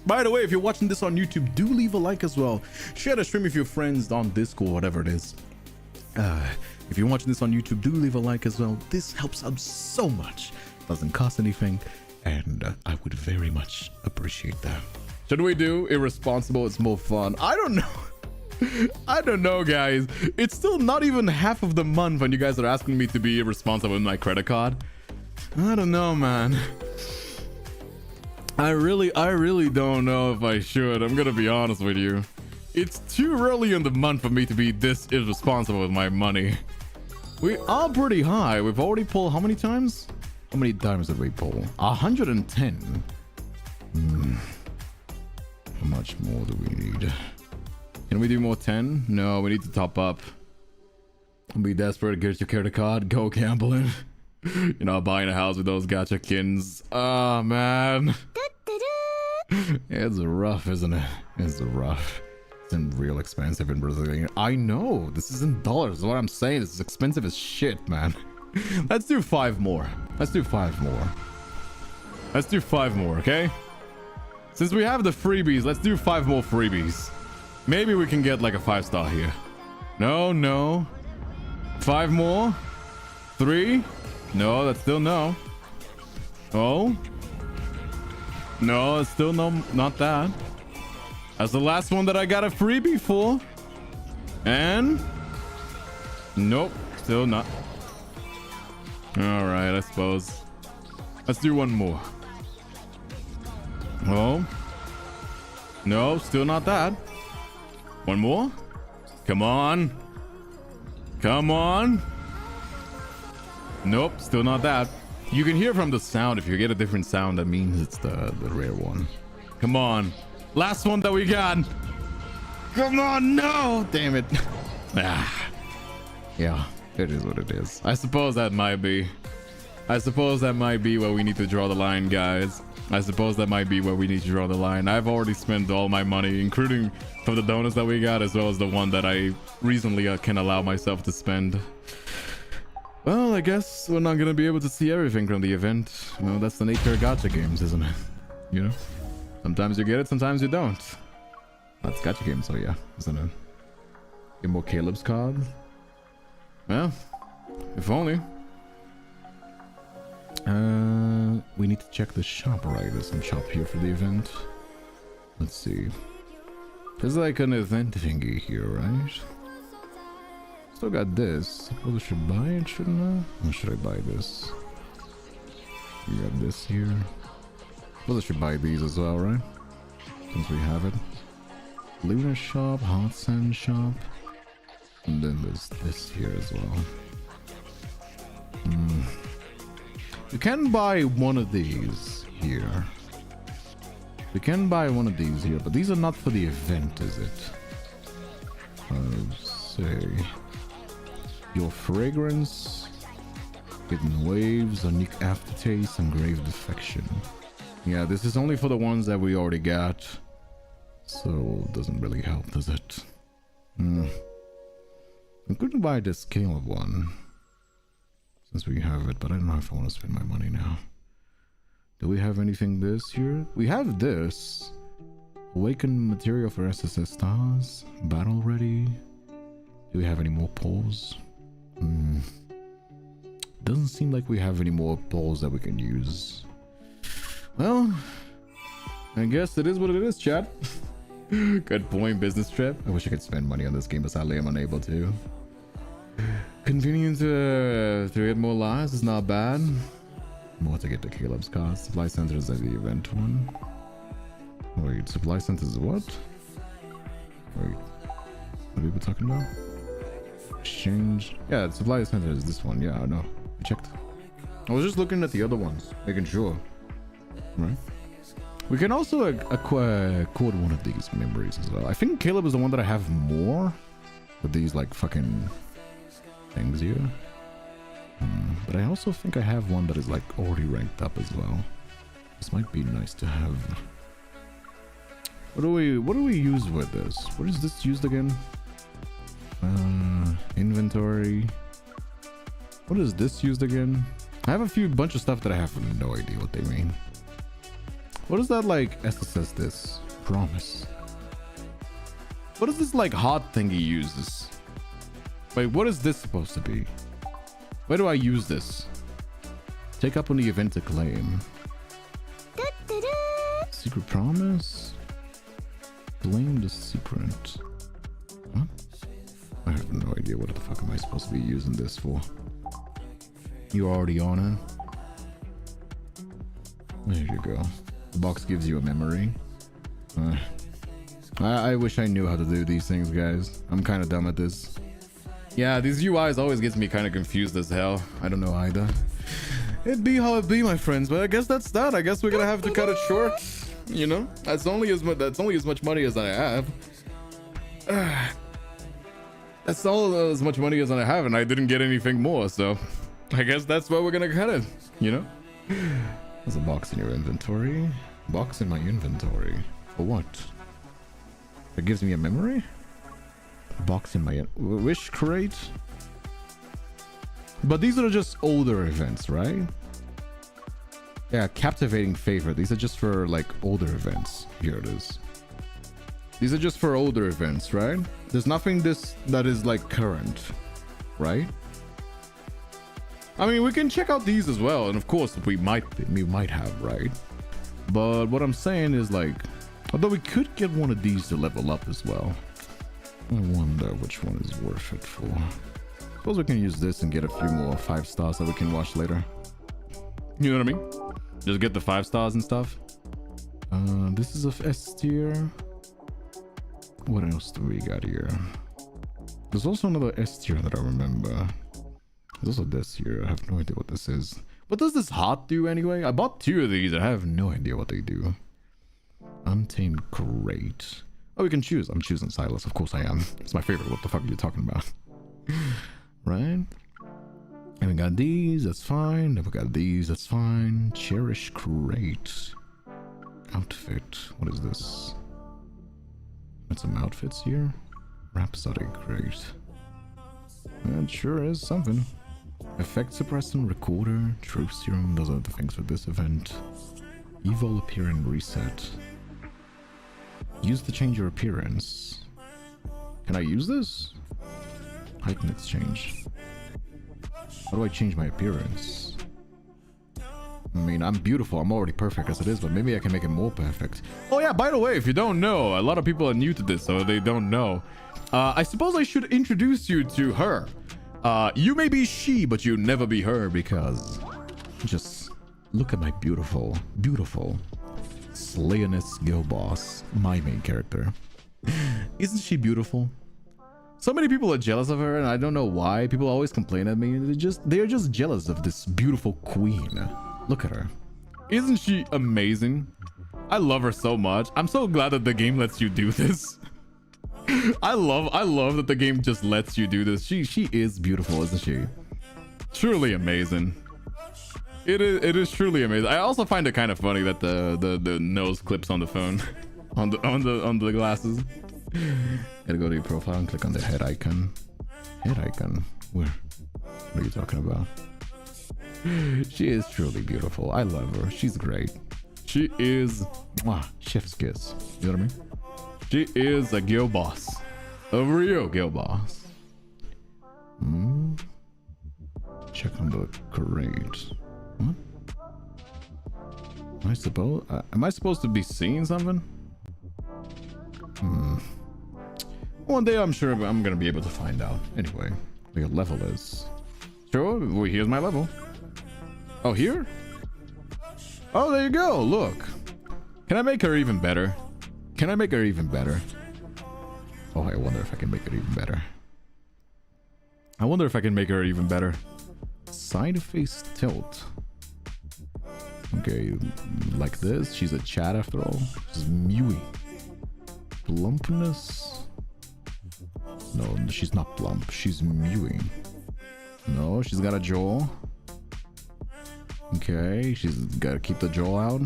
By the way, if you're watching this on YouTube, do leave a like as well. Share the stream with your friends on Discord, whatever it is. If you're watching this on YouTube, do leave a like as well. This helps out so much. Doesn't cost anything, and I would very much appreciate that. Should we do irresponsible? It's more fun. I don't know. I don't know, guys. It's still not even half of the month when you guys are asking me to be irresponsible with my credit card. I don't know, man. I really don't know if I should. I'm gonna be honest with you. It's too early in the month for me to be this irresponsible with my money. We are pretty high. We've already pulled how many times? How many times did we pull? 110. How much more do we need? Can we do more 10? No, we need to top up. Be desperate, get your credit card, go gambling. You're not buying a house with those gachakins. Oh, man. It's rough, isn't it? It's rough. It's real expensive in Brazilian. I know. This is in dollars. Is what I'm saying. This is expensive as shit, man. Let's do 5 more. Let's do 5 more. Let's do 5 more, okay? Since we have the freebies, let's do 5 more freebies. Maybe we can get like a 5-star here. No. 5 more. 3. No, that's still no. Oh. No, it's still no, not that. That's the last one that I got a freebie for. And nope, still not. All right, I suppose. Let's do one more. Oh. No, still not that. One more. Come on. Come on. Nope, still not that. You can hear from the sound. If you get a different sound, that means it's the rare one. Come on. Last one that we got. Come on, no. Damn it. Yeah, it is what it is. I suppose that might be where we need to draw the line, guys. I suppose that might be where we need to draw the line. I've already spent all my money, including for the donuts that we got, as well as the one that I recently can allow myself to spend. Well, I guess we're not gonna be able to see everything from the event. Well, that's the nature of gacha games, isn't it? You know? Sometimes you get it, sometimes you don't. That's gacha games, so yeah, isn't it? Get more Caleb's cards. Well, if only. We need to check the shop, right? There's some shop here for the event. Let's see. There's like an event thingy here, right? Still got this. Well, I should buy it, shouldn't I? Or should I buy this? We got this here. Well, I should buy these as well, right? Since we have it. Lunar shop, hot sand shop. And then there's this here as well. You can buy one of these here. We can buy one of these here, but these are not for the event, is it? Let's say your fragrance, hidden waves, unique aftertaste, engraved affection. Yeah, this is only for the ones that we already got, so it doesn't really help, does it? I'm going to buy this Caleb one since we have it, but I don't know if I want to spend my money now. Do we have anything this here? We have this. Awakened material for SSS stars. Battle ready. Do we have any more poles? Doesn't seem like we have any more poles that we can use. Well, I guess it is what it is, chat. Good point, business trip. I wish I could spend money on this game, but sadly I'm unable to. Convenient to get more lives is not bad. More to get the Caleb's cost. Supply center is like the event one. Wait, supply center is what? Wait, what are people talking about? Exchange. Yeah, the supply center is this one. Yeah, I know. I checked. I was just looking at the other ones, making sure. Right. We can also acquire one of these memories as well. I think Caleb is the one that I have more with these like fucking things here. But I also think I have one that is like already ranked up as well. This might be nice to have. What do we use with this? What is this used again? Inventory. What is this used again? I have a bunch of stuff that I have no idea what they mean. What is that like SSS this? Promise. What is this like hot thing he uses? Wait, what is this supposed to be? Where do I use this? Take up on the event to claim. Secret promise? Claim the secret. Huh? I have no idea what the fuck am I supposed to be using this for. You're already on it. There you go. The box gives you a memory. I wish I knew how to do these things, guys. I'm kind of dumb at this. Yeah, these UIs always gets me kind of confused as hell. I don't know either. It be how it be, my friends. But I guess that's that. I guess we're gonna have to cut it short. You know, that's only as much money as I have. That's all as much money as I have, and I didn't get anything more. So, I guess that's where we're gonna cut it. You know, there's a box in your inventory. Box in my inventory. For what? It gives me a memory. A box in my wish crate. But these are just older events, right? Yeah, captivating favor. These are just for like older events. Here it is. These are just for older events, right? There's nothing that is like current, right? I mean, we can check out these as well, and of course we might have, right? But what I'm saying is like, although we could get one of these to level up as well. I wonder which one is worth it for. Suppose we can use this and get a few more 5 stars that we can watch later. You know what I mean? Just get the 5 stars and stuff. This is of S tier. What else do we got here? There's also another S tier that I remember. There's also this here. I have no idea what this is. What does this heart do anyway? I bought 2 of these. I have no idea what they do. Untamed crate. Oh, we can choose. I'm choosing Silas. Of course I am. It's my favorite. What the fuck are you talking about? Right? And we got these. That's fine. Then we got these. That's fine. Cherish crate. Outfit. What is this? Got some outfits here. Rhapsody crate. That sure is something. Effect suppressant, recorder, truth serum. Those are the things for this event. Evil appear and reset. Use to change your appearance. Can I use this? Heighten exchange. How do I change my appearance? I mean, I'm beautiful. I'm already perfect as it is, but maybe I can make it more perfect. Oh yeah, by the way, if you don't know, a lot of people are new to this, so they don't know. I suppose I should introduce you to her. You may be she, but you'll never be her, because just look at my beautiful, beautiful Slayoness girl boss, my main character. Isn't she beautiful? So many people are jealous of her, and I don't know why. People always complain at me. They're just jealous of this beautiful queen. Look at her. Isn't she amazing? I love her so much. I'm so glad that the game lets you do this. I love that the game just lets you do this. She is beautiful, isn't she? Truly amazing. It is truly amazing. I also find it kind of funny that the nose clips on the phone, on the glasses. Gotta go to your profile and click on the head icon. Head icon? Where? What are you talking about? She is truly beautiful. I love her. She's great. She is chef's kiss. You know what I mean? She is a girl boss. A real girl boss. Check on the crate. What? Am I supposed to be seeing something? One day I'm sure I'm gonna be able to find out. Anyway, what your level is. Sure, well, here's my level. Oh, here? Oh, there you go. Look. Can I make her even better? Can I make her even better? Oh, I wonder if I can make it even better. I wonder if I can make her even better. Side face tilt. Okay, like this. She's a chat after all. She's mewy. Plumpness. No, she's not plump. She's mewy. No, she's got a jaw. Okay, she's got to keep the jaw out.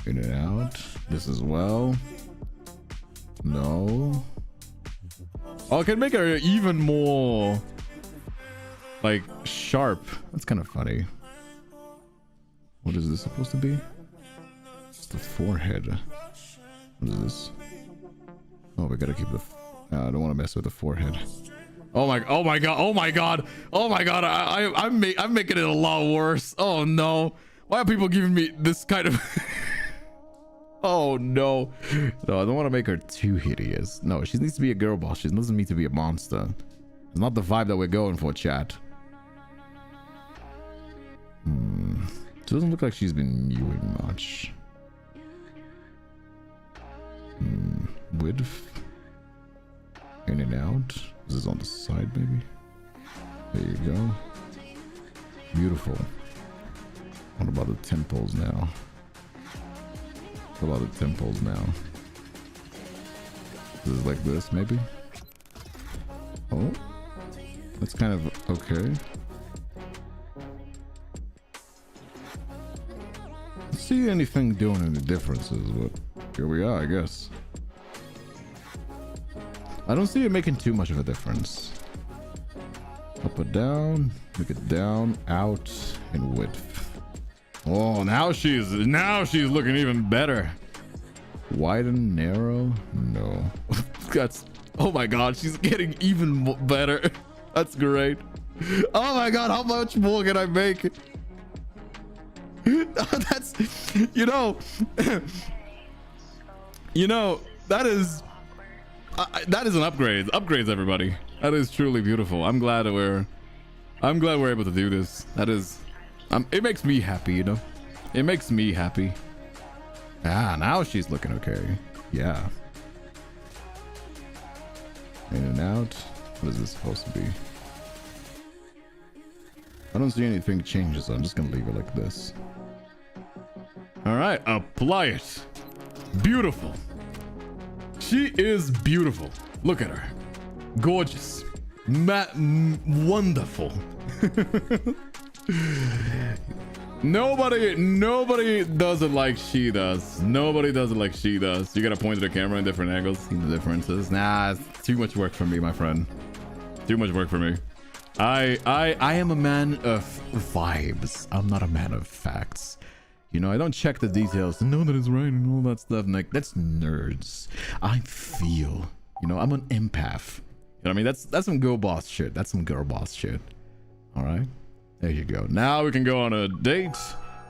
In and out. This as well. No. Oh, I can make her even more like sharp. That's kind of funny. What is this supposed to be? It's the forehead. What is this? Oh, we gotta keep the. I don't want to mess with the forehead. Oh my god! Oh my god! I'm making it a lot worse. Oh no! Why are people giving me this kind of? Oh no! No, I don't want to make her too hideous. No, she needs to be a girl boss. She doesn't need to be a monster. It's not the vibe that we're going for, chat. She doesn't look like she's been mewing much. Width. In and out. Is this on the side, maybe? There you go. Beautiful. What about the temples now? What about the temples now? This is like this, maybe? Oh. That's kind of okay. Don't see anything doing any differences, but here we are, I guess. I don't see it making too much of a difference. Up or down, make it down, out, and width. Oh, now she's looking even better. Widen, narrow, no. That's, oh my god, she's getting even better. That's great. Oh my god, how much more can I make? That's, you know, that is an upgrade. Upgrades, everybody. That is truly beautiful. I'm glad we're able to do this. That is, it makes me happy, you know. It makes me happy. Ah, now she's looking okay. Yeah. In and out. What is this supposed to be? I don't see anything changes, so I'm just gonna leave it like this. All right, apply it. Beautiful. She is beautiful. Look at her. Gorgeous. Wonderful. Nobody does it like she does. Nobody does it like she does. You gotta point to the camera in different angles, see the differences. Nah, it's too much work for me, my friend. Too much work for me. I am a man of vibes. I'm not a man of facts. You know, I don't check the details to know that it's right and all that stuff. Like, that's nerds. I feel. You know, I'm an empath. You know what I mean? That's some girl boss shit. That's some girl boss shit. All right. There you go. Now we can go on a date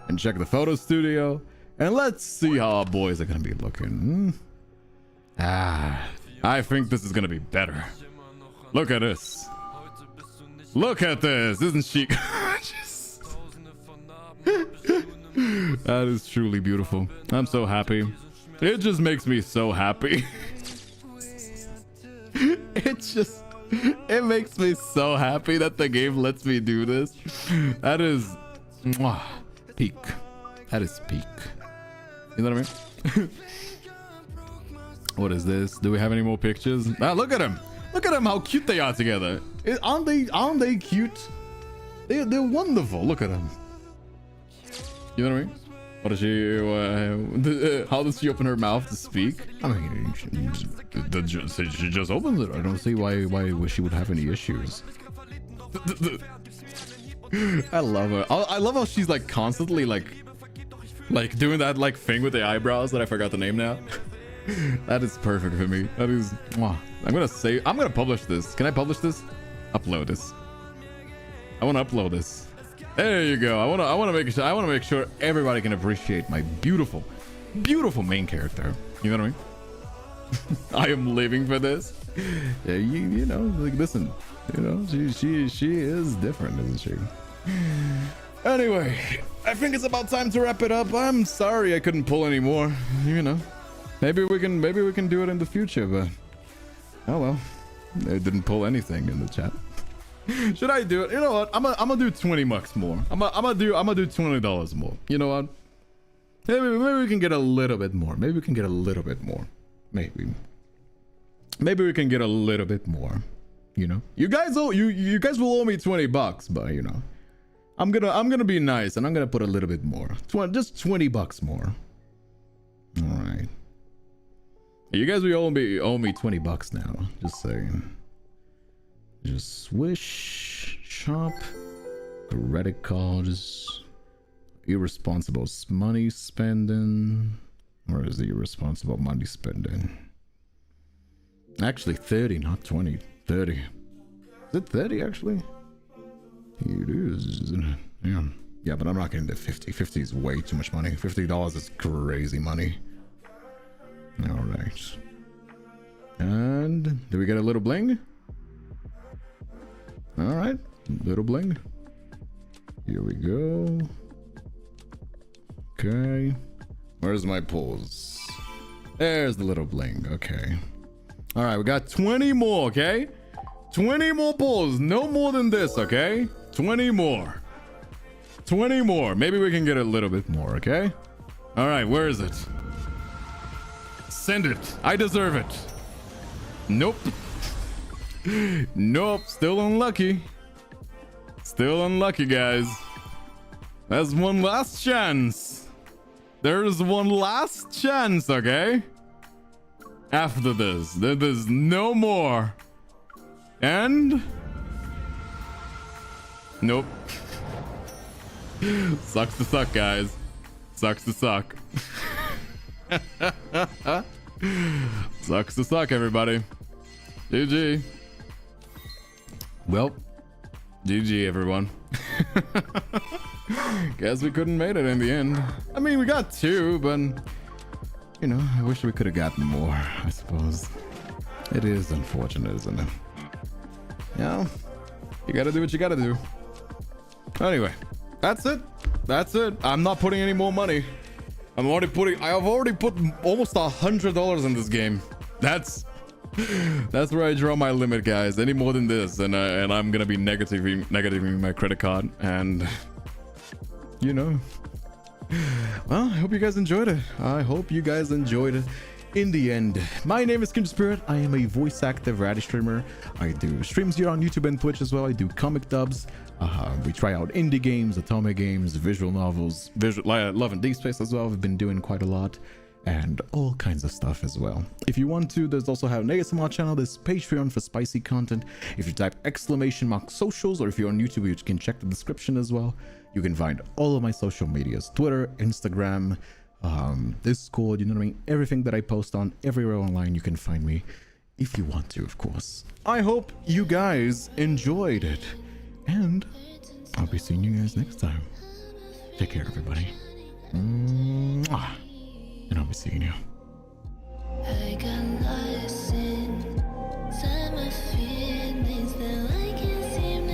and check the photo studio. And let's see how our boys are going to be looking. I think this is going to be better. Look at this. Look at this. Isn't she gorgeous? That is truly beautiful. I'm so happy. It just makes me so happy. It makes me so happy that the game lets me do this. That is peak. That is peak. You know what I mean? What is this? Do we have any more pictures? Ah, look at them. Look at them, how cute they are together. Aren't they cute? They're wonderful. Look at them. You know what I mean? What does she? How does she open her mouth to speak? I mean, she just opens it. I don't see why she would have any issues. I love her. I love how she's like constantly like doing that like thing with the eyebrows that I forgot the name now. That is perfect for me. That is. I'm gonna publish this. Can I publish this? Upload this. I want to upload this. There you go. I want to make sure everybody can appreciate my beautiful main character. You know what I mean? I am living for this. Yeah, you know, like listen, you know, she is different, isn't she? Anyway, I think it's about time to wrap it up. I'm sorry I couldn't pull any more. You know, maybe we can do it in the future, but oh well. They didn't pull anything in the chat. Should I do it? You know what? I'm gonna do 20 bucks more. I'm gonna do $20 more. You know what? Maybe we can get a little bit more. Maybe we can get a little bit more. Maybe we can get a little bit more. You know, you guys will owe me 20 bucks, but you know, I'm gonna be nice and I'm gonna put a little bit more. Just 20 bucks more. All right. You guys will owe me 20 bucks now. Just saying. Just swish, shop, credit cards, irresponsible money spending. Where is the irresponsible money spending? Actually 30, not 20, 30. Is it 30 actually? It is, isn't it? Yeah. Yeah, but I'm not getting the 50. 50 is way too much money. $50 is crazy money. All right. And do we get a little bling? All right, little bling. Here we go. Okay. Where's my pulls? There's the little bling. Okay. All right, we got 20 more, okay? 20 more pulls. No more than this, okay? 20 more. 20 more. Maybe we can get a little bit more, okay? All right, where is it? Send it. I deserve it. Nope. Nope. Still unlucky. Still unlucky, guys. There's one last chance. There's one last chance, okay? After this, there's no more. And... nope. Sucks to suck, guys. Sucks to suck. Sucks to suck, everybody. GG. Well, GG, everyone. Guess we couldn't make it in the end. I mean, we got 2, but you know, I wish we could have gotten more, I suppose. It is unfortunate, isn't it? Yeah, you gotta do what you gotta do. Anyway, that's it. That's it. I'm not putting any more money. I have already put almost $100 in this game. That's where I draw my limit, guys. Any more than this, and I'm gonna be negativing my credit card, and you know. Well, I hope you guys enjoyed it. I hope you guys enjoyed it. In the end, my name is Kindred Spirit. I am a voice active variety streamer. I do streams here on YouTube and Twitch as well. I do comic dubs. We try out indie games, atomic games, visual novels, Love and Deepspace as well. We've been doing quite a lot, and all kinds of stuff as well. If you want to, there's also an ASMR channel. There's Patreon for spicy content. If you type !socials, or if you're on YouTube, you can check the description as well. You can find all of my social medias: Twitter, Instagram, Discord, you know what I mean? Everything that I post on everywhere online, you can find me if you want to, of course. I hope you guys enjoyed it, and I'll be seeing you guys next time. Take care, everybody. Mwah. And I'll be seeing you.